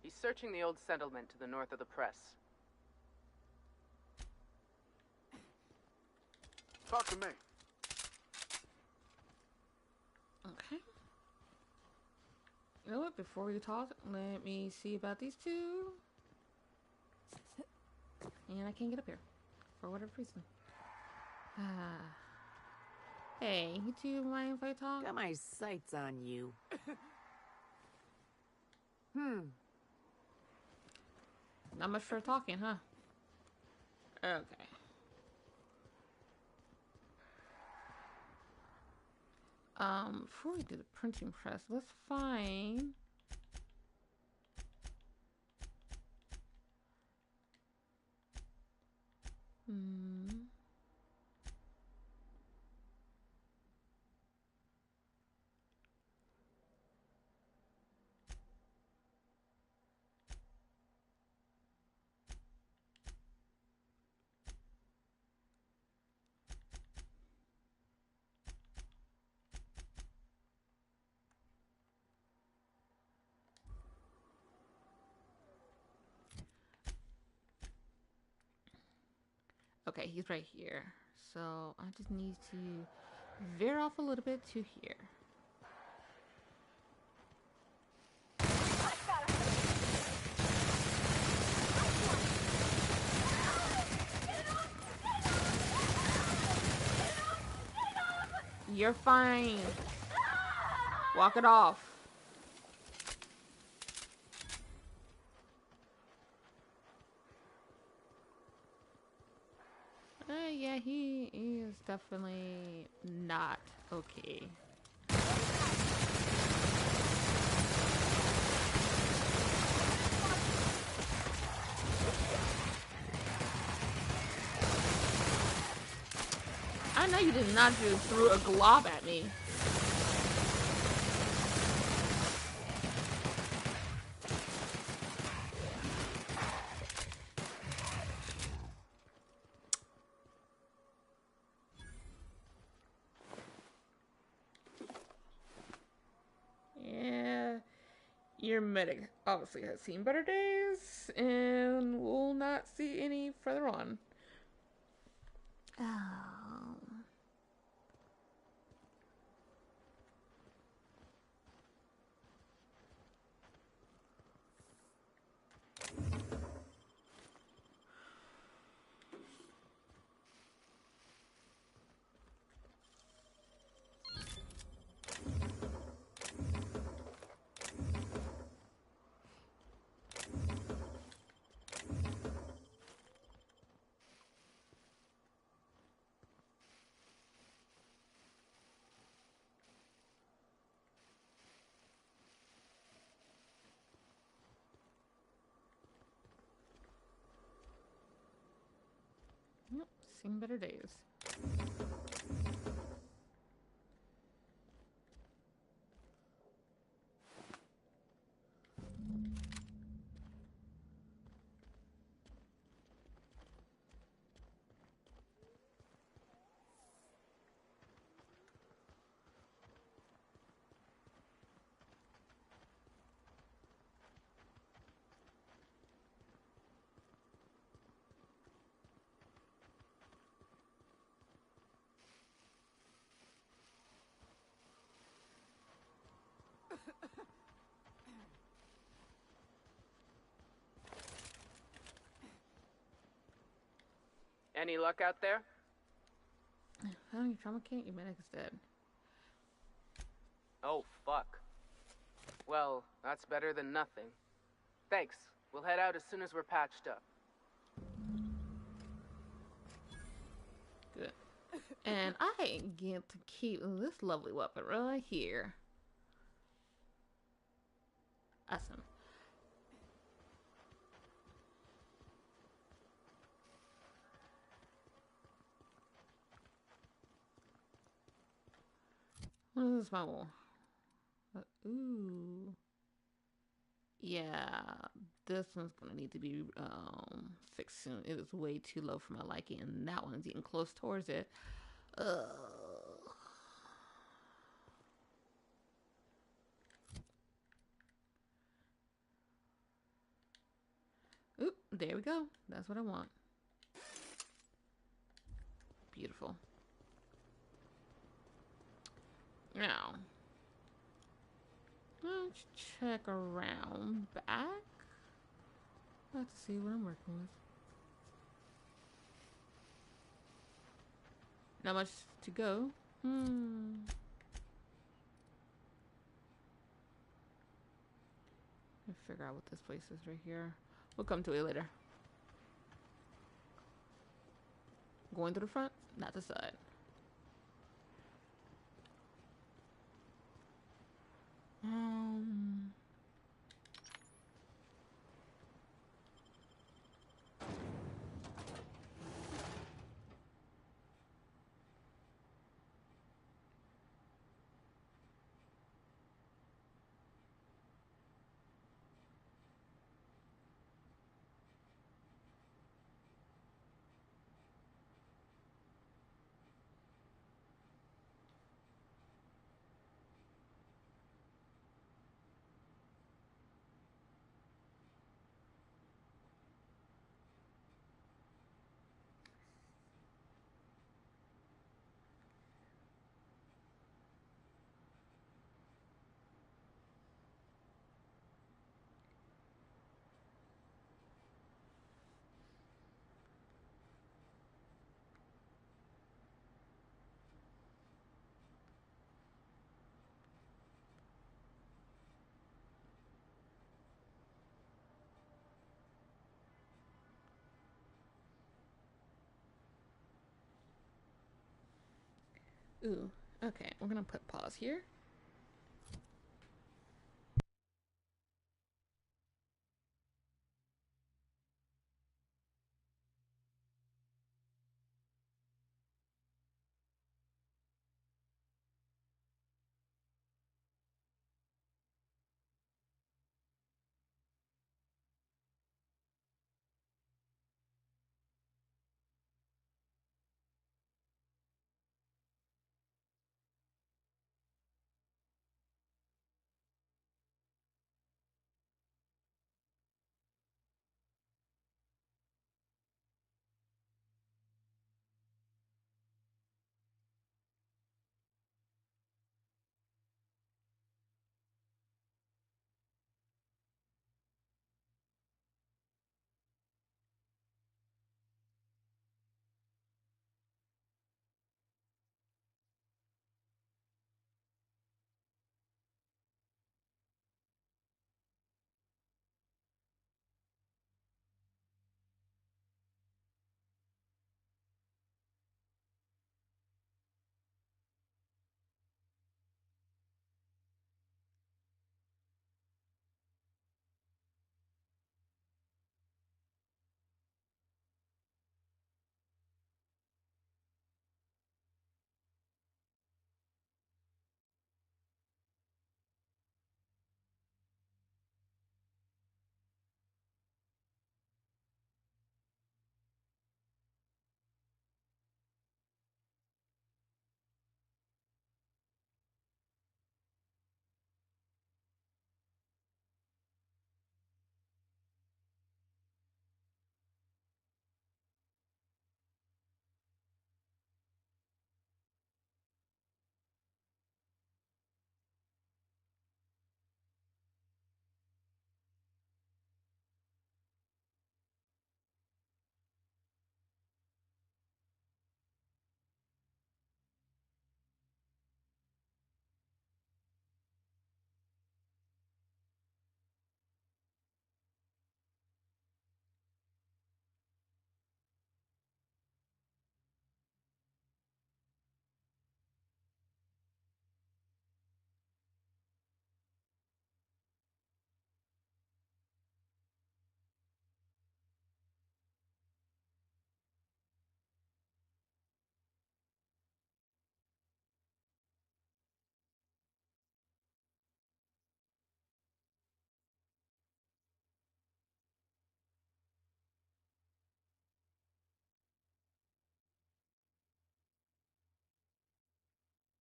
He's searching the old settlement to the north of the press. Talk to me. Okay. You know what? Before we talk, let me see about these two. And I can't get up here. For whatever reason. Hey, you two mind if I talk? Got my sights on you. Not much for talking, huh? Okay. Before we do the printing press, let's find... Okay, he's right here. So I just need to veer off a little bit to here. You're fine. Walk it off. Yeah, he is definitely not okay. I know you did not just throw a glob at me. Yeah, your medic obviously has seen better days and will not see any further on. Oh. Yep, seen better days. Any luck out there? Oh, your trauma kit, your medic is dead. Oh, fuck. Well, that's better than nothing. Thanks. We'll head out as soon as we're patched up. Good. And I get to keep this lovely weapon right here. Awesome. What is this bubble? Ooh. Yeah, this one's gonna need to be fixed soon. It is way too low for my liking, and that one's getting close towards it. Oop, there we go. That's what I want. Beautiful. Now, let's check around back. Let's see what I'm working with. Not much to go. Let me figure out what this place is right here. We'll come to it later. Going to the front, not the side. Ooh, okay, we're gonna put pause here.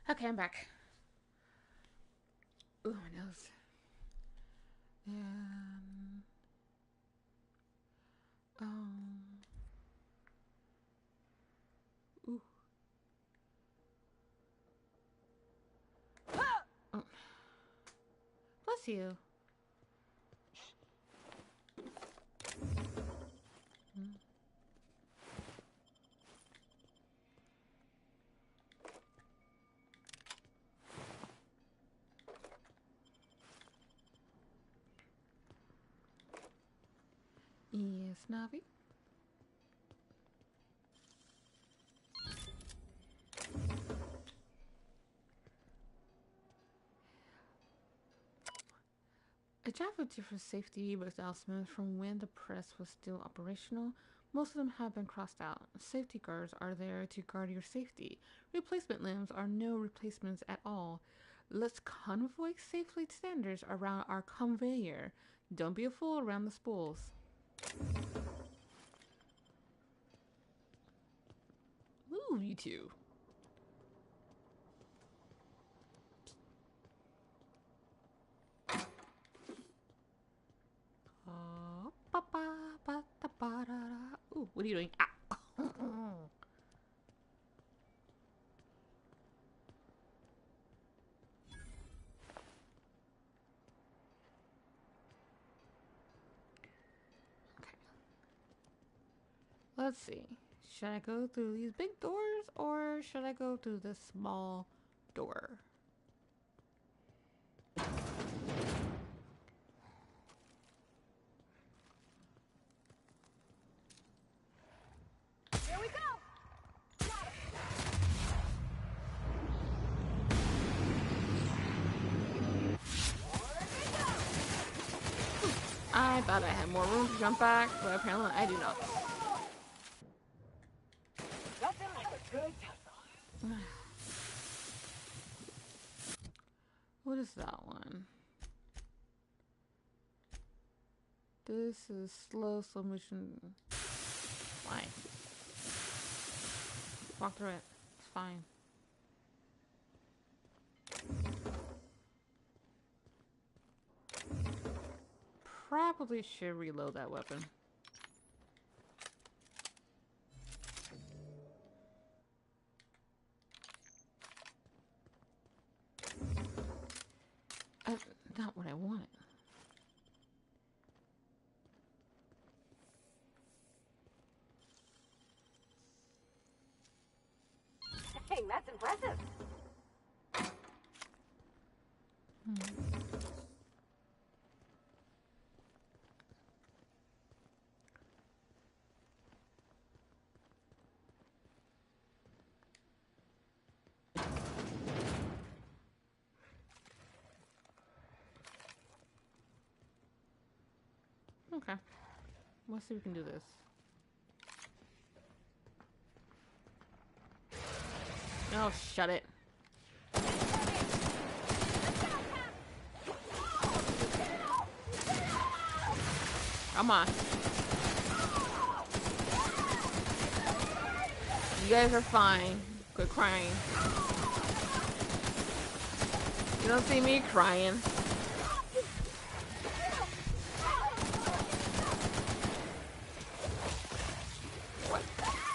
Okay, I'm back. Ooh, my nose. And ooh. Oh. Bless you. Yes, Navi. A job with different safety announcements from when the press was still operational. Most of them have been crossed out. Safety guards are there to guard your safety. Replacement limbs are no replacements at all. Let's convoy safely standards around our conveyor. Don't be a fool around the spools. Ooh, you two. Ooh, what are you doing? Ah. Let's see. Should I go through these big doors or should I go through this small door? Here we go! I thought I had more room to jump back, but apparently I do not. Nothing like a good tussle. What is that one? This is slow motion. Fine. Walk through it. It's fine. Probably should reload that weapon. Not what I wanted. Dang, that's impressive. Okay. Let's see if we can do this. Oh, shut it. Come on. You guys are fine. Quit crying. You don't see me crying.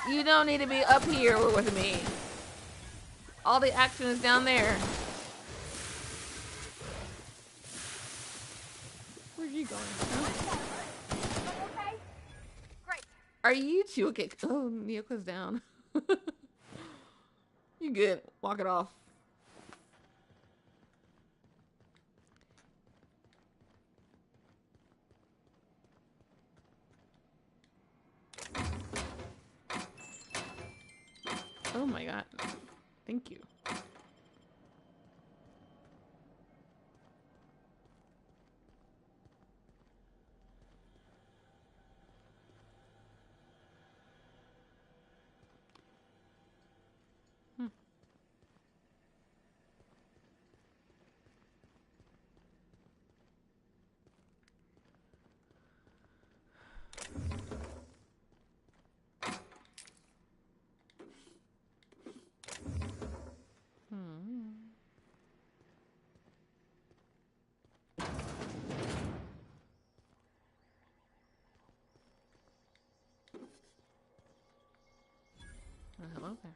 You don't need to be up here with me. All the action is down there. Where'd you going? Huh? Okay? Great. Are you two okay? Oh, Nyoko's down. You good. Walk it off. Oh my god. Thank you. Oh, hello there.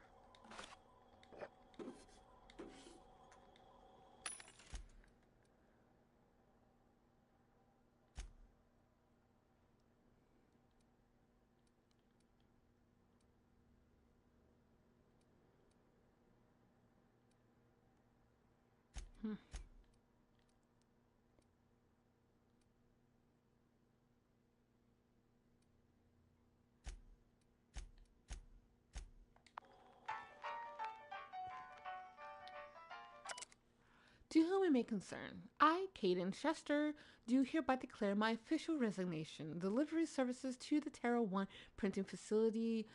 To whom it may concern, I, Caden Chester, do hereby declare my official resignation. Delivery services to the Terra 1 printing facility,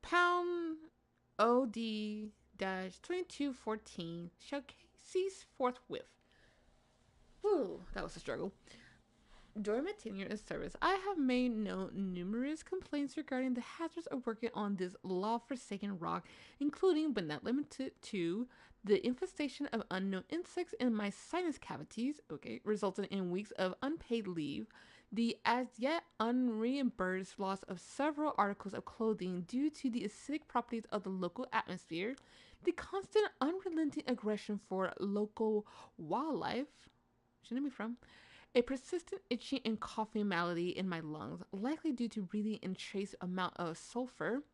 pound OD-2214, shall cease forthwith. Whew, that was a struggle. During my tenure in service, I have made known numerous complaints regarding the hazards of working on this law-forsaken rock, including but not limited to the infestation of unknown insects in my sinus cavities, resulting in weeks of unpaid leave, the as yet unreimbursed loss of several articles of clothing due to the acidic properties of the local atmosphere, the constant unrelenting aggression for local wildlife, shouldn't be from, a persistent itching and coughing malady in my lungs, likely due to breathing in trace amount of sulfur,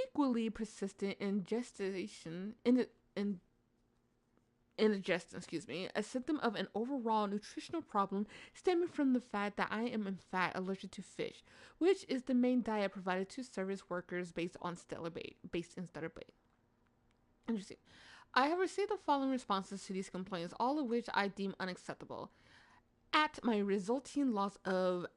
equally persistent indigestion, a symptom of an overall nutritional problem stemming from the fact that I am in fact allergic to fish, which is the main diet provided to service workers based in Stellar Bay. Interesting. I have received the following responses to these complaints, all of which I deem unacceptable. At my resulting loss of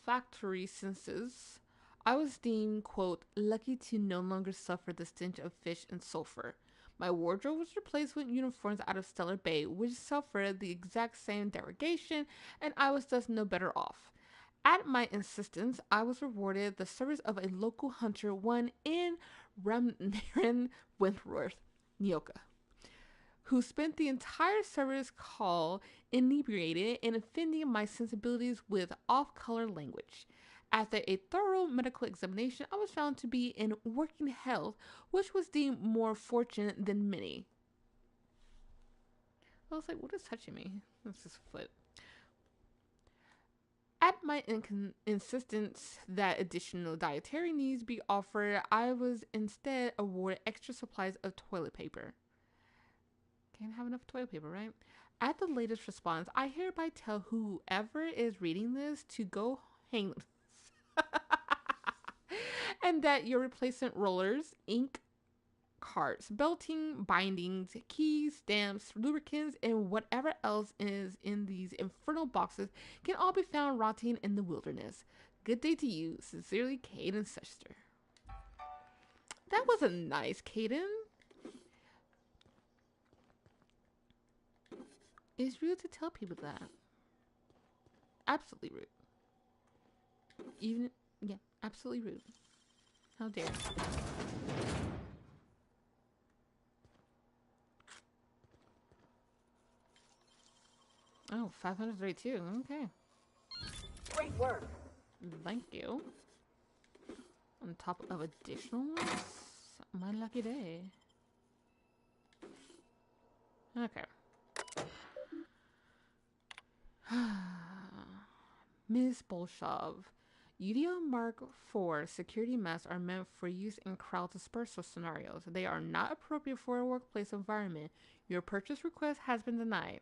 factory senses, I was deemed, quote, lucky to no longer suffer the stench of fish and sulfur. My wardrobe was replaced with uniforms out of Stellar Bay, which suffered the exact same derogation, and I was thus no better off. At my insistence, I was rewarded the service of a local hunter, one in Ramnaran Wentworth, Nyoka, who spent the entire service call inebriated and offending my sensibilities with off-color language. After a thorough medical examination, I was found to be in working health, which was deemed more fortunate than many. I was like, what is touching me? That's his foot. At my insistence that additional dietary needs be offered, I was instead awarded extra supplies of toilet paper. Can't have enough toilet paper, right? At the latest response, I hereby tell whoever is reading this to go hang and that your replacement rollers, ink, carts, belting, bindings, keys, stamps, lubricants, and whatever else is in these infernal boxes can all be found rotting in the wilderness. Good day to you. Sincerely, Caden Sester. That wasn't nice, Caden. It's rude to tell people that. Absolutely rude. Absolutely rude. How dare. Oh, 532. Okay. Great work. Thank you. On top of additional ones? My lucky day. Okay. Ms. Bolshov, UDO Mark IV security masks are meant for use in crowd dispersal scenarios. They are not appropriate for a workplace environment. Your purchase request has been denied.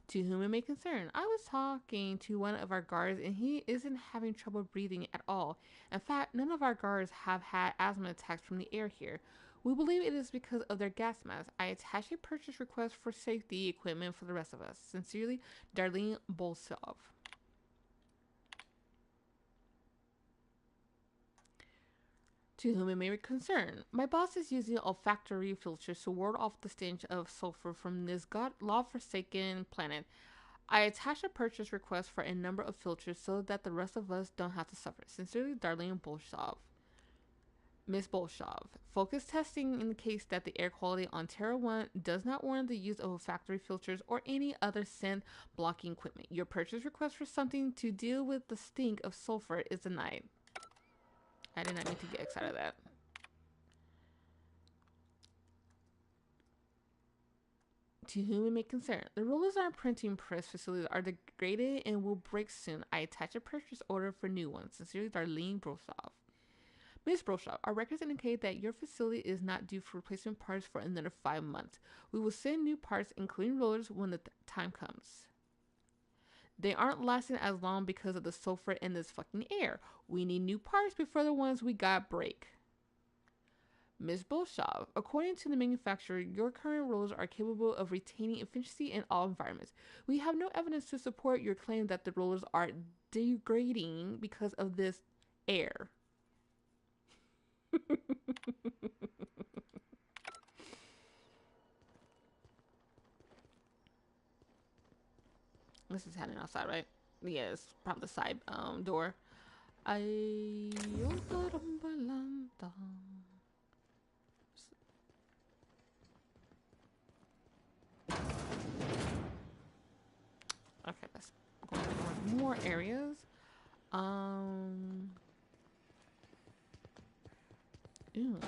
To whom it may concern, I was talking to one of our guards and he isn't having trouble breathing at all. In fact, none of our guards have had asthma attacks from the air here. We believe it is because of their gas masks. I attach a purchase request for safety equipment for the rest of us. Sincerely, Darlene Bolsov. To whom it may concern, my boss is using olfactory filters to ward off the stench of sulfur from this god-forsaken planet. I attach a purchase request for a number of filters so that the rest of us don't have to suffer. Sincerely, Darlene Bolshov. Ms. Bolshov, focus testing indicates that the air quality on Terra 1 does not warrant the use of olfactory filters or any other scent blocking equipment. Your purchase request for something to deal with the stink of sulfur is denied. I did not need to get X out of that. To whom it may concern, the rollers in our printing press facilities are degraded and will break soon. I attach a purchase order for new ones. Sincerely, Darlene Brosov. Ms. Brosov, our records indicate that your facility is not due for replacement parts for another 5 months. We will send new parts, including rollers, when the time comes. They aren't lasting as long because of the sulfur in this fucking air. We need new parts before the ones we got break. Ms. Bolshov, according to the manufacturer, your current rollers are capable of retaining efficiency in all environments. We have no evidence to support your claim that the rollers are degrading because of this air. This is heading outside, right? Yeah, it's probably the side door. Okay, let's go more areas. Ew.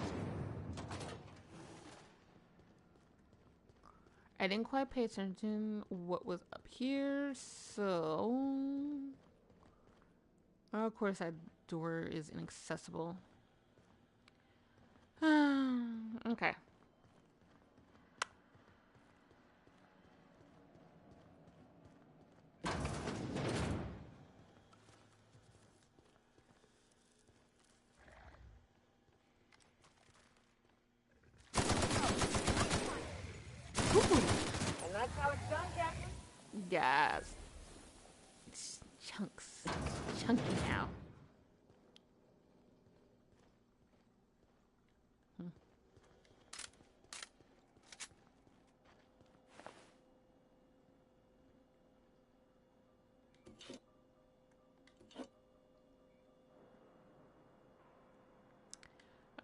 I didn't quite pay attention what was up here, so of course that door is inaccessible. Okay. And that's how it's done, Captain. Yes. It's chunks. It's chunky now.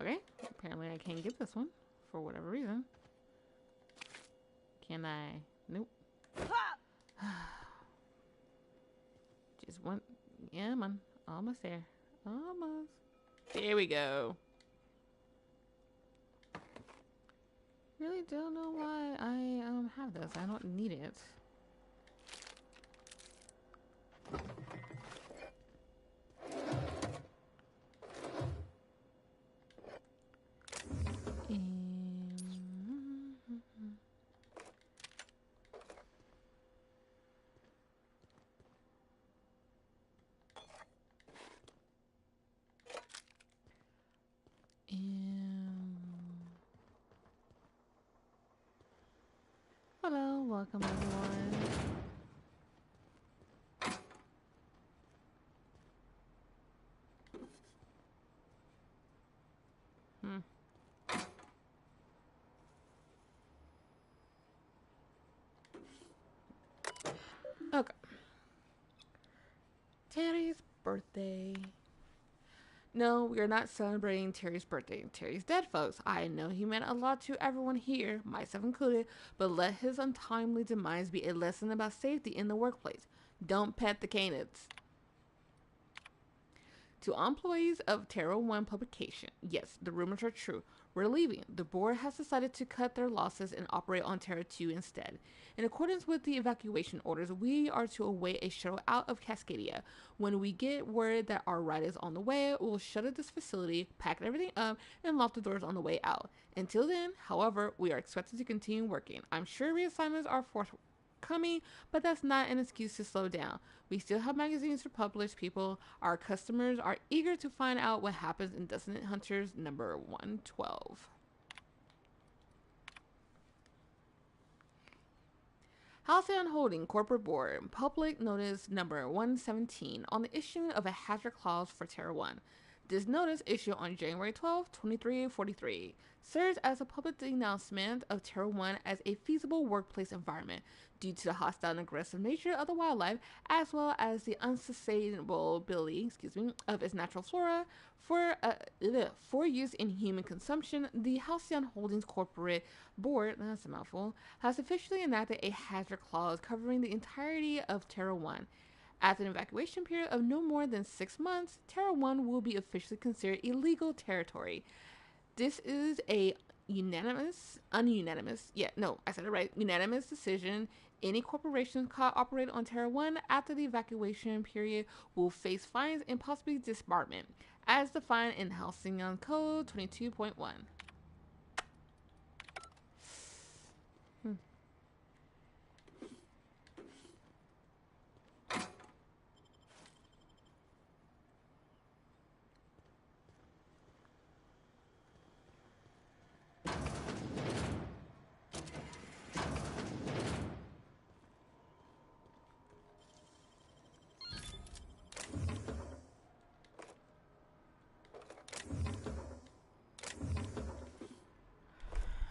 Okay, apparently I can't get this one for whatever reason. Can I? Nope. Just one. Yeah, man. Almost there. Almost. There we go. Really don't know why I have this. I don't need it. Hello, welcome everyone. Okay. Terry's birthday. No, we are not celebrating Terry's birthday. Terry's dead, folks. I know he meant a lot to everyone here, myself included, but let his untimely demise be a lesson about safety in the workplace. Don't pet the canids. To employees of Terra 1 publication, yes, the rumors are true. We're leaving. The board has decided to cut their losses and operate on Terra 2 instead. In accordance with the evacuation orders, we are to await a shuttle out of Cascadia. When we get word that our ride is on the way, we'll shut this facility, pack everything up, and lock the doors on the way out. Until then, however, we are expected to continue working. I'm sure reassignments are forthcoming, but that's not an excuse to slow down. We still have magazines to publish, people. Our customers are eager to find out what happens in Dissonant Hunters number 112. Halcyon Holding Corporate Board, Public Notice number 117 on the issuing of a hazard clause for Terra 1. This notice, issued on January 12, 2343, serves as a public announcement of Terra 1 as a feasible workplace environment due to the hostile and aggressive nature of the wildlife, as well as the unsustainability, of its natural flora for use in human consumption. The Halcyon Holdings Corporate Board, that's a mouthful, has officially enacted a hazard clause covering the entirety of Terra 1. After an evacuation period of no more than 6 months, Terra 1 will be officially considered illegal territory. This is a unanimous decision. Any corporations caught operating on Terra 1 after the evacuation period will face fines and possibly disbarment, as defined in Halcyon Code 22.1.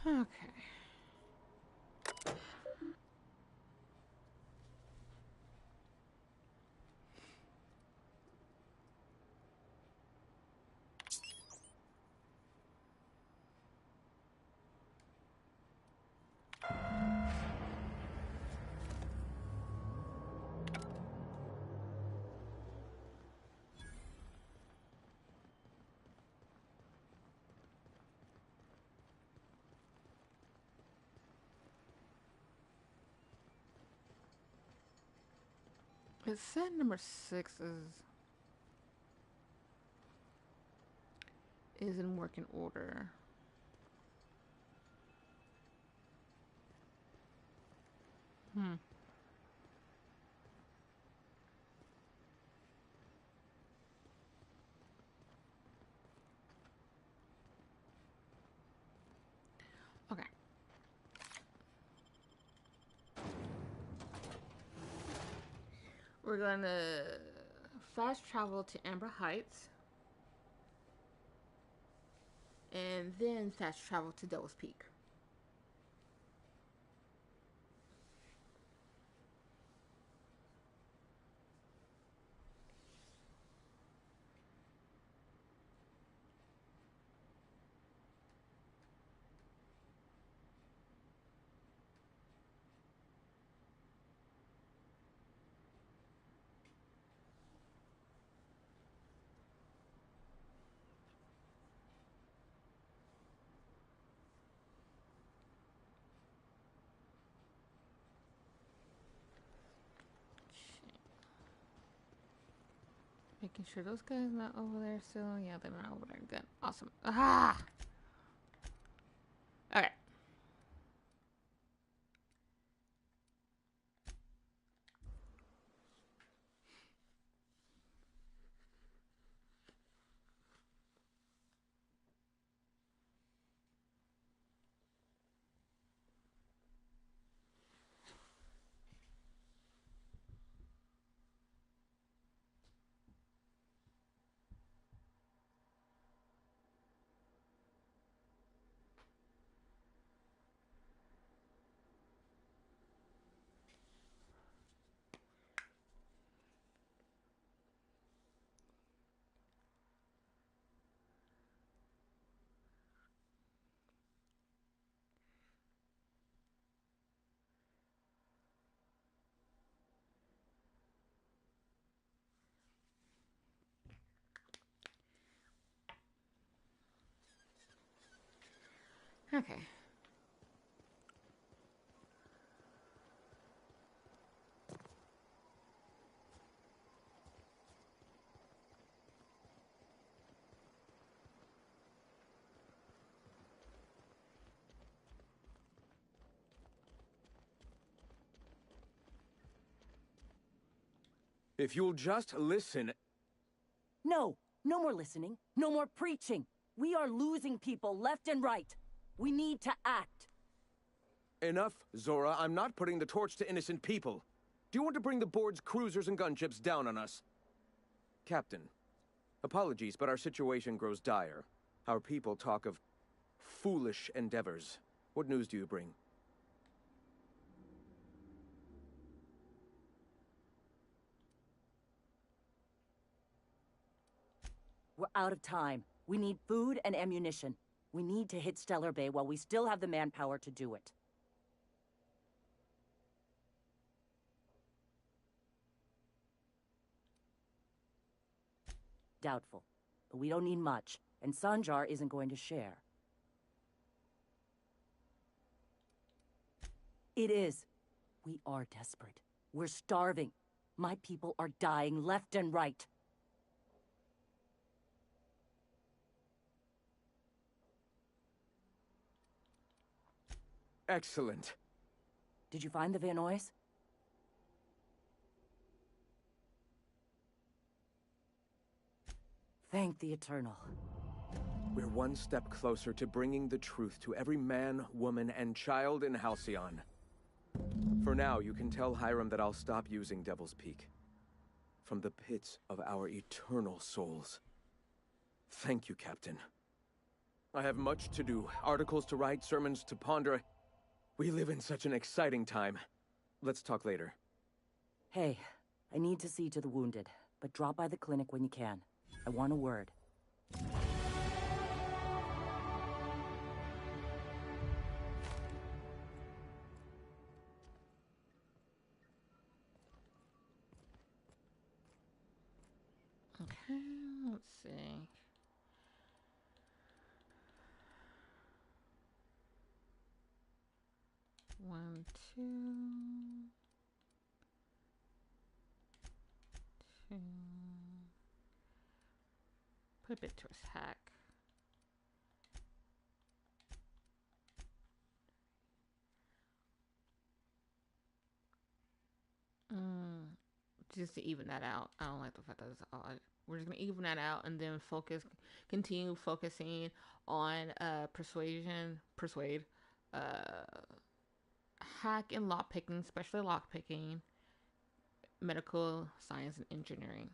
Okay. It said number 6 is in working order. Okay. We're gonna fast travel to Amber Heights and then fast travel to Devil's Peak. Making sure those guys not over there still. Yeah, they're not over there. Good. Awesome. Ah! Okay. Okay. If you'll just listen... No, no more listening. No more preaching. We are losing people left and right. We need to act. Enough, Zora. I'm not putting the torch to innocent people. Do you want to bring the board's cruisers and gunships down on us? Captain, apologies, but our situation grows dire. Our people talk of foolish endeavors. What news do you bring? We're out of time. We need food and ammunition. We need to hit Stellar Bay while we still have the manpower to do it. Doubtful. But we don't need much, and Sanjar isn't going to share. It is. We are desperate. We're starving. My people are dying left and right. Excellent. Did you find the Vanois? Thank the Eternal. We're one step closer to bringing the truth to every man, woman, and child in Halcyon. For now, you can tell Hiram that I'll stop using Devil's Peak. From the pits of our eternal souls. Thank you, Captain. I have much to do, articles to write, sermons to ponder. We live in such an exciting time. Let's talk later. Hey, I need to see to the wounded, but drop by the clinic when you can. I want a word. Okay, let's see. One, two. Put a bit to attack. Just to even that out. I don't like the fact that it's odd. We're just gonna even that out and then continue focusing on persuade, hack and lockpicking, especially lockpicking, medical science and engineering.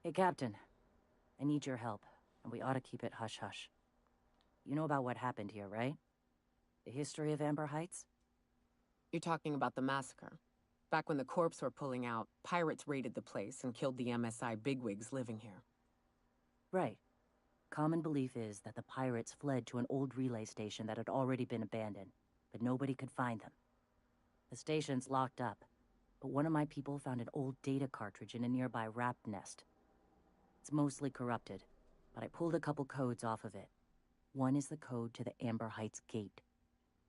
Hey, Captain. I need your help, and we ought to keep it hush-hush. You know about what happened here, right? The history of Amber Heights? You're talking about the massacre. Back when the corps were pulling out, pirates raided the place and killed the MSI bigwigs living here. Right. Common belief is that the pirates fled to an old relay station that had already been abandoned, but nobody could find them. The station's locked up, but one of my people found an old data cartridge in a nearby raft nest. It's mostly corrupted, but I pulled a couple codes off of it. One is the code to the Amber Heights gate.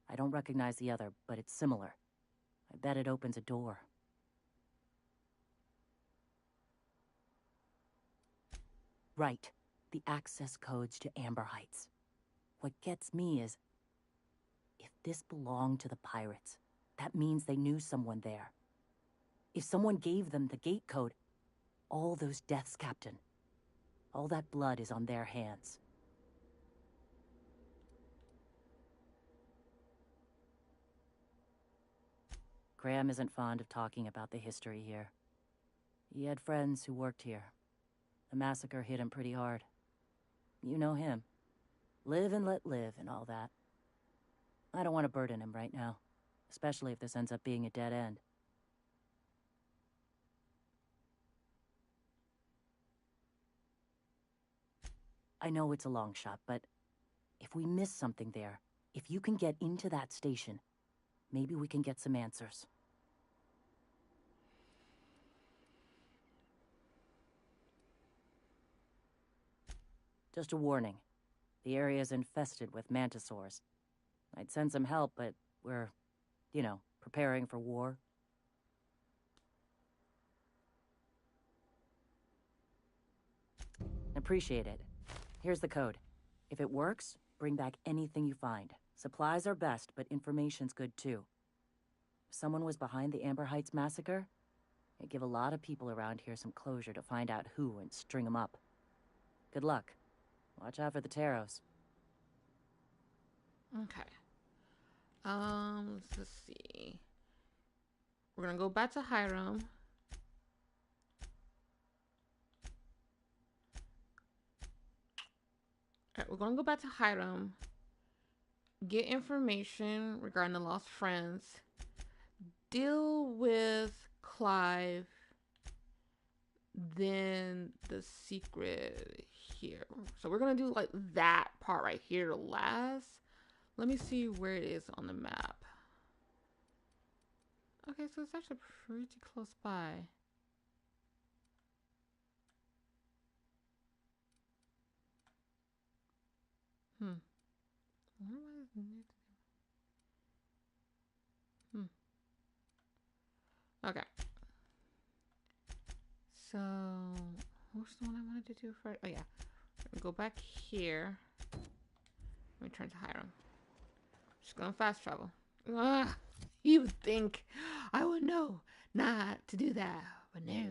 I don't recognize the other, but it's similar. I bet it opens a door. Right. The access codes to Amber Heights. What gets me is, if this belonged to the pirates, that means they knew someone there. If someone gave them the gate code, all those deaths, Captain, all that blood is on their hands. Graham isn't fond of talking about the history here. He had friends who worked here. The massacre hit him pretty hard. You know him. Live and let live and all that. I don't want to burden him right now, especially if this ends up being a dead end. I know it's a long shot, but if we miss something there, if you can get into that station, maybe we can get some answers. Just a warning. The area's infested with mantisaurs. I'd send some help, but we're, preparing for war. Appreciate it. Here's the code. If it works, bring back anything you find. Supplies are best, but information's good too. If someone was behind the Amber Heights massacre, it'd give a lot of people around here some closure to find out who and string them up. Good luck. Watch out for the Taros. Okay. Let's see. We're gonna go back to Hiram. Alright, we're gonna go back to Hiram. Get information regarding the lost friends. Deal with Clive. Then the secret here. So we're gonna do like that part right here last. Let me see where it is on the map. Okay, so it's actually pretty close by. Okay. So, what's the one I wanted to do first? Oh yeah. Go back here. Let me turn to Hiram. Just gonna fast travel. You would think I would know not to do that, but no.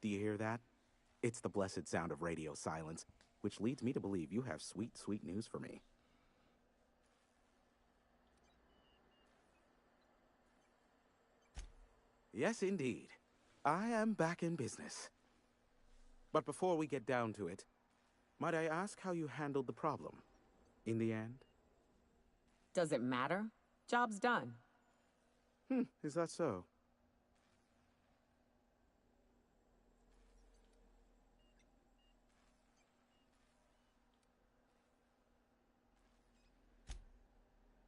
Do you hear that? It's the blessed sound of radio silence, which leads me to believe you have sweet, sweet news for me. Yes, indeed. I am back in business. But before we get down to it, might I ask how you handled the problem in the end? Does it matter? Job's done. Is that so?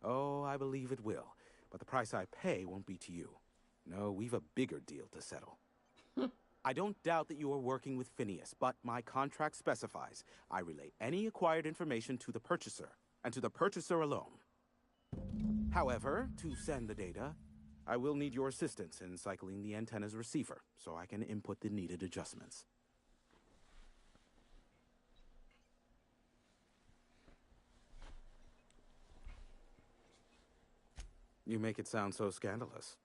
Oh, I believe it will. But the price I pay won't be to you. No, we've a bigger deal to settle. I don't doubt that you are working with Phineas, but my contract specifies I relay any acquired information to the purchaser, and to the purchaser alone. However, to send the data, I will need your assistance in cycling the antenna's receiver, so I can input the needed adjustments. You make it sound so scandalous.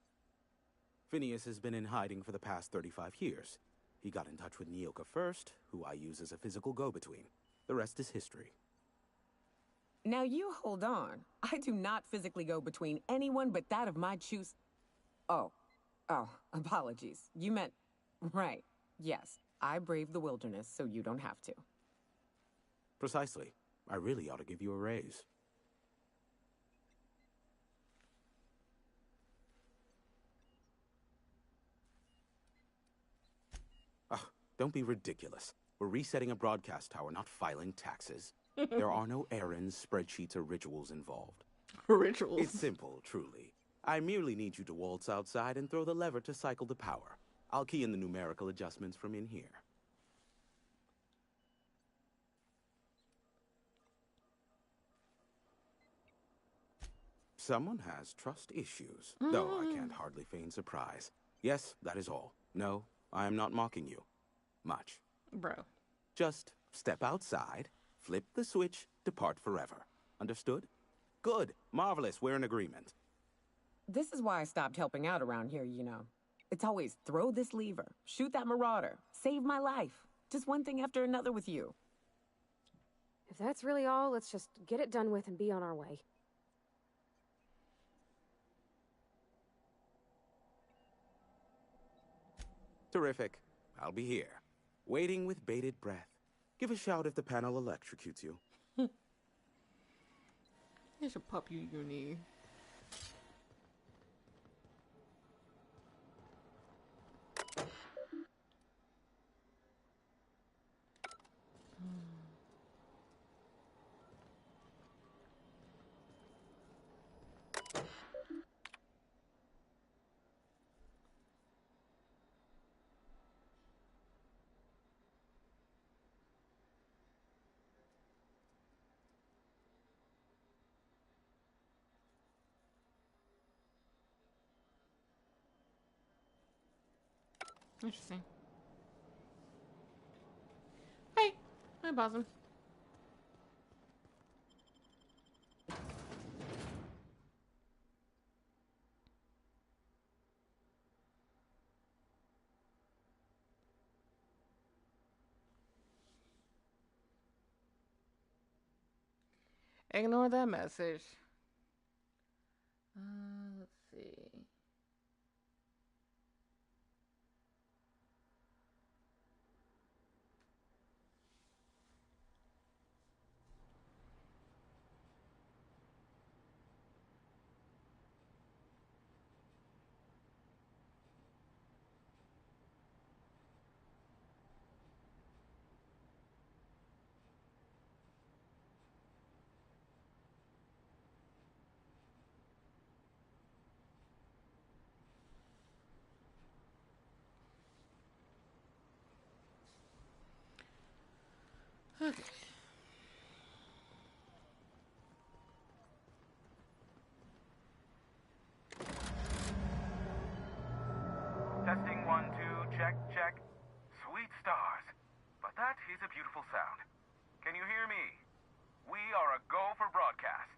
Phineas has been in hiding for the past 35 years. He got in touch with Nyoka first, who I use as a physical go-between. The rest is history. Now you hold on. I do not physically go between anyone but that of my choose. Oh, apologies. You meant, right. Yes, I braved the wilderness, so you don't have to. Precisely. I really ought to give you a raise. Don't be ridiculous. We're resetting a broadcast tower, not filing taxes. There are no errands, spreadsheets, or rituals involved. Rituals? It's simple, truly. I merely need you to waltz outside and throw the lever to cycle the power. I'll key in the numerical adjustments from in here. Someone has trust issues, though I can't hardly feign surprise. Yes, that is all. No, I am not mocking you. Much. Bro. Just step outside, flip the switch, depart forever. Understood? Good. Marvelous. We're in agreement. This is why I stopped helping out around here, you know. It's always throw this lever, shoot that marauder, save my life. Just one thing after another with you. If that's really all, let's just get it done with and be on our way. Terrific. I'll be here, waiting with bated breath. Give a shout if the panel electrocutes you. They should pop you your knee. Interesting. Hey, hi, Bosom. Ignore that message. Let's see. Okay. Testing 1, 2, check, check. Sweet stars. But that is a beautiful sound. Can you hear me? We are a go for broadcast.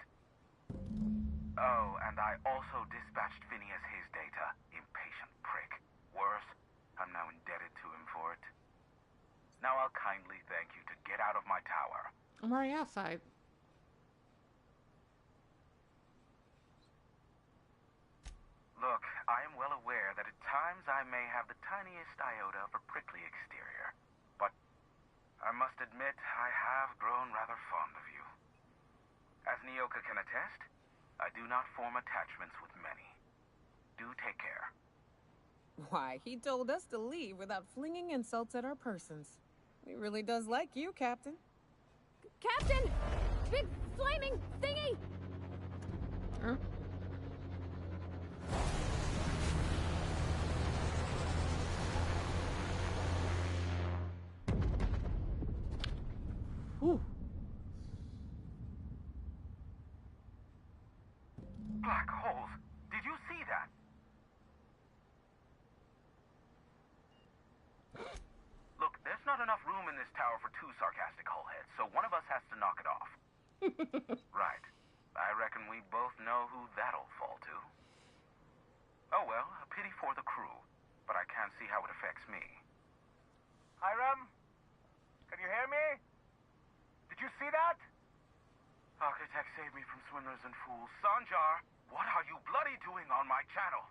Oh, and I also dispatched Phineas his data. Impatient prick. Worse, I'm now indebted to him for it. Now I'll kindly thank you to get out of my tower. I'm already outside. Look, I am well aware that at times I may have the tiniest iota of a prickly exterior. But I must admit I have grown rather fond of you. As Nyoka can attest, I do not form attachments with many. Do take care. Why, he told us to leave without flinging insults at our persons. He really does like you, Captain. Captain! Big flaming thingy! Huh? Ooh. Black holes. Did you see that? Look, there's not enough room in this tower for two sarcastic hullheads, so one of us has to knock it off. Right. I reckon we both know who that'll fall to. Oh well, a pity for the crew, but I can't see how it affects me. Hiram? Can you hear me? Did you see that? Architect, save me from swindlers and fools. Sanjar, what are you bloody doing on my channel?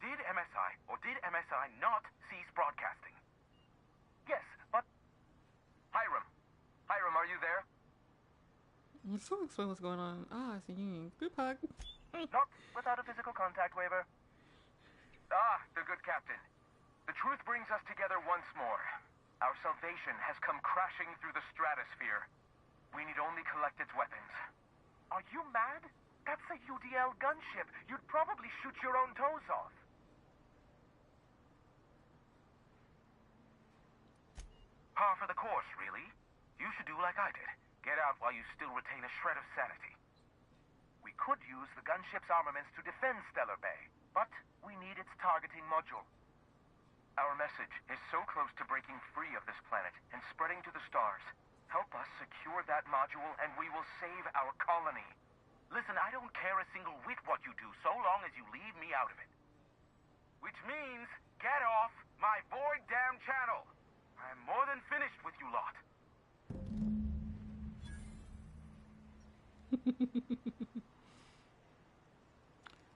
Did MSI or did MSI not cease broadcasting? Yes, but... Hiram. Hiram, are you there? Let's explain what's going on. Ah, it's a union. Group hug. Not without a physical contact waiver. Ah, the good captain. The truth brings us together once more. Our salvation has come crashing through the stratosphere. We need only collect its weapons. Are you mad? That's a UDL gunship. You'd probably shoot your own toes off. Par for the course, really. You should do like I did. Get out while you still retain a shred of sanity. We could use the gunship's armaments to defend Stellar Bay, but we need its targeting module. Our message is so close to breaking free of this planet and spreading to the stars. Help us secure that module and we will save our colony. Listen, I don't care a single whit what you do so long as you leave me out of it. Which means, get off my void damn channel. I'm more than finished with you lot.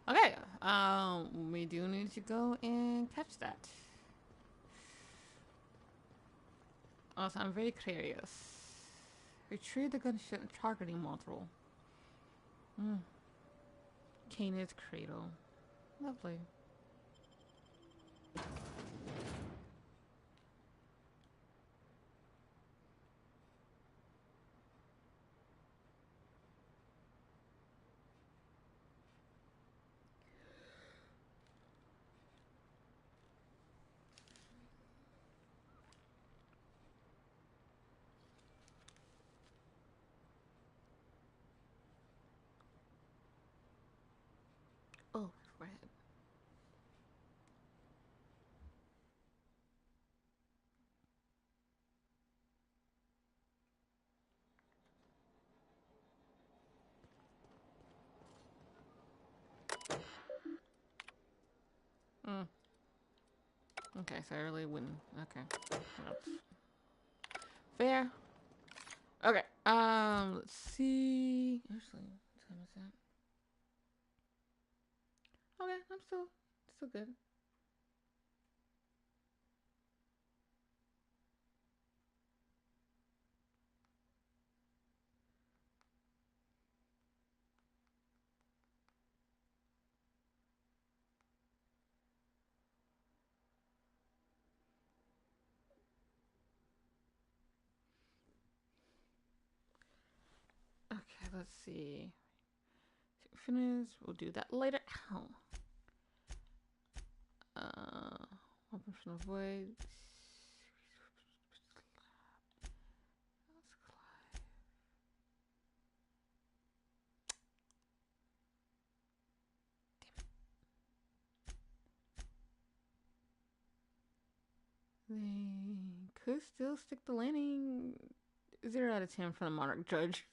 Okay, we do need to go and catch that. Also, I'm very curious. Retrieve the gunship targeting module. Canaan's cradle. Lovely. Oh, right. Okay, so I really wouldn't. Okay. That's fair. Okay. Let's see. Actually, what time is that? Okay, I'm still good. Okay, let's see. Finish. We'll do that later. Ow. Open from the void. They could still stick the landing 0 out of 10 from the Monarch Judge.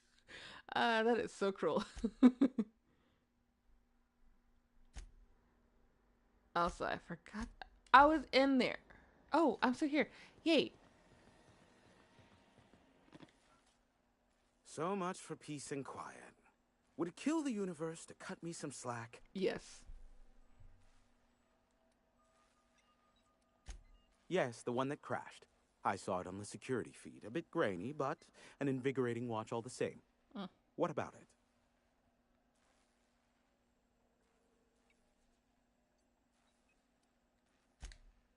That is so cruel. Also, I forgot. I was in there. Oh, I'm still here. Yay. So much for peace and quiet. Would it kill the universe to cut me some slack? Yes. Yes, the one that crashed. I saw it on the security feed. A bit grainy, but an invigorating watch all the same. What about it?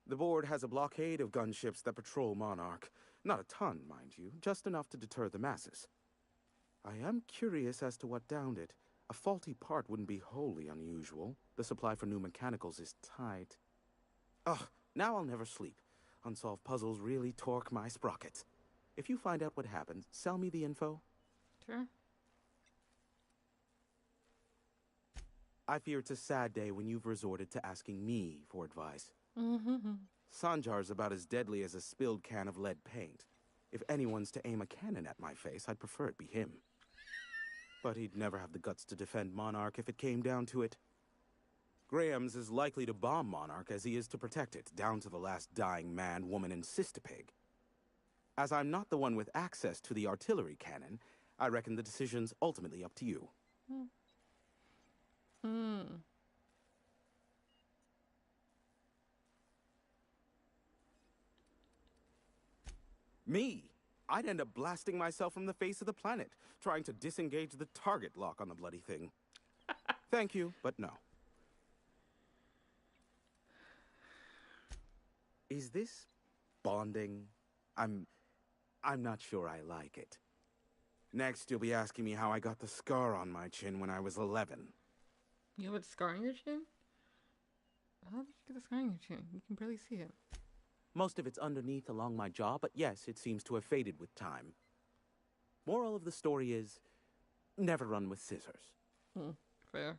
The board has a blockade of gunships that patrol Monarch. Not a ton, mind you, just enough to deter the masses. I am curious as to what downed it. A faulty part wouldn't be wholly unusual. The supply for new mechanicals is tight. Ugh, now I'll never sleep. Unsolved puzzles really torque my sprockets. If you find out what happened, sell me the info. Sure. I fear it's a sad day when you've resorted to asking me for advice. Sanjar's about as deadly as a spilled can of lead paint. If anyone's to aim a cannon at my face, I'd prefer it be him. But he'd never have the guts to defend Monarch if it came down to it. Graham's as likely to bomb Monarch as he is to protect it, down to the last dying man, woman, and sister-pig. As I'm not the one with access to the artillery cannon, I reckon the decision's ultimately up to you. Me? I'd end up blasting myself from the face of the planet, trying to disengage the target lock on the bloody thing. Thank you, but no. Is this bonding? I'm not sure I like it. Next, you'll be asking me how I got the scar on my chin when I was 11. You have a scar on your chin? How did you get a scar on your chin? You can barely see it. Most of it's underneath along my jaw, but yes, it seems to have faded with time. Moral of the story is, never run with scissors. Fair.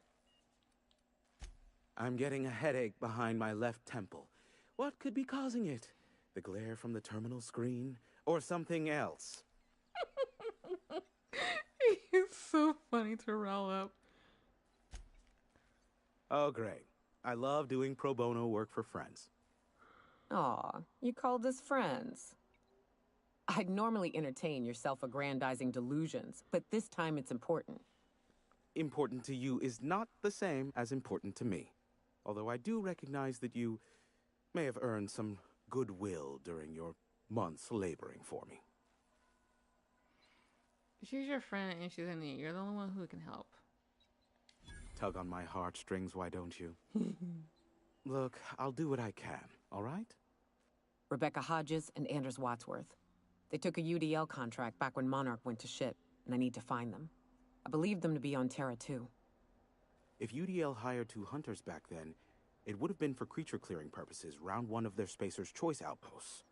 I'm getting a headache behind my left temple. What could be causing it? The glare from the terminal screen? Or something else? He's so funny to roll up. Oh, great. I love doing pro bono work for friends. Aw, you called us friends. I'd normally entertain your self-aggrandizing delusions, but this time it's important. Important to you is not the same as important to me. Although I do recognize that you may have earned some goodwill during your months laboring for me. She's your friend and she's in need. You're the only one who can help. Tug on my heartstrings, why don't you? Look, I'll do what I can, all right? Rebecca Hodges and Anders Wadsworth. They took a UDL contract back when Monarch went to shit, and I need to find them. I believe them to be on Terra too. If UDL hired 2 hunters back then, it would have been for creature clearing purposes, round 1 of their Spacer's Choice outposts.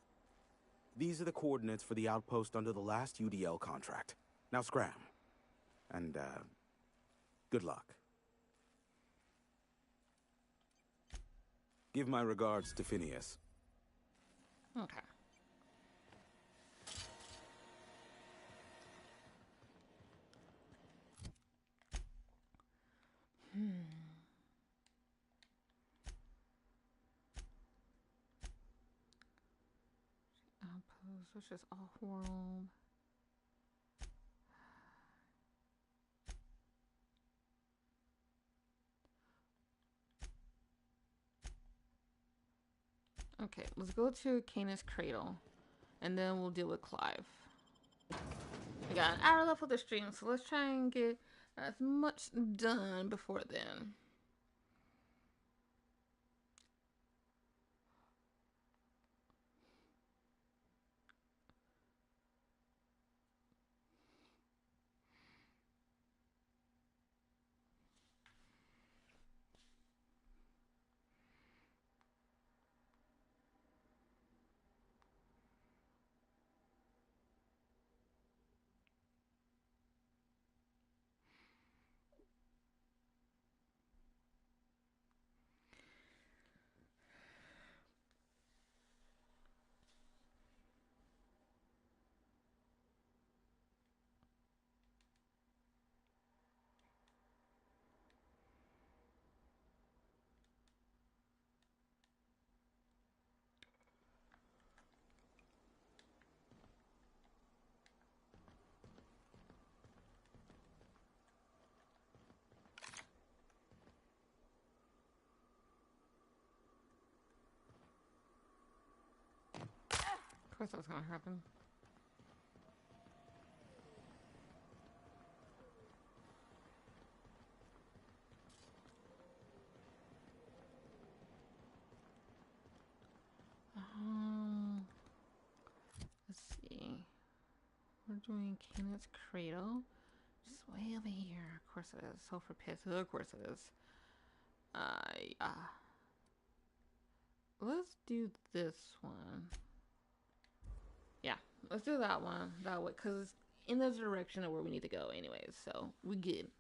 These are the coordinates for the outpost under the last UDL contract. Now scram. And, good luck. Give my regards to Phineas. Okay. Outpost, which is off-world. Okay, let's go to Canis Cradle, and then we'll deal with Clive. We got an hour left of the stream, so let's try and get as much done before then. Of course that was gonna happen. Let's see. We're doing Canis Cradle. Just way over here. Of course it is. Sulfur Pit. Of course it is. Yeah. Let's do this one. Yeah, let's do that one that way, because it's in the direction of where we need to go anyways, so we good.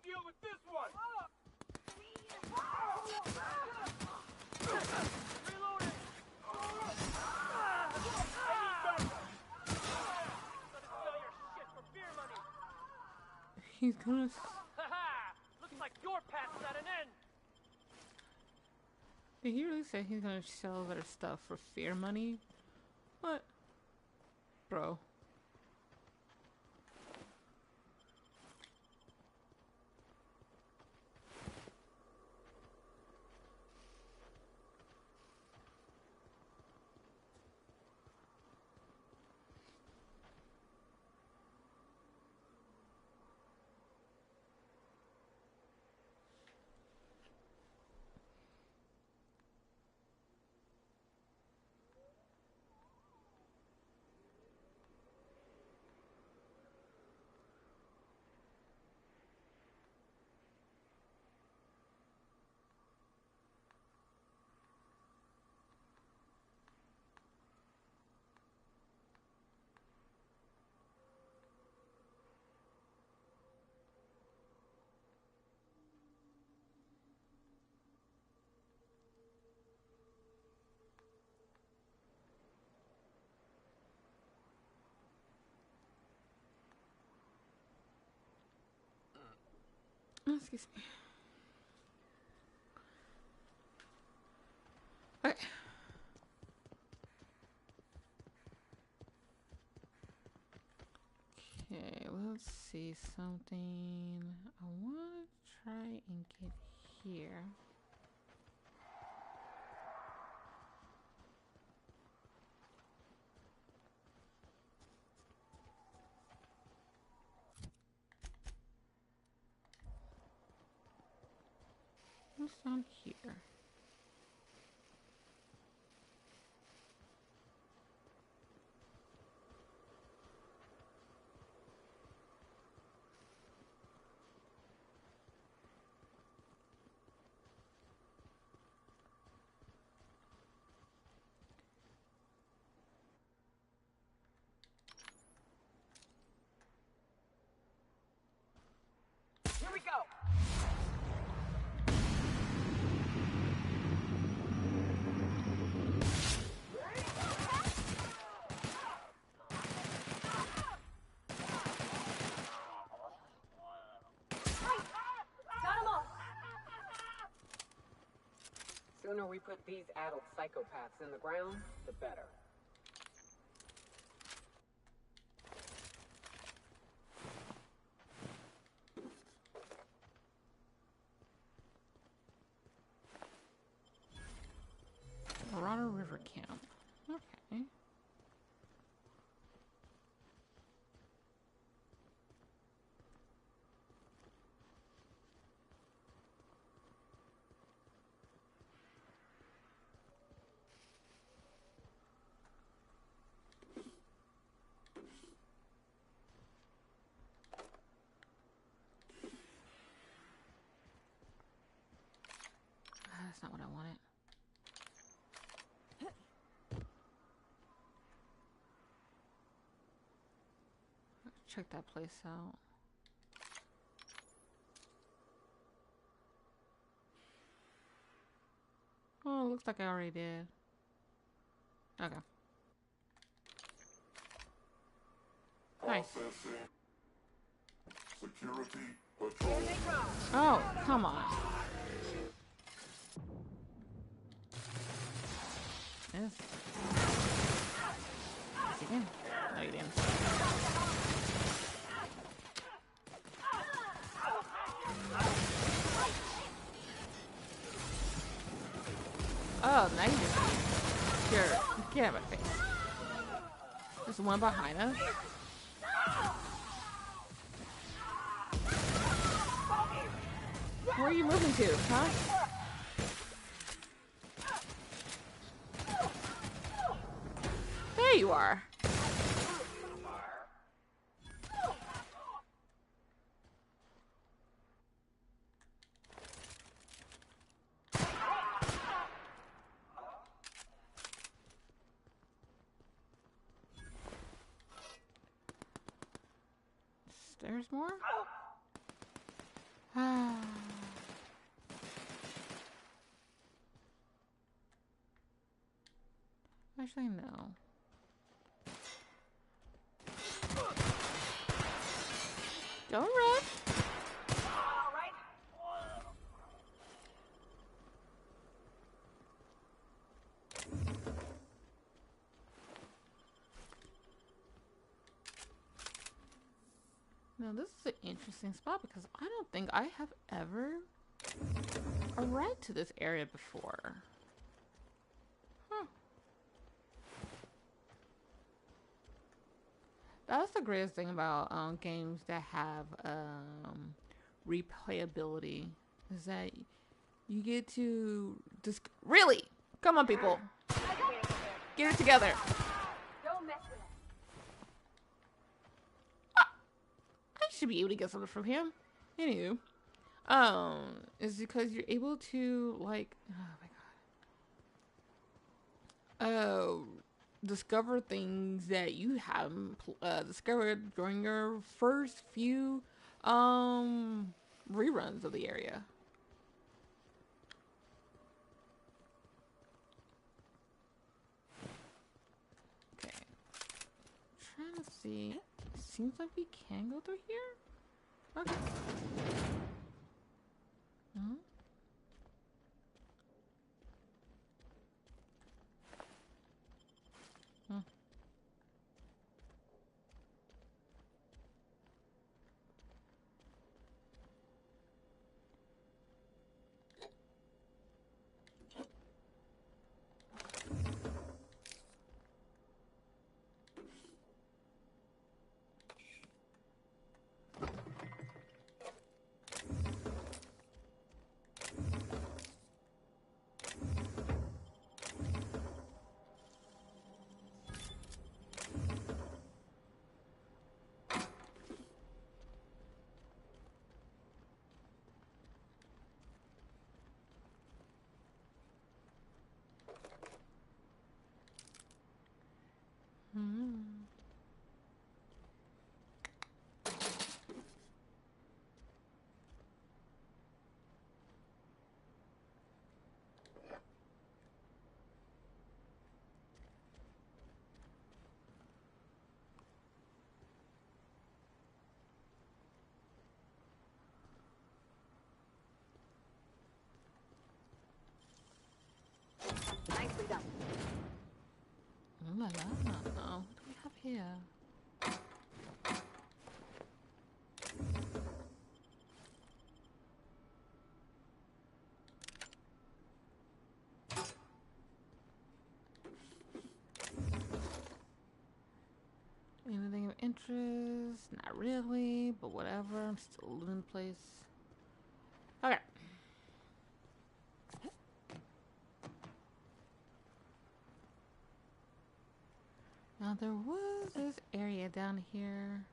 Deal with this one. Reloading. He's gonna. Looks like your path is at an end. Did he really say he's gonna sell their stuff for fear money? What? Bro. Excuse me. Okay. Okay, let's see something. I want to try and get here. What's down here? Here we go. Sooner we put these adult psychopaths in the ground, the better. Marauder River Camp. Okay. That's not what I wanted. Check that place out. Oh, looks like I already did. Okay. Nice. Security patrol. Oh, come on. Yes. Yes, you can. No, you didn't. Oh, now you just here. Get out of my face. There's one behind us. Where are you moving to, huh? There you are. There's more? Actually, no. Don't run. Now this is an interesting spot because I don't think I have ever arrived to this area before. Huh. That's the greatest thing about games that have replayability is that you get to just really come on, people, get it together. Don't mess with it. I should be able to get something from him. Anywho, is because you're able to like, oh my god, discover things that you haven't discovered during your first few reruns of the area. Okay, trying to see. Seems like we can go through here. Okay. la la. Oh, what do we have here? Anything of interest? Not really, but whatever. I'm still living the place. Okay. Now there was this area down here.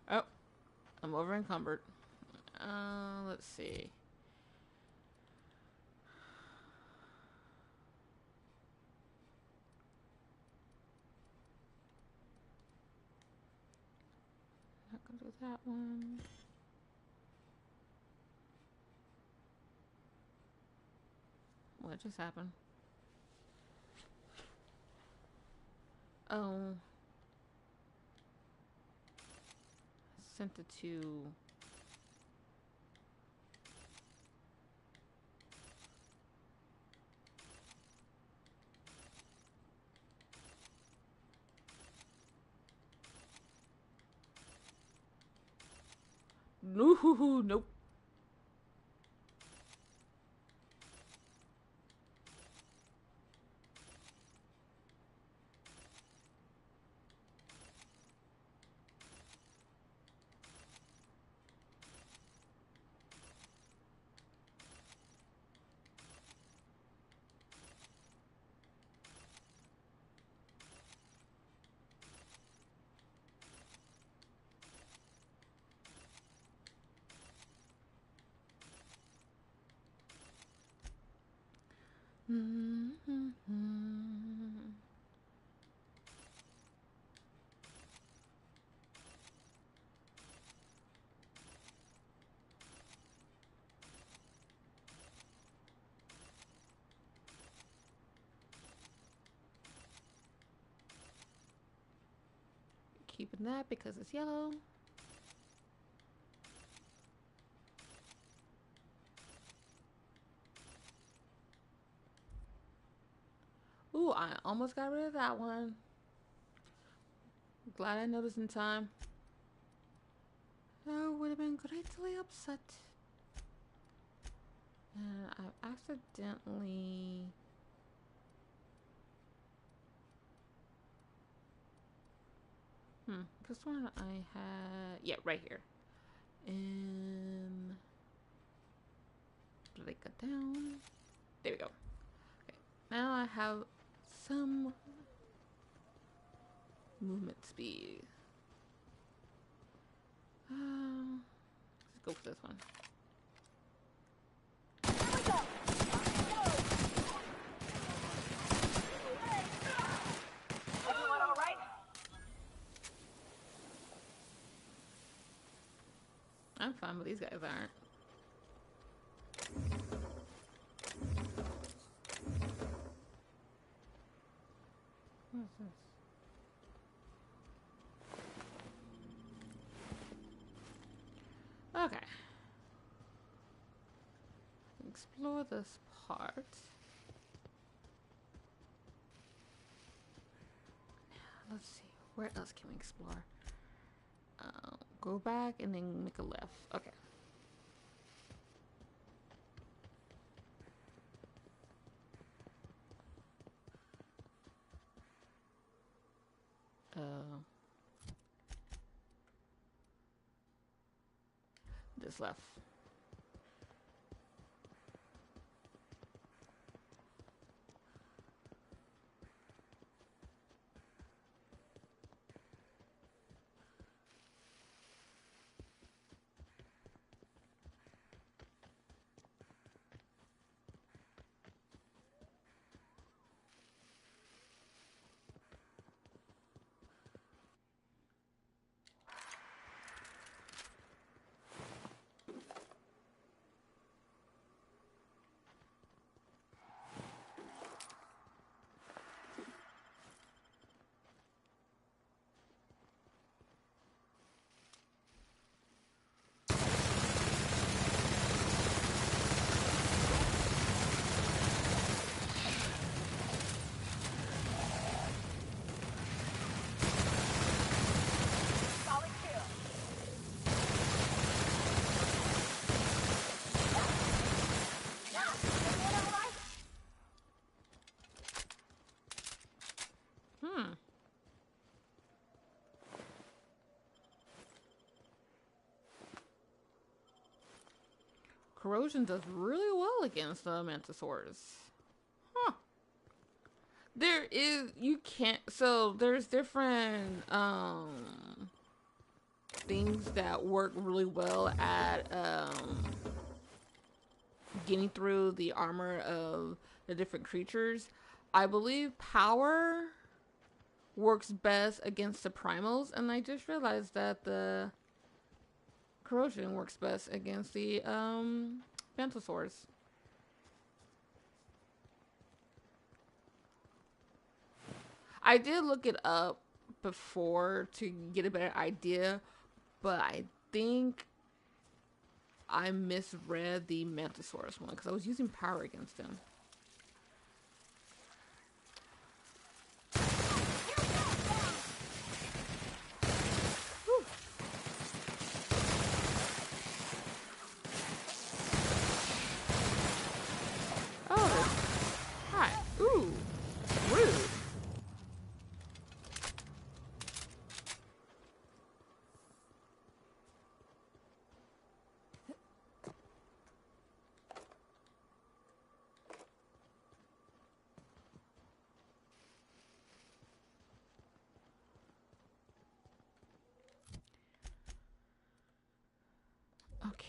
Oh, I'm over encumbered. Let's see. Not gonna do that one. What just happened? Oh. Sent it to... No, nope. Keeping that because it's yellow. Ooh, I almost got rid of that one. Glad I noticed in time. I would have been greatly upset. And I accidentally... This one I had... Yeah, right here. And... break it down. There we go. Okay, now I have some movement speed. Let's go for this one. Everyone all right? I'm fine, but these guys aren't. What is this? Okay. Explore this part. Now, let's see. Where else can we explore? Go back and then make a left. Okay. Just left. corrosion does really well against the Mantisaurs. Huh. There is, you can't, so there's different things that work really well at getting through the armor of the different creatures. I believe power works best against the primals, and I just realized that the corrosion works best against the Mantisaurs. I did look it up before to get a better idea, but I think I misread the Mantisaurus one because I was using power against them.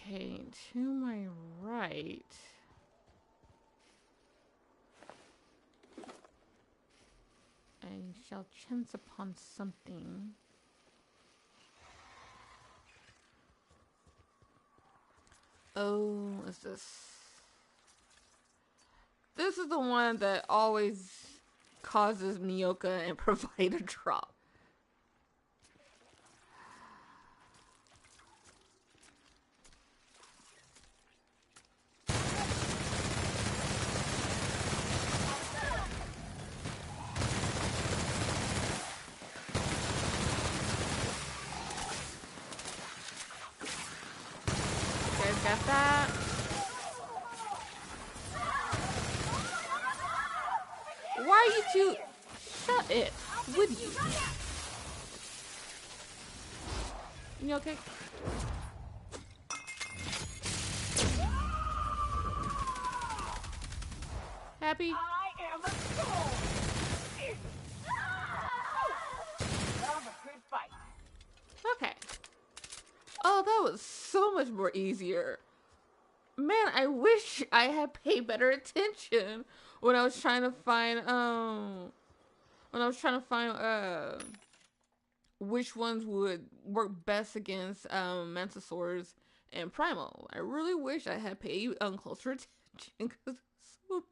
Okay, to my right. I shall chance upon something. Oh, is this? This is the one that always causes Nyoka and Provide to drop. Got that. Why are you two? Shut it. Would you? You okay? Happy? I am a soul. That was a good fight. Okay. Oh, that was so much more easier. Man, I wish I had paid better attention when I was trying to find which ones would work best against Mantisaurs and Primal. I really wish I had paid closer attention because it was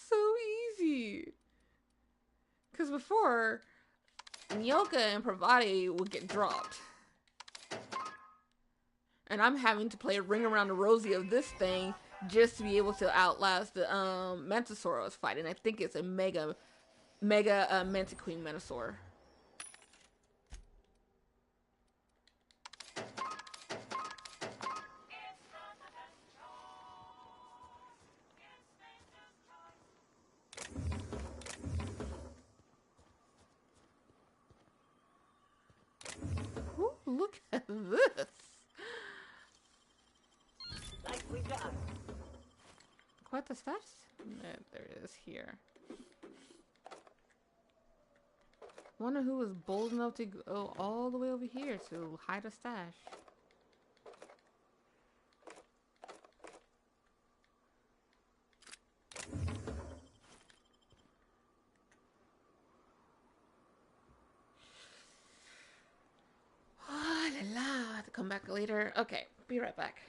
so easy. Because before, Nyoka and Pravati would get dropped. And I'm having to play a ring around the rosy of this thing just to be able to outlast the Mantisaur I was fighting. I think it's a mega Mantiqueen Mantisaur. Ooh, look at this. Nicely done. Quite the stash there is here. Wonder who was bold enough to go all the way over here to hide a stash. Oh, la la. I have to come back later. Okay, be right back.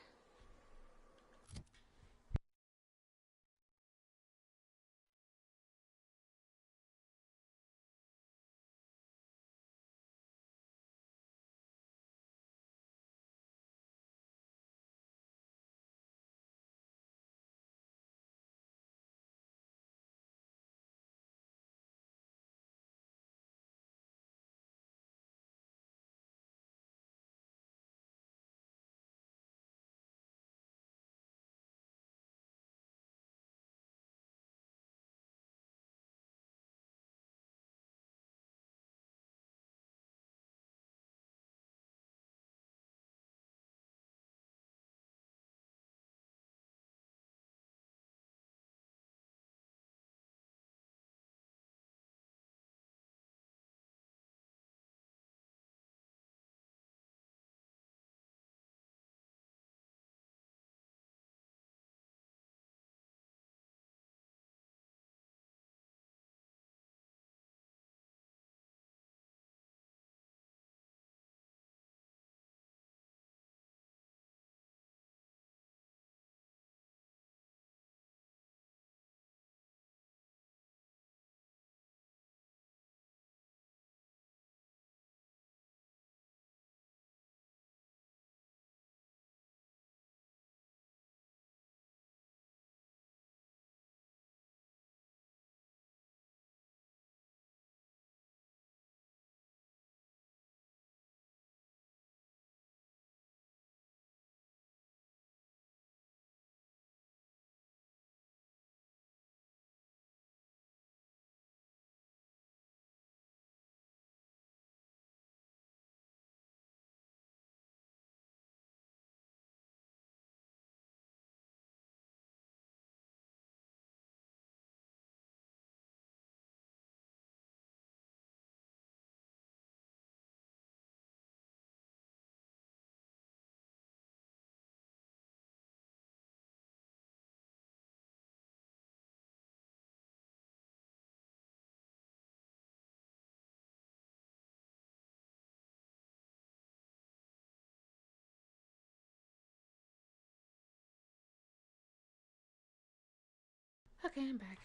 Okay, I'm back.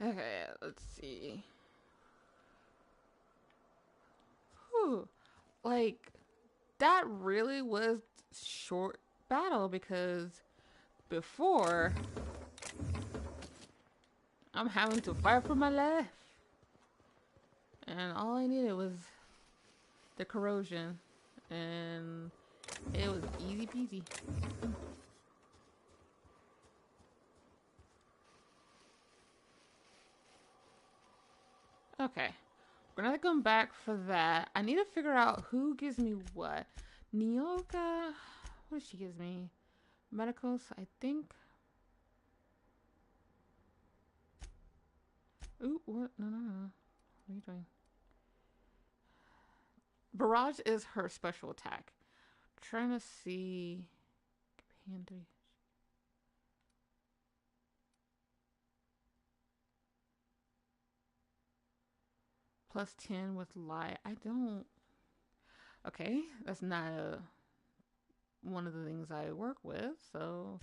Okay, let's see. Whew. Like, that really was short battle because before I'm having to fight for my life. And all I needed was the corrosion. And it was easy peasy. Okay. We're gonna come back for that. I need to figure out who gives me what. Nyoka, what does she give me? Medicals, I think. Ooh, what? No. What are you doing? Barrage is her special attack. I'm trying to see. Handy. Plus 10 with light. I don't. Okay, that's not one of the things I work with, so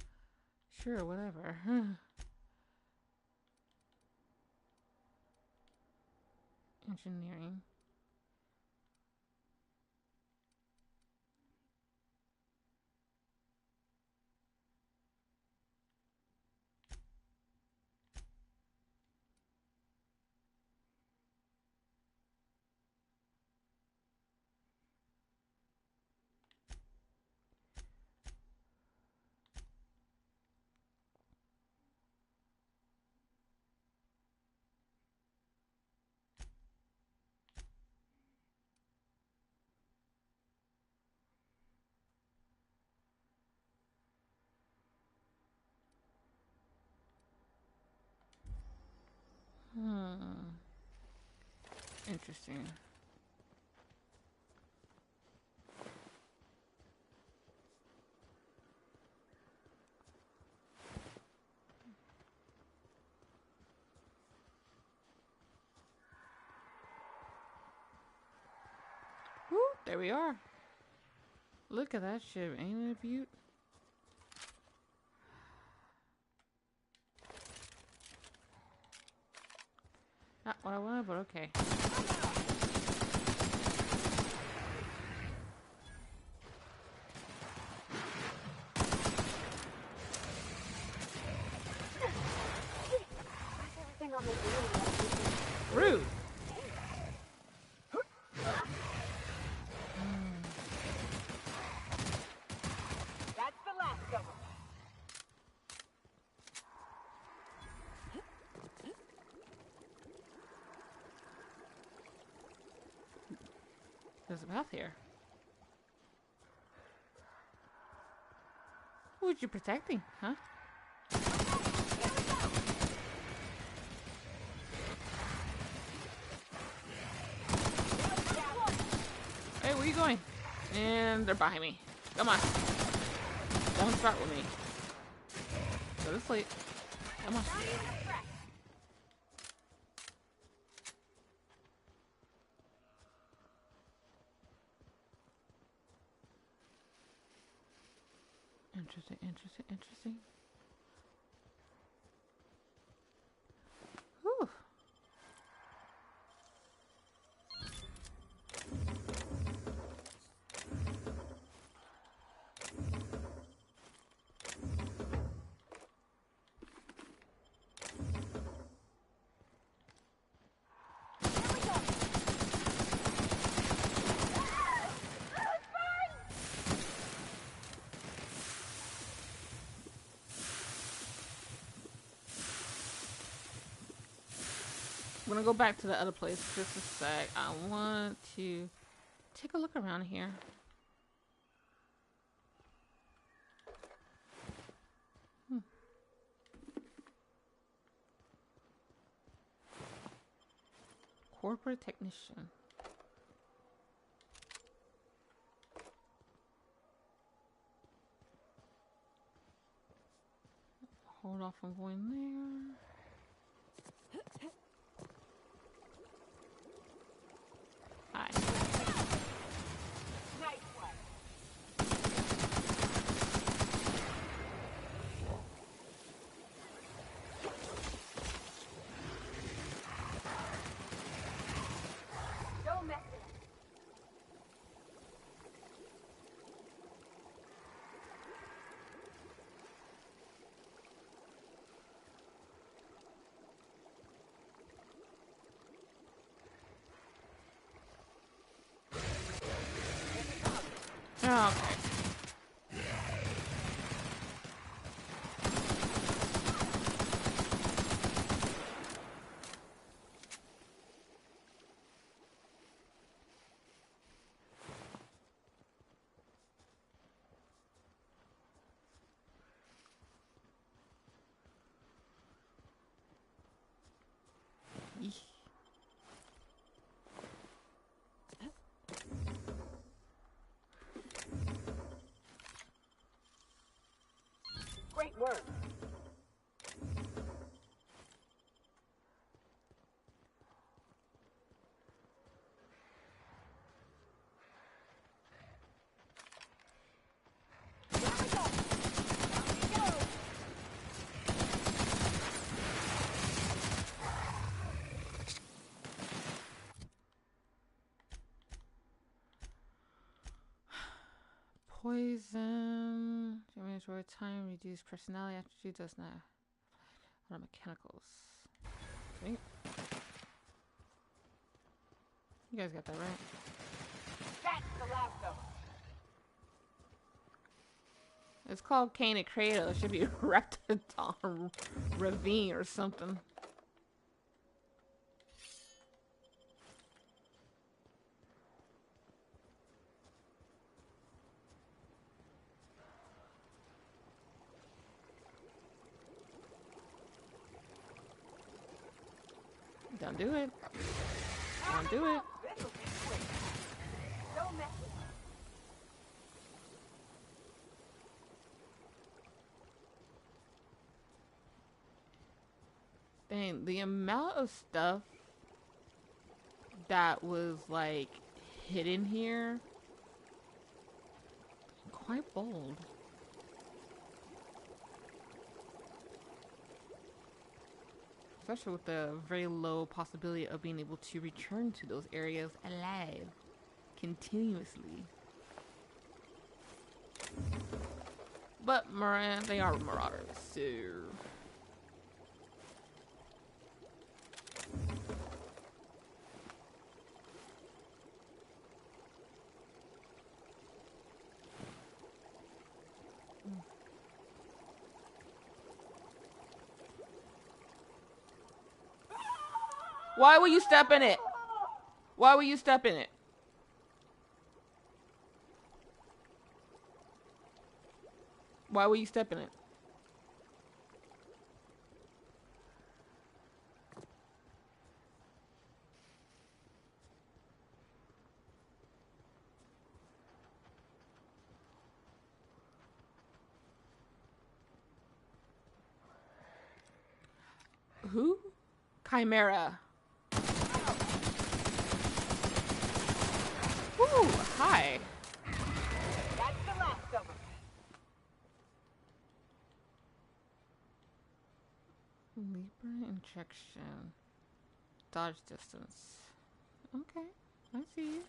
sure, whatever. Engineering. Interesting. Woo, there we are. Look at that ship, ain't it a beaut? Not what I wanted, but okay. Rude. That's the last of them. There's a path here. Who are you protecting, huh? Hey, where you going? And they're behind me. Come on. Don't start with me. Go to sleep. Come on. Interesting. Whew. I'm gonna go back to the other place just a sec. I want to take a look around here. Corporate technician. Hold off on going there. Hi. Nice one. Great work. Poison. Damage over time. Reduce personality attribute. Does not. What are mechanicals? Sweet. You guys got that right. That's the last of them. It's called Cane and Cradle. It should be Reptidon Ravine or something. Don't do it. Don't do it. Don't mess with me. Dang, the amount of stuff that was like hidden here, quite bold. Especially with the very low possibility of being able to return to those areas alive continuously. But they are marauders, so why will you step in it? Why will you step in it? Why will you step in it? Who? Chimera. Ooh, hi. That's the last of them. Libra injection. Dodge distance. Okay, I see you.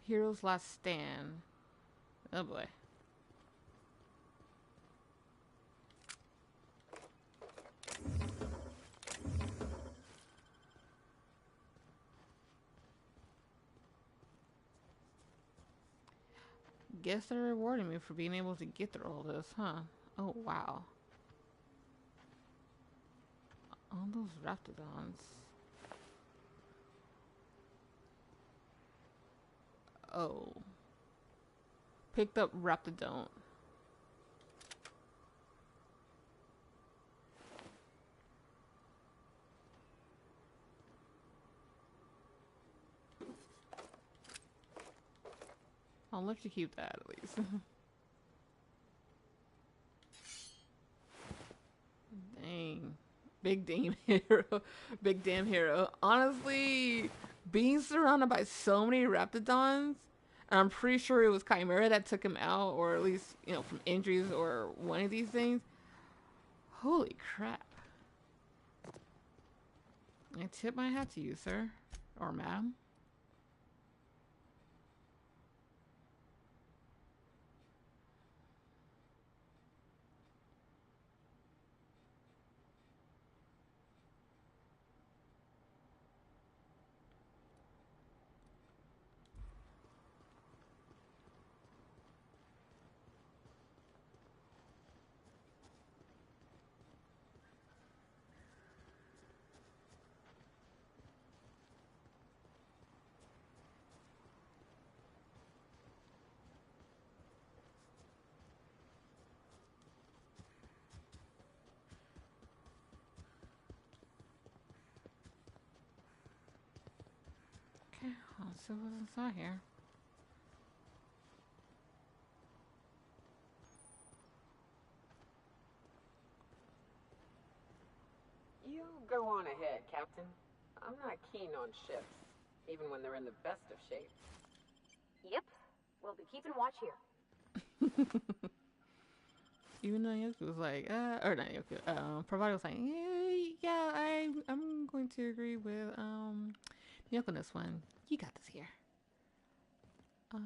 Hero's Last Stand. Oh boy. Guess they're rewarding me for being able to get through all this, huh? Oh, wow. All those Raptidons. Oh. Picked up Raptidon. I'll let you keep that at least. Dang. Big damn hero. Big damn hero. Honestly, being surrounded by so many Raptidons, and I'm pretty sure it was Chimera that took him out, or at least, you know, from injuries or one of these things. Holy crap. I tip my hat to you, sir. Or madam. Okay, let's see what's inside here. You go on ahead, Captain. I'm not keen on ships, even when they're in the best of shape. Yep, we'll be keeping watch here. Even though Yoku was like, or not Yoku, Provider was like, yeah, I'm going to agree with Yoku on this one. You got this here. Okay.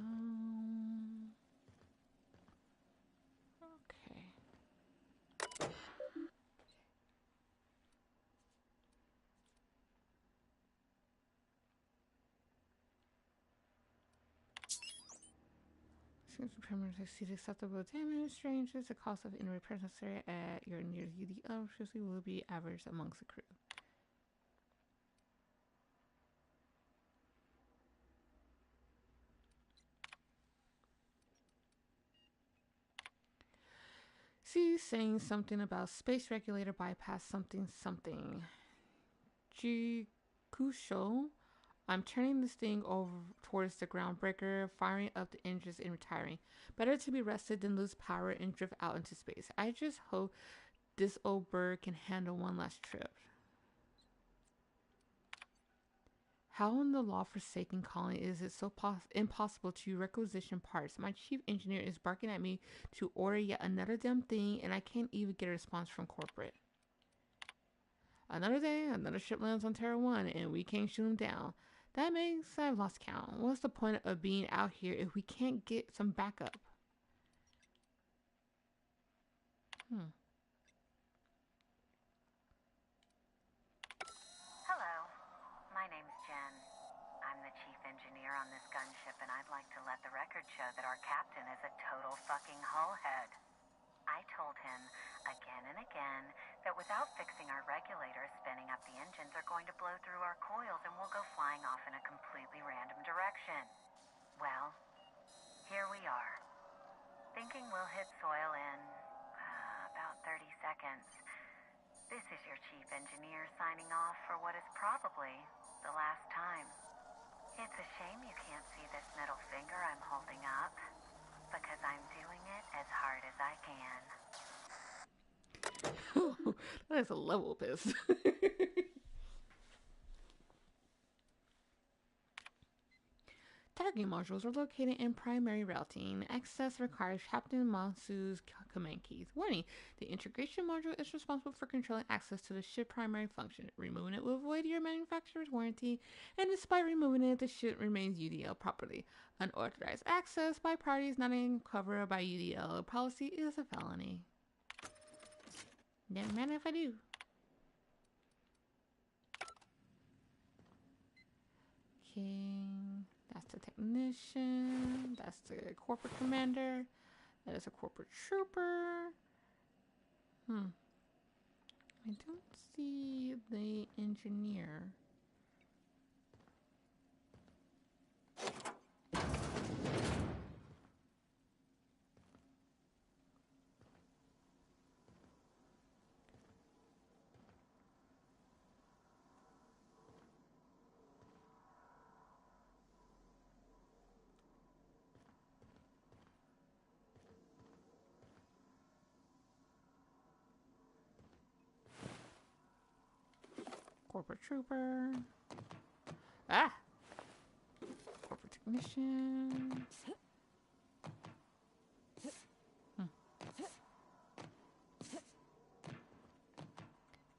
Since the perimeter exceeds acceptable damage ranges, the cost of any repairs necessary at your nearest UDL will be averaged amongst the crew. See, saying something about space regulator bypass something something. Jikusho. I'm turning this thing over towards the groundbreaker, firing up the engines and retiring. Better to be rested than lose power and drift out into space. I just hope this old bird can handle one last trip. How in the law-forsaken colony is it so impossible to requisition parts? My chief engineer is barking at me to order yet another damn thing, and I can't even get a response from corporate. Another day, another ship lands on Terra 1, and we can't shoot them down. That makes I've lost count. What's the point of being out here if we can't get some backup? Hello, my name's Jen. I'm the chief engineer on this gunship, and I'd like to let the record show that our captain is a total fucking hullhead. I told him again and again that without fixing our regulators, spinning up the engines are going to blow through our coils and we'll go flying off in a completely random direction. Well, here we are. Thinking we'll hit soil in about 30 seconds. This is your chief engineer signing off for what is probably the last time. It's a shame you can't see this middle finger I'm holding up, because I'm doing it as hard as I can. That is a level piss. Targeting modules are located in primary routing. Access requires Captain Mansu's command keys. Warning, the integration module is responsible for controlling access to the ship primary function. Removing it will void your manufacturer's warranty, and despite removing it, the ship remains UDL properly. Unauthorized access by parties not covered by UDL policy is a felony. Never mind if I do. Okay. That's the technician. That's the corporate commander. That is a corporate trooper. I don't see the engineer. Corporate trooper. Ah! Corporate technician.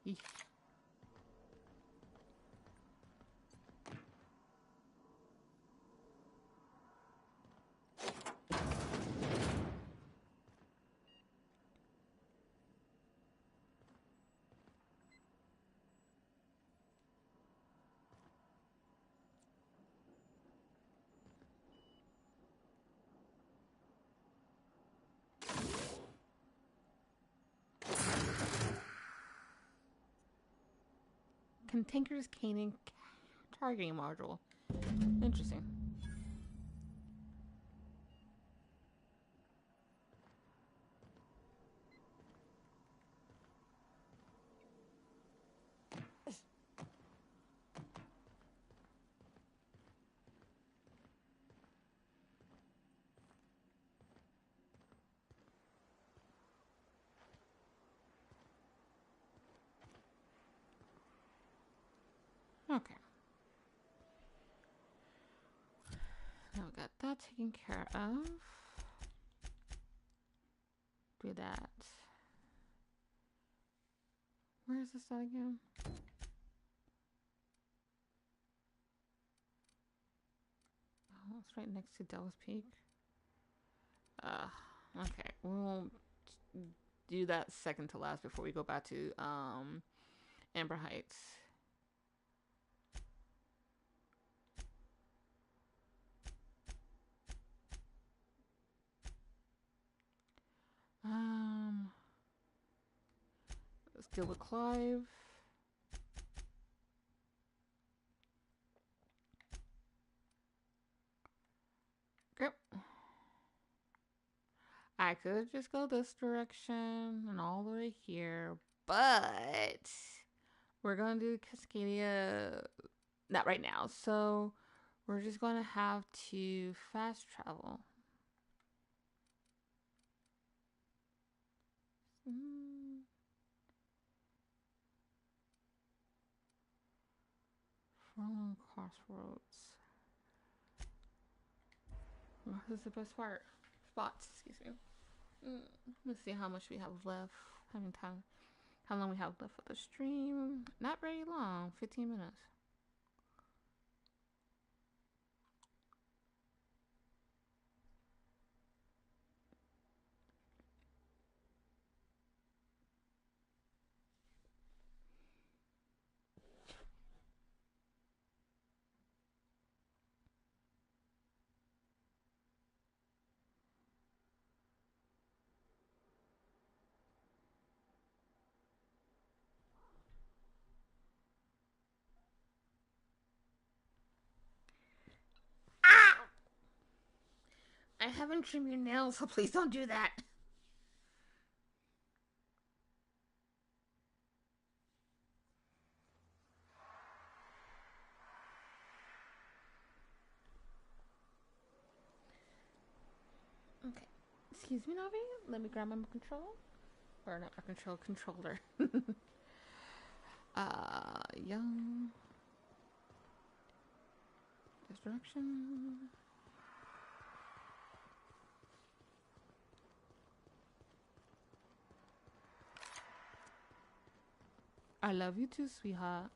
Eesh. Cantankerous Caning targeting module. Interesting. that taken care of. Do that. Where is this at again? Oh, it's right next to Devil's Peak. Okay, we'll do that second to last before we go back to Amber Heights. Let's deal with Clive. Yep. I could just go this direction and all the way here, but we're gonna do Cascadia not right now, so we're just gonna have to fast travel. Furlong Crossroads. This is the best part. Spots, excuse me. Let's see how much we have left. How long we have left for the stream? Not very long. 15 minutes. I haven't trimmed your nails, so please don't do that. Okay. Excuse me, Navi. Let me grab my control. Or not my controller. Young. This direction. I love you too, sweetheart.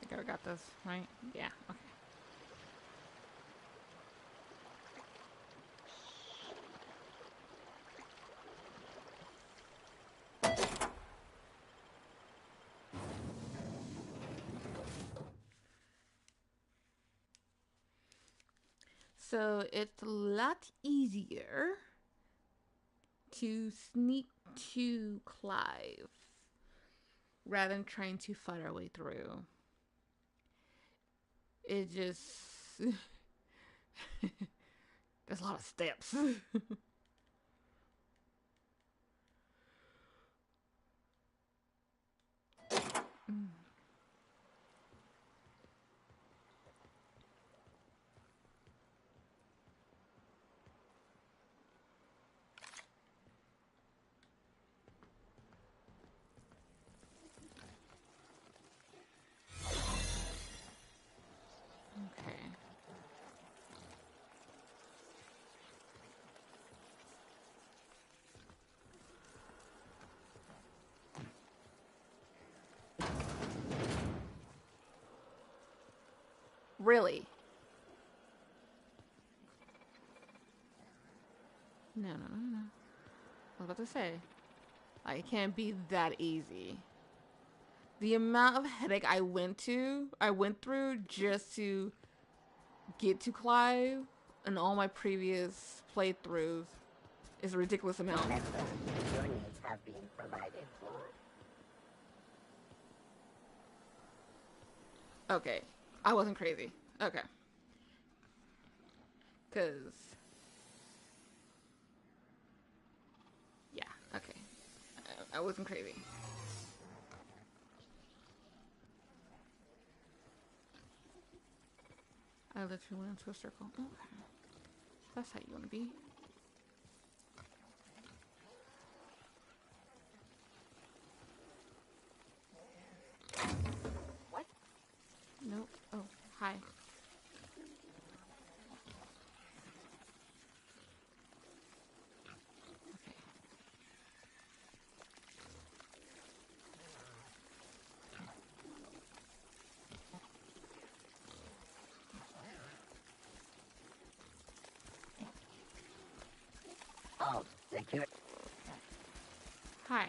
I think I got this, right? Yeah, okay. So it's a lot easier to sneak to Clive rather than trying to fight our way through. It just there's a lot of steps. Really? No. I was about to say, like, it can't be that easy. The amount of headache I went through just to get to Clive in all my previous playthroughs is a ridiculous amount. Remember, your needs have been provided for. Okay, I wasn't crazy. Okay. Cause yeah, okay. I wasn't crazy. I literally went into a circle. Okay. That's how you want to be. What? Nope. Oh, hi. Oh, secure. Hi.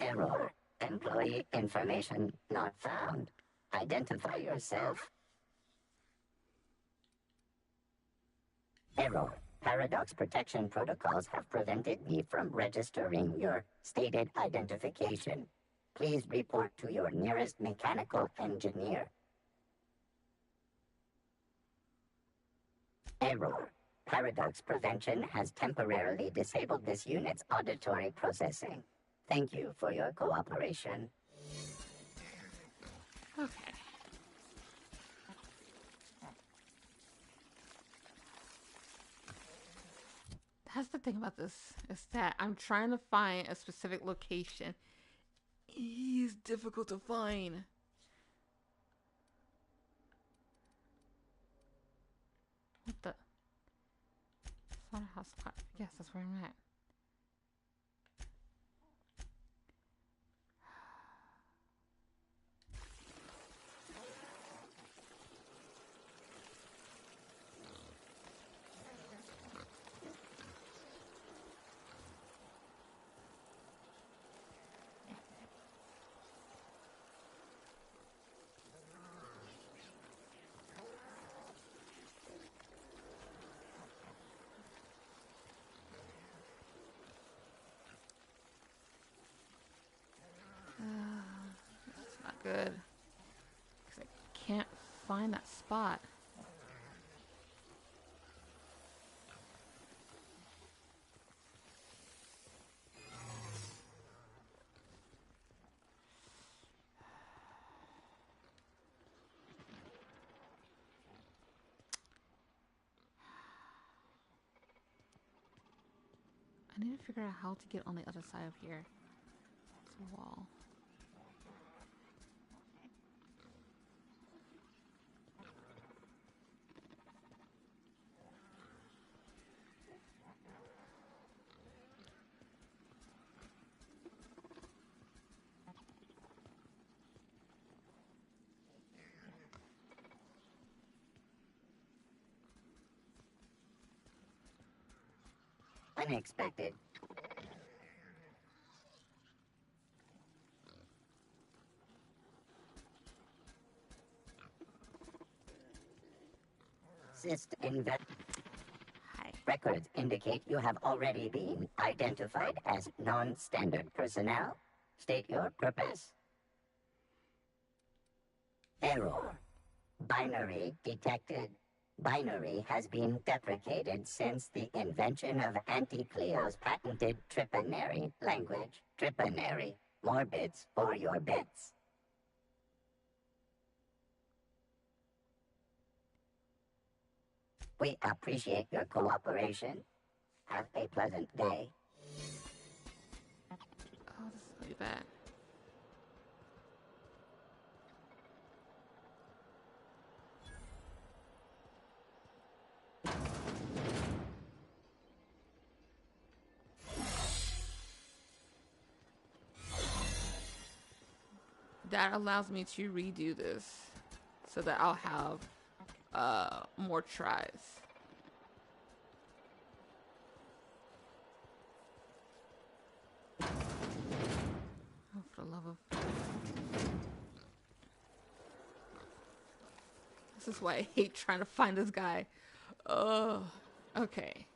Error. Employee information not found. Identify yourself. Error. Paradox protection protocols have prevented me from registering your stated identification. Please report to your nearest mechanical engineer. Error. Paradox Prevention has temporarily disabled this unit's auditory processing. Thank you for your cooperation. Okay. That's the thing about this, is that I'm trying to find a specific location. It's difficult to find. What the? Slaughterhouse Park. Yes, that's where I'm at. It's not good. Because I can't find that spot. I need to figure out how to get on the other side of here. It's a wall. Unexpected. Records indicate you have already been identified as non-standard personnel. State your purpose. Error. Binary detected. Binary has been deprecated since the invention of Anti-Cleo's patented Tripanary language. Tripanary. More bits for your bits. We appreciate your cooperation. Have a pleasant day. Oh, this is really bad. That allows me to redo this so that I'll have more tries. Oh, for the love of... This is why I hate trying to find this guy. Oh, okay.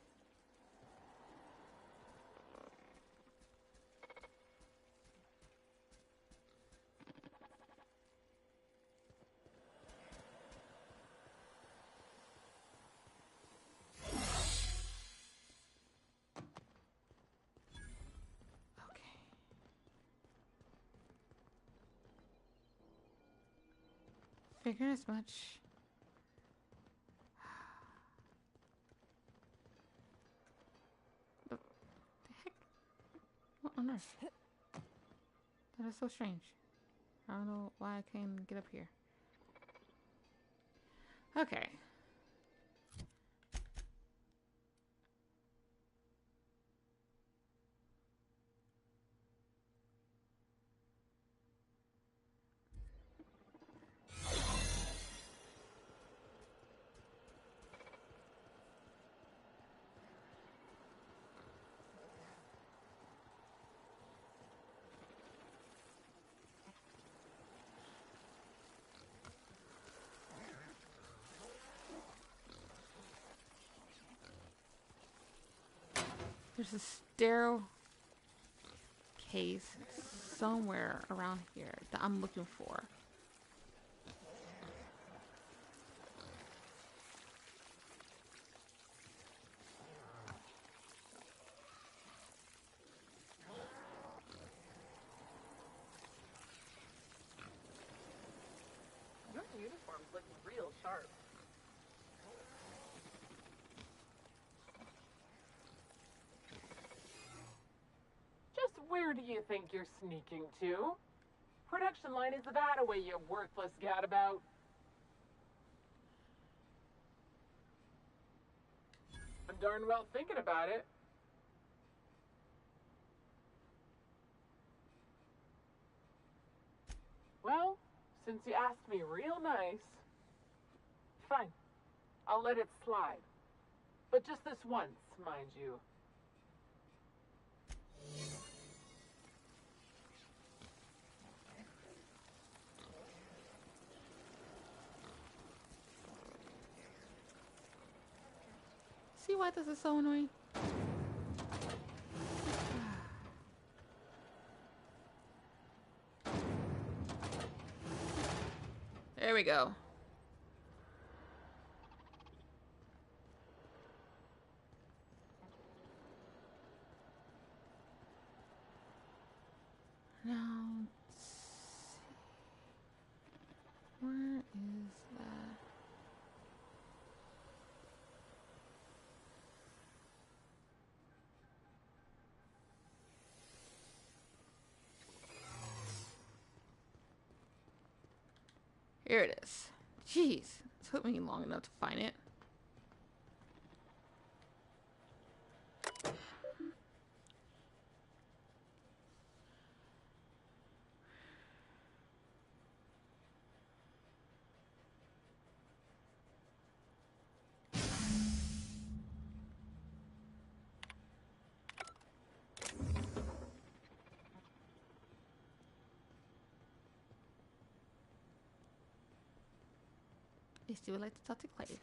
Figure as much. The heck? What on earth? That is so strange. I don't know why I can't get up here. Okay. There's a sterile case somewhere around here that I'm looking for. Your uniform's looking real sharp. Where do you think you're sneaking to? Production line is that away, you worthless gadabout. I'm darn well thinking about it. Well, since you asked me real nice, fine. I'll let it slide. But just this once, mind you. See why this is so annoying? There we go. Now, let's see. Where is that? Here it is. Jeez, it took me long enough to find it. I still would like to talk to Clay.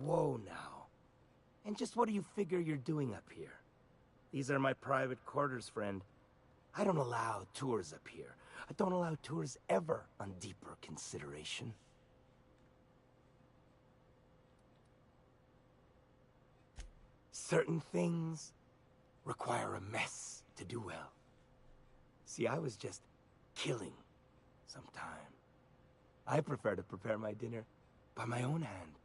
Whoa now. And just what do you figure you're doing up here? These are my private quarters, friend. I don't allow tours up here. I don't allow tours ever on deeper consideration. Certain things require a mess to do well. See, I was just killing some time. I prefer to prepare my dinner by my own hand.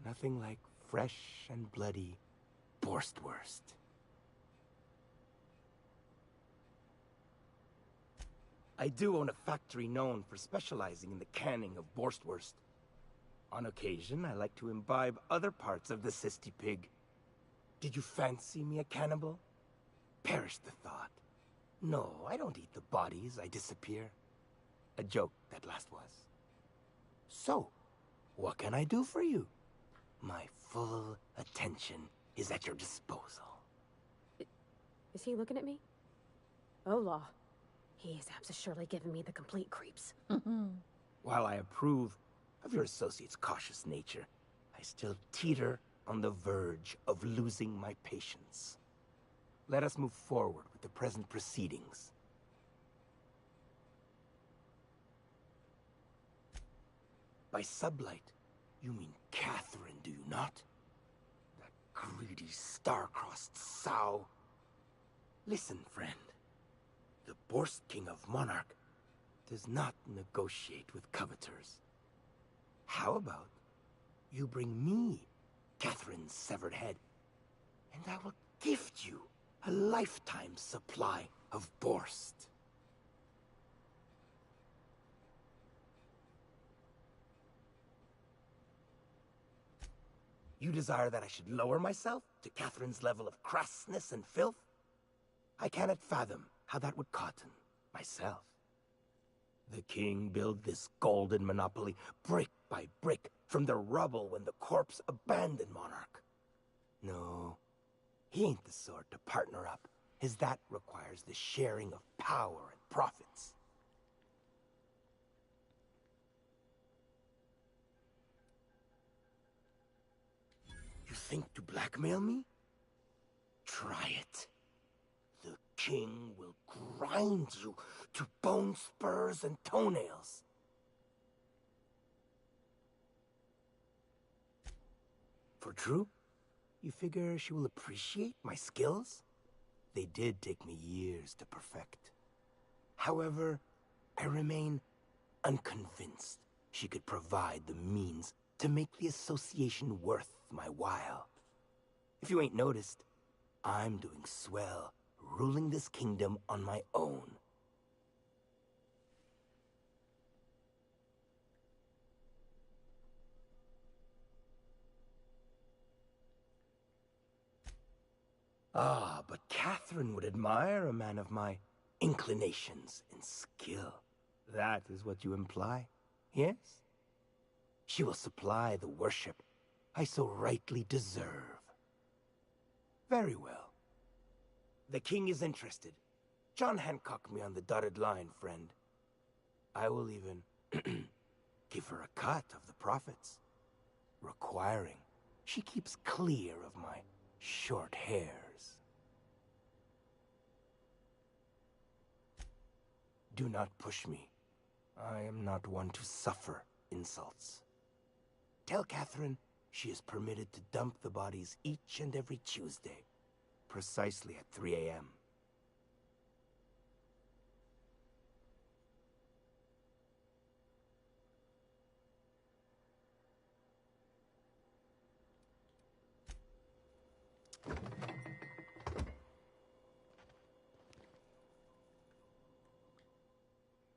Nothing like fresh and bloody Borstwurst. I do own a factory known for specializing in the canning of Borstwurst. On occasion, I like to imbibe other parts of the cysty pig. Did you fancy me a cannibal? Perish the thought. No, I don't eat the bodies, I disappear. A joke, that last was. So, What can I do for you? My full attention is at your disposal. Is he looking at me? Oh, law. He is surely giving me the complete creeps. While I approve of your associate's cautious nature, I still teeter on the verge of losing my patience. Let us move forward with the present proceedings. By sublight, you mean Catherine, do you not? That greedy, star-crossed sow. Listen, friend. The Borst King of Monarch does not negotiate with coveters. How about you bring me Catherine's severed head, and I will gift you a lifetime supply of Borst. You desire that I should lower myself to Catherine's level of crassness and filth? I cannot fathom how that would cotton myself. The king built this golden monopoly brick by brick from the rubble when the corpse abandoned Monarch. No, he ain't the sort to partner up, as that requires the sharing of power and profits. You think to blackmail me? Try it. The king will grind you to bone spurs and toenails. For true? You figure she will appreciate my skills? They did take me years to perfect. However, I remain unconvinced she could provide the means to make the association worth my while. If you ain't noticed, I'm doing swell, ruling this kingdom on my own. Ah, but Catherine would admire a man of my inclinations and skill. That is what you imply, yes? She will supply the worship I so rightly deserve. Very well. The king is interested. John Hancock me on the dotted line, friend. I will even give her a cut of the profits, requiring she keeps clear of my short hairs. Do not push me. I am not one to suffer insults. Tell Catherine she is permitted to dump the bodies each and every Tuesday, precisely at 3 a.m.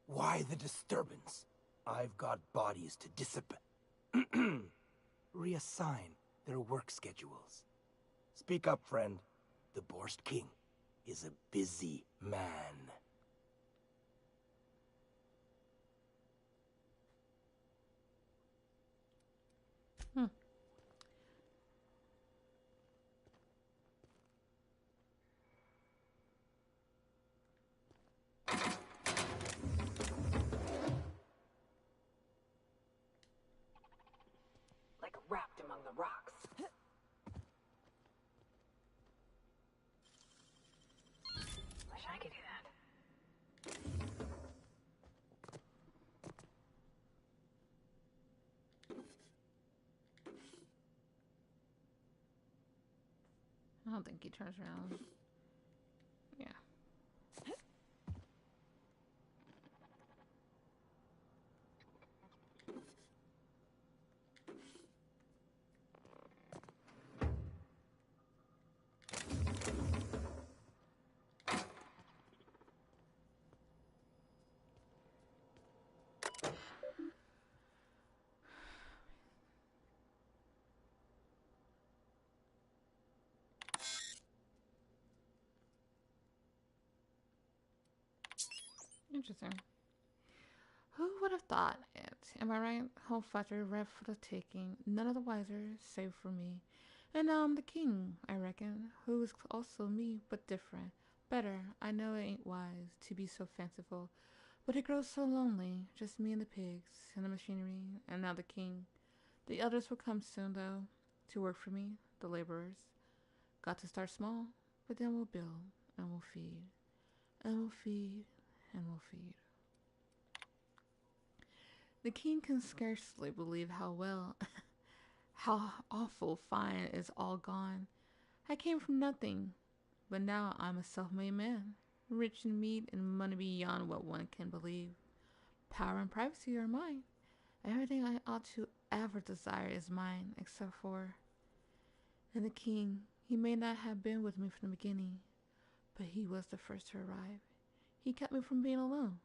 Why the disturbance? I've got bodies to dissipate. Reassign their work schedules. Speak up, friend. The Borst King is a busy man. Like wrapped among the rocks. Wish I could do that. I don't think he turns around. Yeah. Interesting. Who would have thought it? Am I right? Whole factory ripe for the taking. None of the wiser, save for me. And now I'm the king, I reckon, who is also me, but different. Better. I know it ain't wise to be so fanciful, but it grows so lonely. Just me and the pigs, and the machinery, and now the king. The others will come soon, though, to work for me, the laborers. Got to start small, but then we'll build, and we'll feed, and we'll feed, and we'll feed. The king can scarcely believe how awful fine is all gone. I came from nothing, but now I'm a self-made man, rich in meat and money beyond what one can believe. Power and privacy are mine. Everything I ought to ever desire is mine, except for... And the king, he may not have been with me from the beginning, but he was the first to arrive. He kept me from being alone.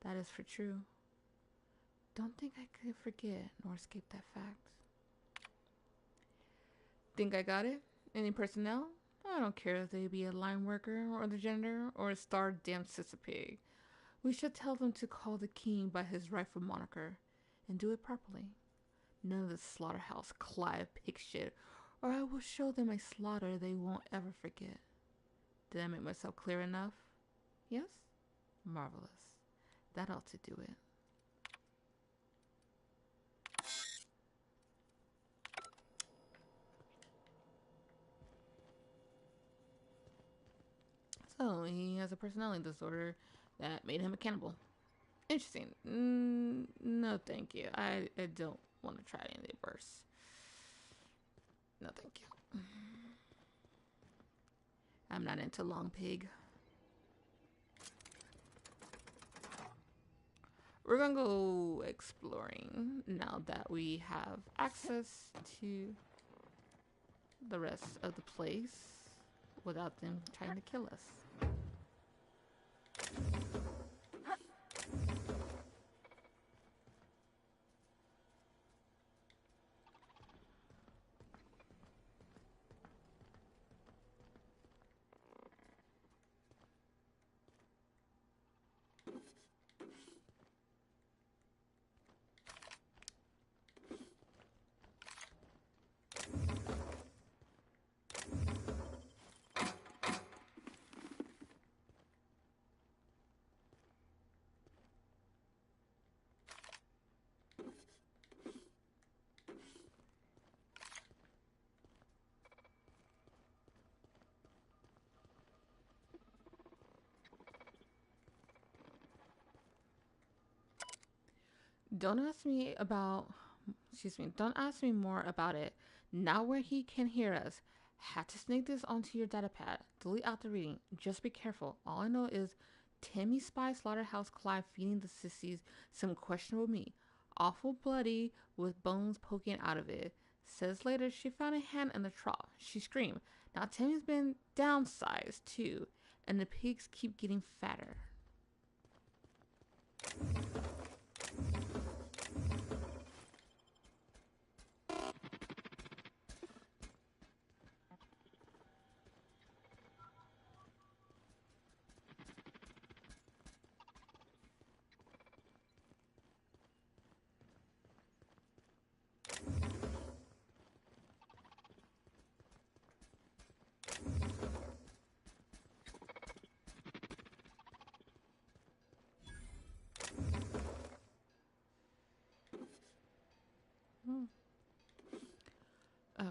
That is for true. Don't think I could forget nor escape that fact. Think I got it? Any personnel? I don't care if they be a line worker or the janitor or a starved damn sister pig. We should tell them to call the king by his rightful moniker and do it properly. None of this slaughterhouse Clive pig shit, or I will show them a slaughter they won't ever forget. Did I make myself clear enough? Yes? Marvelous. That ought to do it. So, he has a personality disorder that made him a cannibal. Interesting. No, thank you. I don't want to try anything worse. No, thank you. I'm not into long pig. We're gonna go exploring now that we have access to the rest of the place without them trying to kill us. Don't ask me more about it. Now where he can hear us. Had to sneak this onto your data pad. Delete out the reading. Just be careful. All I know is Timmy spies Slaughterhouse Clive feeding the sissies some questionable meat. Awful bloody with bones poking out of it. Says later she found a hand in the trough. She screamed. Now Timmy's been downsized too. And the pigs keep getting fatter. Okay.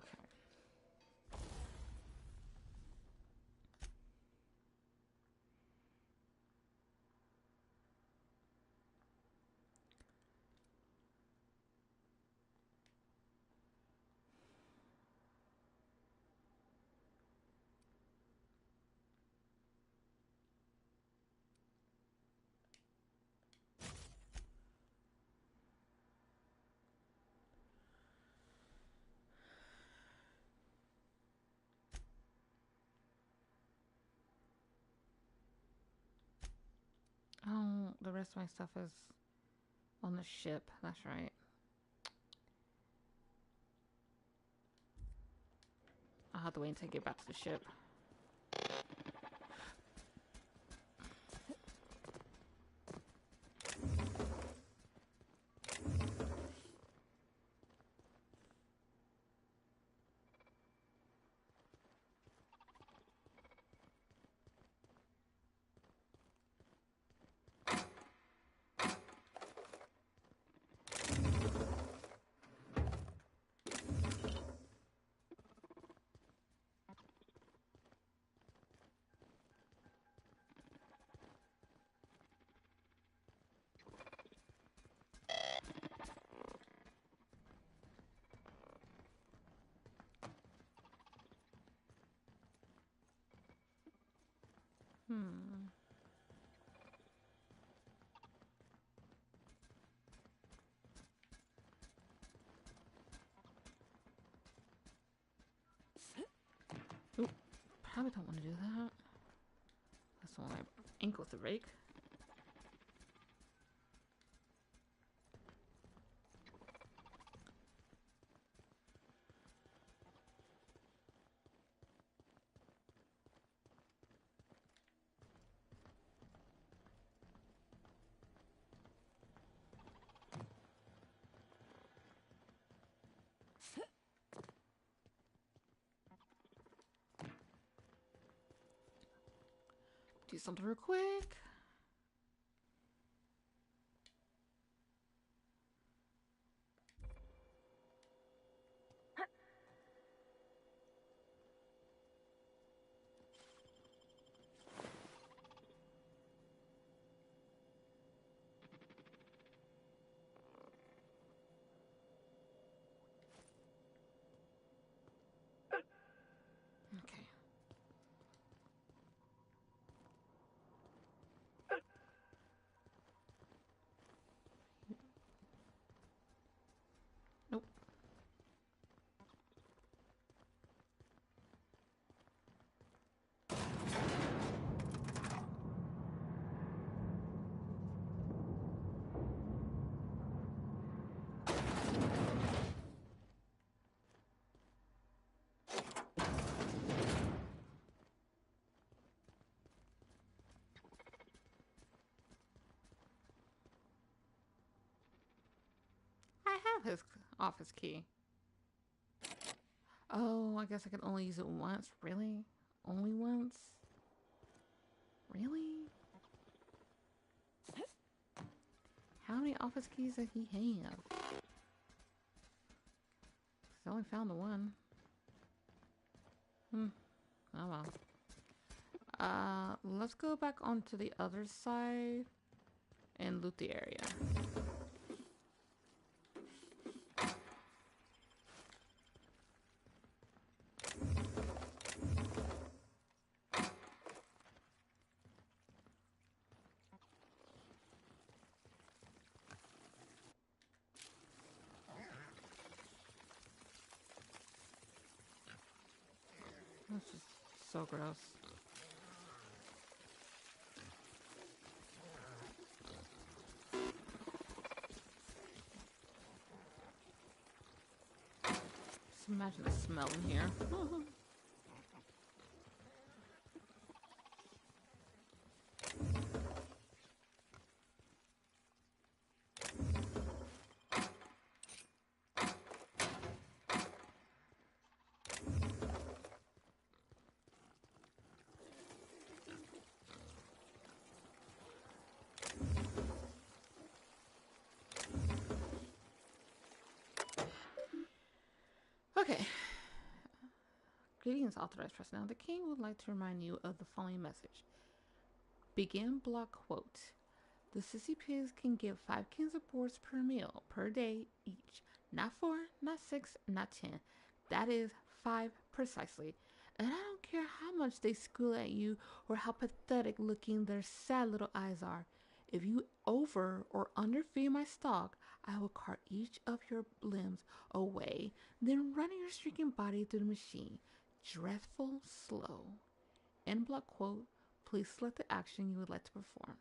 Oh, the rest of my stuff is on the ship. That's right. I'll have to wait until I get back to the ship. Hmm. Ooh, probably don't want to do that. That's the one my ankles to break. Do something real quick. Okay. Nope. I have his office key. Oh, I guess I can only use it once. Really? Only once? Really? How many office keys does he have? 'Cause I only found the one. Oh well. Let's go back onto the other side and loot the area. That's just so gross. Just imagine the smell in here. Okay. Greetings, authorized personnel. The king would like to remind you of the following message. Begin block quote. The sissy pigs can give 5 cans of boards per meal per day each. Not 4, not 6, not 10. That is 5 precisely. And I don't care how much they squeal at you or how pathetic looking their sad little eyes are. If you over or underfeed my stock, I will cart each of your limbs away, then run your streaking body through the machine. Dreadful slow. End block quote. Please select the action you would like to perform.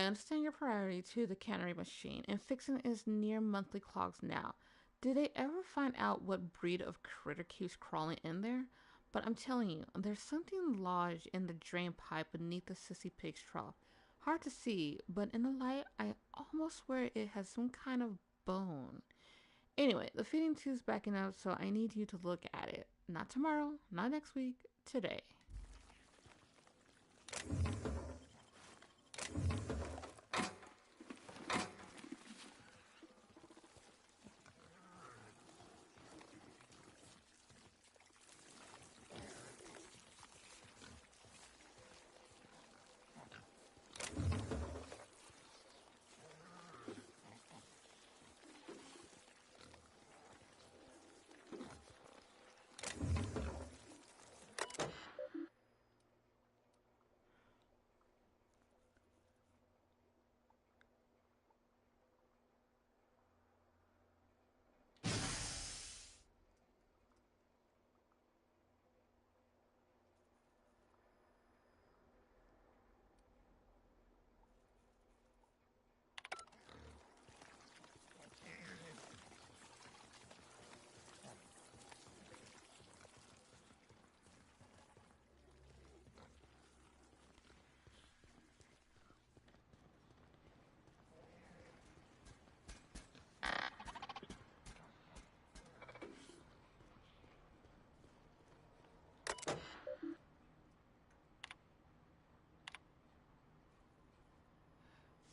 understand your priority to the cannery machine, and fixing is near monthly clogs now. Did they ever find out what breed of critter keeps crawling in there? But I'm telling you, there's something lodged in the drain pipe beneath the sissy pig's trough. Hard to see, but in the light, I almost swear it has some kind of bone. Anyway, the feeding tube's backing up, so I need you to look at it. Not tomorrow, not next week, today.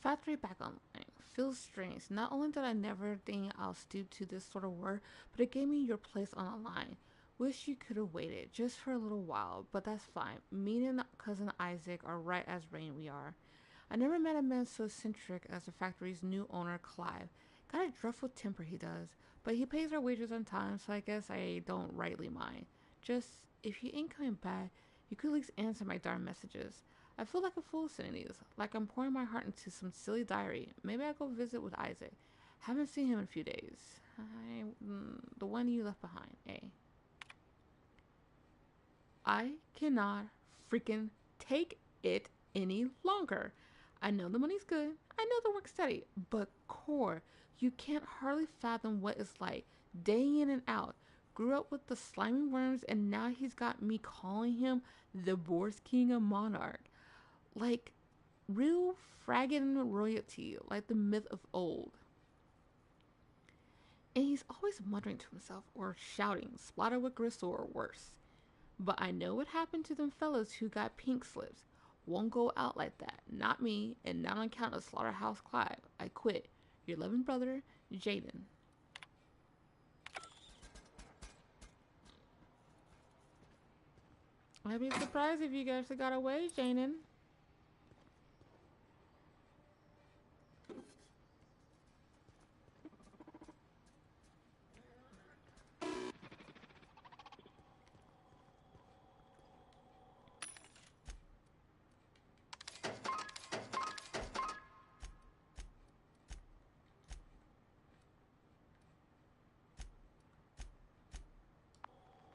Factory back online. Feels strange. Not only did I never think I'll stoop to this sort of work, but it gave me your place on the line. Wish you could have waited just for a little while, but that's fine. Me and cousin Isaac are right as rain we are. I never met a man so eccentric as the factory's new owner, Clive. Got a dreadful temper, he does, but he pays our wages on time, so I guess I don't rightly mind. Just, if you ain't coming back, you could at least answer my darn messages. I feel like a fool sending these, like I'm pouring my heart into some silly diary. Maybe I'll go visit with Isaac. Haven't seen him in a few days. The one you left behind, eh? I cannot freaking take it any longer. I know the money's good. I know the work's steady. But Core, you can't hardly fathom what it's like, day in and out. Grew up with the slimy worms, and now he's got me calling him the Boars King of Monarch. Like real fragging royalty, like the myth of old. And he's always muttering to himself or shouting, splatter with gristle or worse. But I know what happened to them fellas who got pink slips. Won't go out like that. Not me, and not on account of Slaughterhouse Clive. I quit. Your loving brother, Jaden. I'd be surprised if you guys got away, Jaden.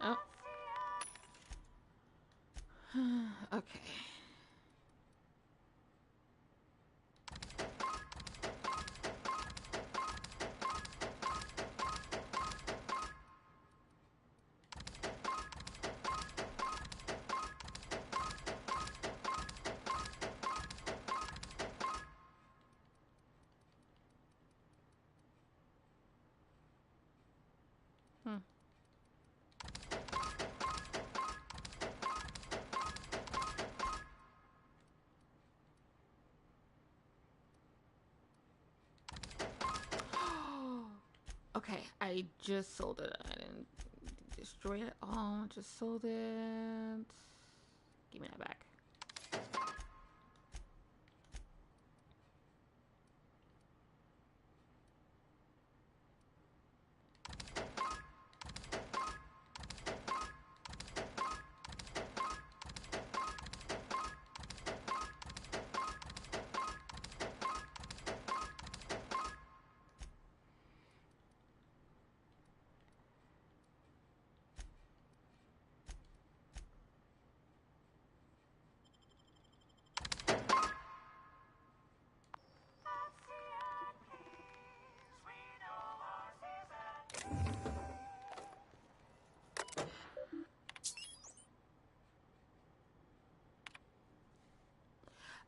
Oh. Okay. Okay, I just sold it. I didn't destroy it all. Just sold it. Give me that back.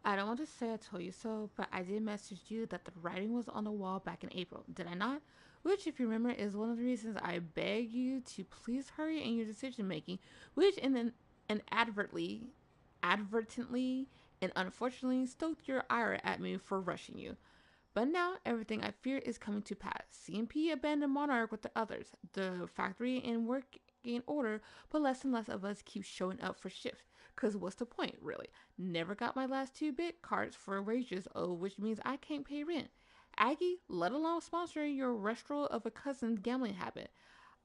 I don't want to say I told you so, but I did message you that the writing was on the wall back in April, did I not? Which, if you remember, is one of the reasons I beg you to please hurry in your decision making, which inadvertently, advertently, and unfortunately stoked your ire at me for rushing you. But now everything I fear is coming to pass. CMP abandoned Monarch with the others. The factory in working order, but less and less of us keep showing up for shifts. Cause what's the point, really? Never got my last 2-bit cards for wages, which means I can't pay rent. Aggie, let alone sponsoring your restaurant of a cousin's gambling habit.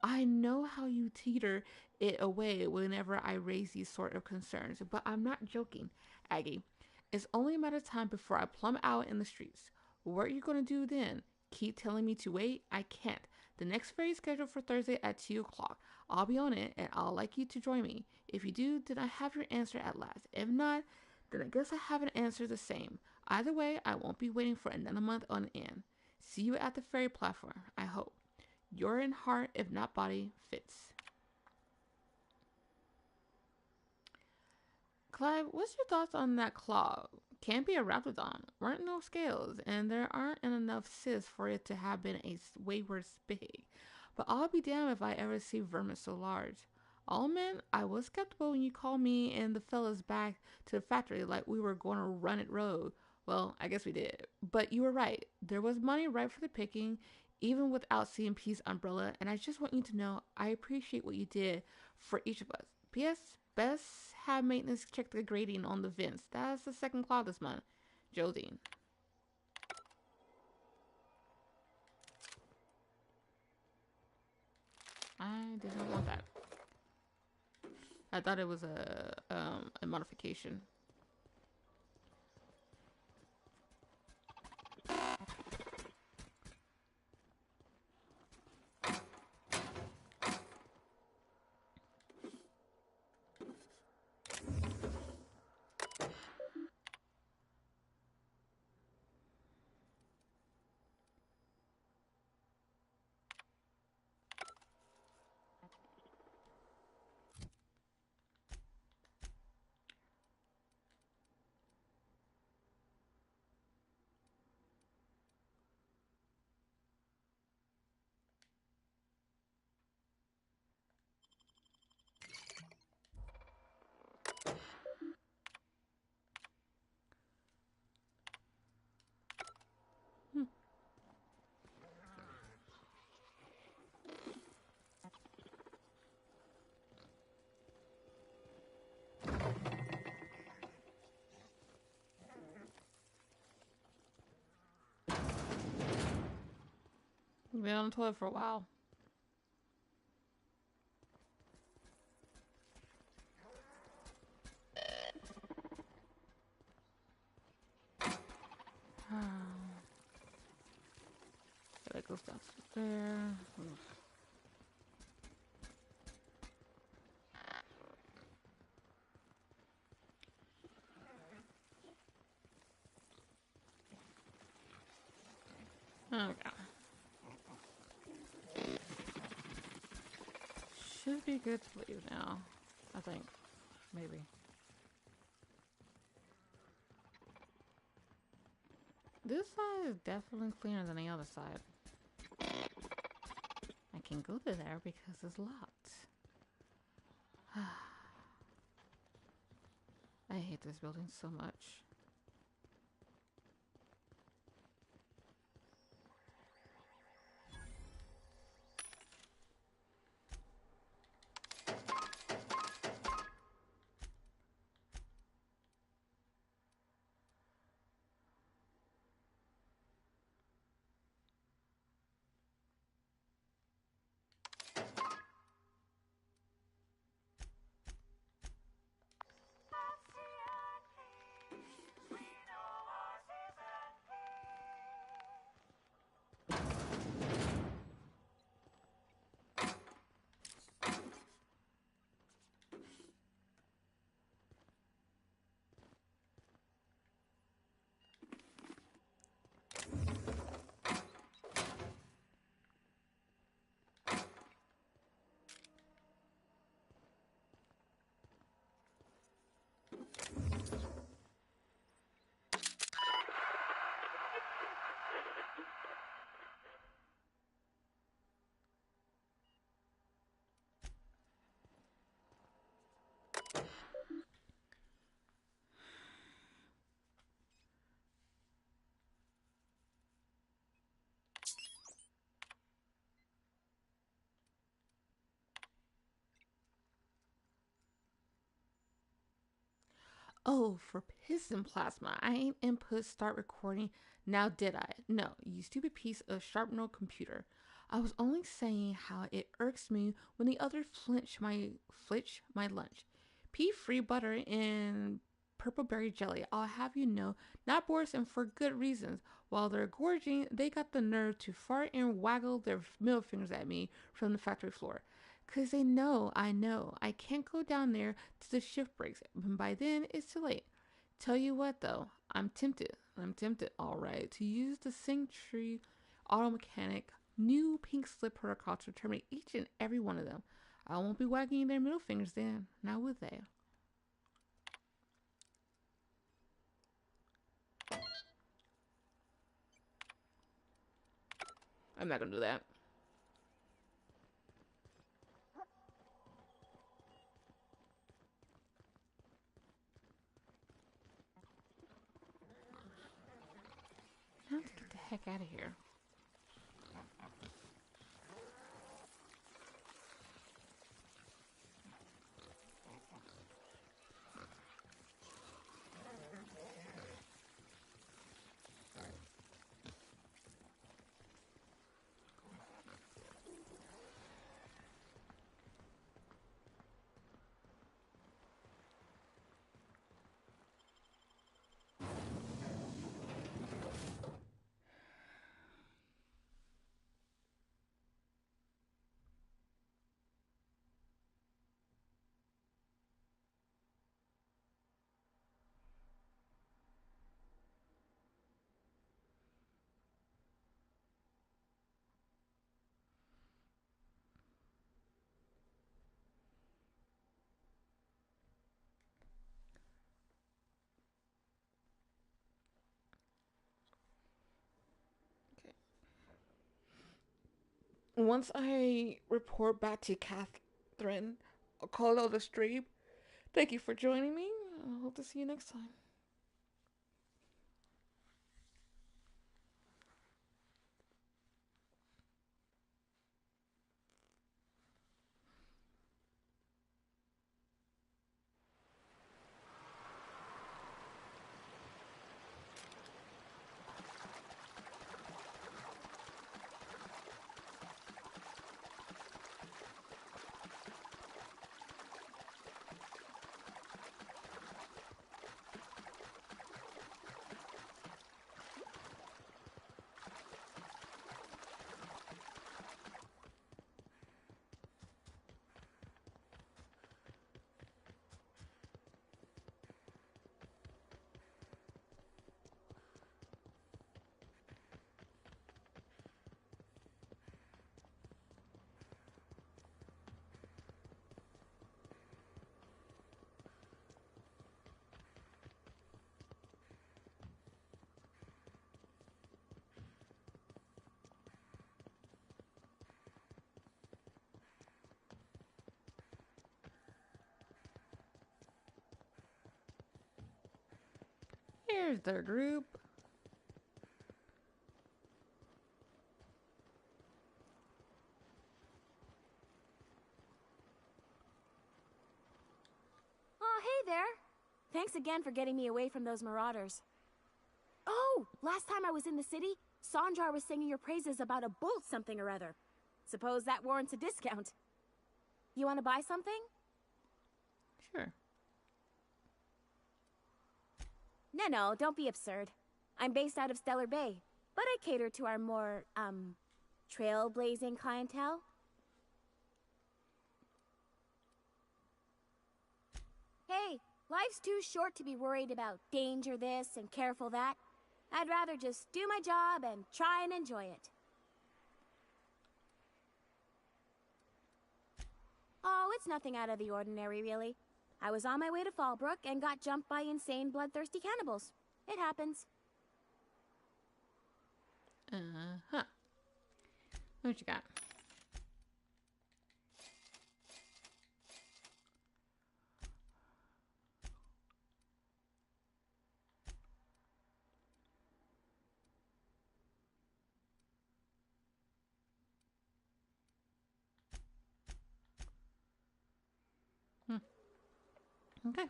I know how you teeter it away whenever I raise these sort of concerns, but I'm not joking, Aggie. It's only a matter of time before I plumb out in the streets. What are you going to do then? Keep telling me to wait? I can't. The next ferry is scheduled for Thursday at 2 o'clock. I'll be on it, and I'll like you to join me. If you do, then I have your answer at last. If not, then I guess I have an answer the same. Either way, I won't be waiting for another month on end. See you at the ferry platform, I hope. You're in heart, if not body, Fitz. Clive, what's your thoughts on that claw? Can't be a raptidon. Weren't no scales, and there aren't enough cysts for it to have been a wayward spig. But I'll be damned if I ever see vermin so large. All men, I was skeptical when you called me and the fellas back to the factory like we were going to run it road. Well, I guess we did. But you were right. There was money ripe for the picking, even without CMP's umbrella, and I just want you to know I appreciate what you did for each of us. P.S. Best have maintenance check the grading on the vents. That's the second claw this month. Jodine. I didn't want that. I thought it was a modification. You've been on the toilet for a while. That goes down there. Okay. Should be good to leave now, I think. Maybe. This side is definitely cleaner than the other side. I can go to there because it's locked. I hate this building so much. Oh, for piston plasma. I ain't input start recording. Now did I? No, you stupid piece of sharp-nosed computer. I was only saying how it irks me when the other flitch my lunch. Pea free butter and purple berry jelly. I'll have you know, not Boris, and for good reasons. While they're gorging, they got the nerve to fart and waggle their middle fingers at me from the factory floor. 'Cause they know, I can't go down there till the shift breaks, and by then it's too late. Tell you what though, I'm tempted, alright, to use the Century Auto Mechanic new pink slip protocol to terminate each and every one of them. I won't be wagging their middle fingers then, now will they? I'm not gonna do that. I have to get the heck out of here. Once I report back to Catherine, I'll call out the stream. Thank you for joining me. I hope to see you next time. Here's their group. Oh, hey there. Thanks again for getting me away from those marauders. Oh, last time I was in the city, Sandra was singing your praises about a bolt something or other. Suppose that warrants a discount. You want to buy something? Sure. No, don't be absurd. I'm based out of Stellar Bay, but I cater to our more, trailblazing clientele. Hey, life's too short to be worried about danger this and careful that. I'd rather just do my job and try and enjoy it. Oh, it's nothing out of the ordinary, really. I was on my way to Fallbrook and got jumped by insane, bloodthirsty cannibals. It happens. Uh-huh. What you got? Okay.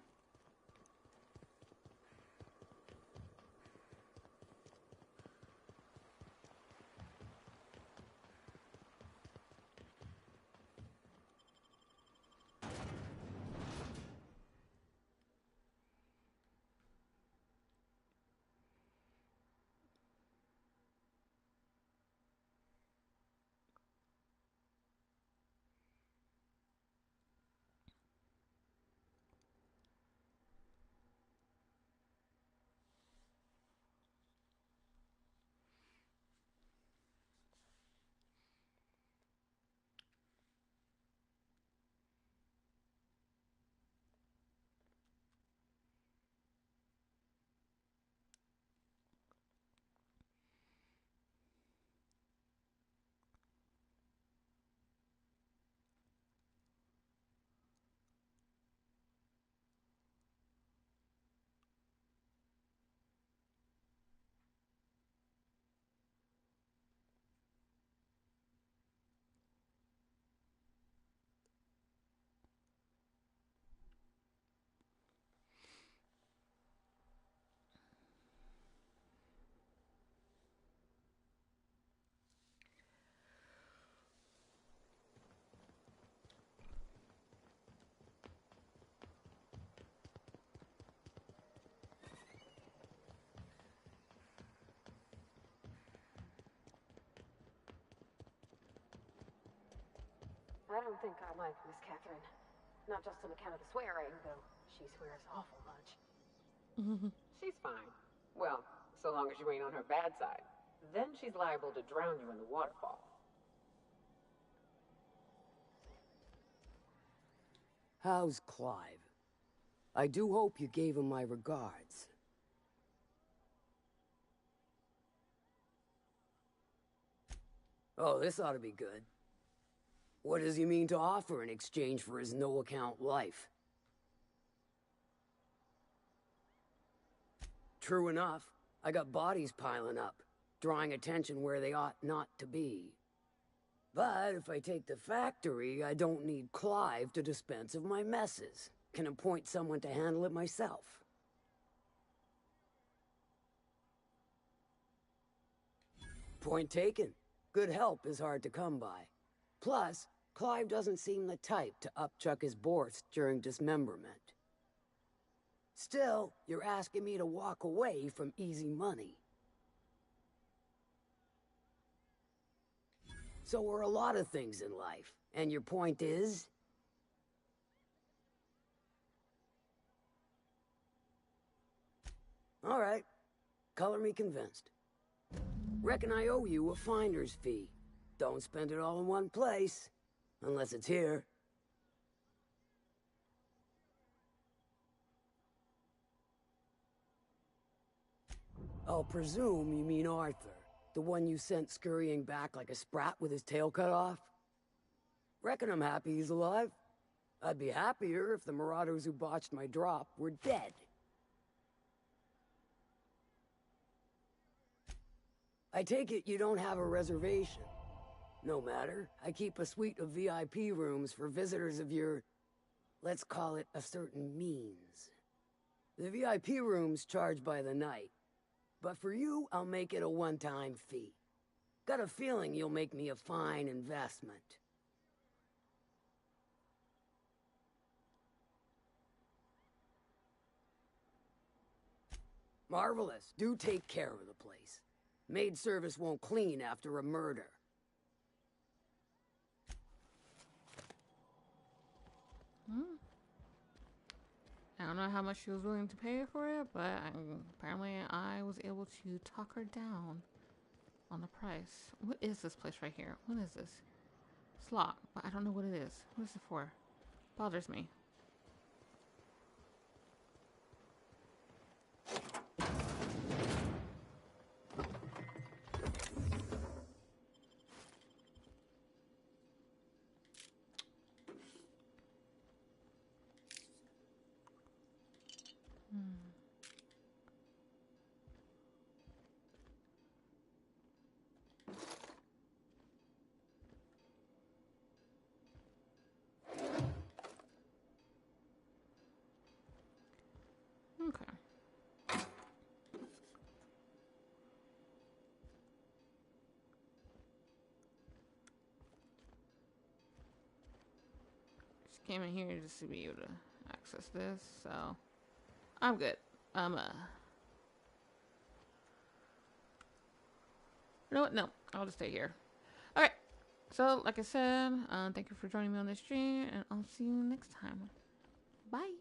I don't think I like Miss Catherine. Not just on account of the swearing, though she swears awful much. She's fine. Well, so long as you ain't on her bad side. Then she's liable to drown you in the waterfall. How's Clive? I do hope you gave him my regards. Oh, this ought to be good. What does he mean to offer in exchange for his no-account life? True enough, I got bodies piling up, drawing attention where they ought not to be. But if I take the factory, I don't need Clive to dispense of my messes. Can appoint someone to handle it myself. Point taken. Good help is hard to come by. Plus, Clive doesn't seem the type to upchuck his Borst during dismemberment. Still, you're asking me to walk away from easy money. So are a lot of things in life. And your point is? All right. Color me convinced. Reckon I owe you a finder's fee. Don't spend it all in one place. Unless it's here. I'll presume you mean Arthur. The one you sent scurrying back like a sprat with his tail cut off? Reckon I'm happy he's alive. I'd be happier if the marauders who botched my drop were dead. I take it you don't have a reservation. No matter, I keep a suite of VIP rooms for visitors of your, let's call it a certain means. The VIP rooms charge by the night. But for you, I'll make it a one-time fee. Got a feeling you'll make me a fine investment. Marvelous. Do take care of the place. Maid service won't clean after a murder. I don't know how much she was willing to pay for it, but apparently I was able to talk her down on the price. What is this place right here? What is this? It's locked, but I don't know what it is. What is it for? Bothers me. Okay. Just came in here just to be able to access this, so I'm good. You know what? No, I'll just stay here. Alright. So, like I said, thank you for joining me on this stream, and I'll see you next time. Bye.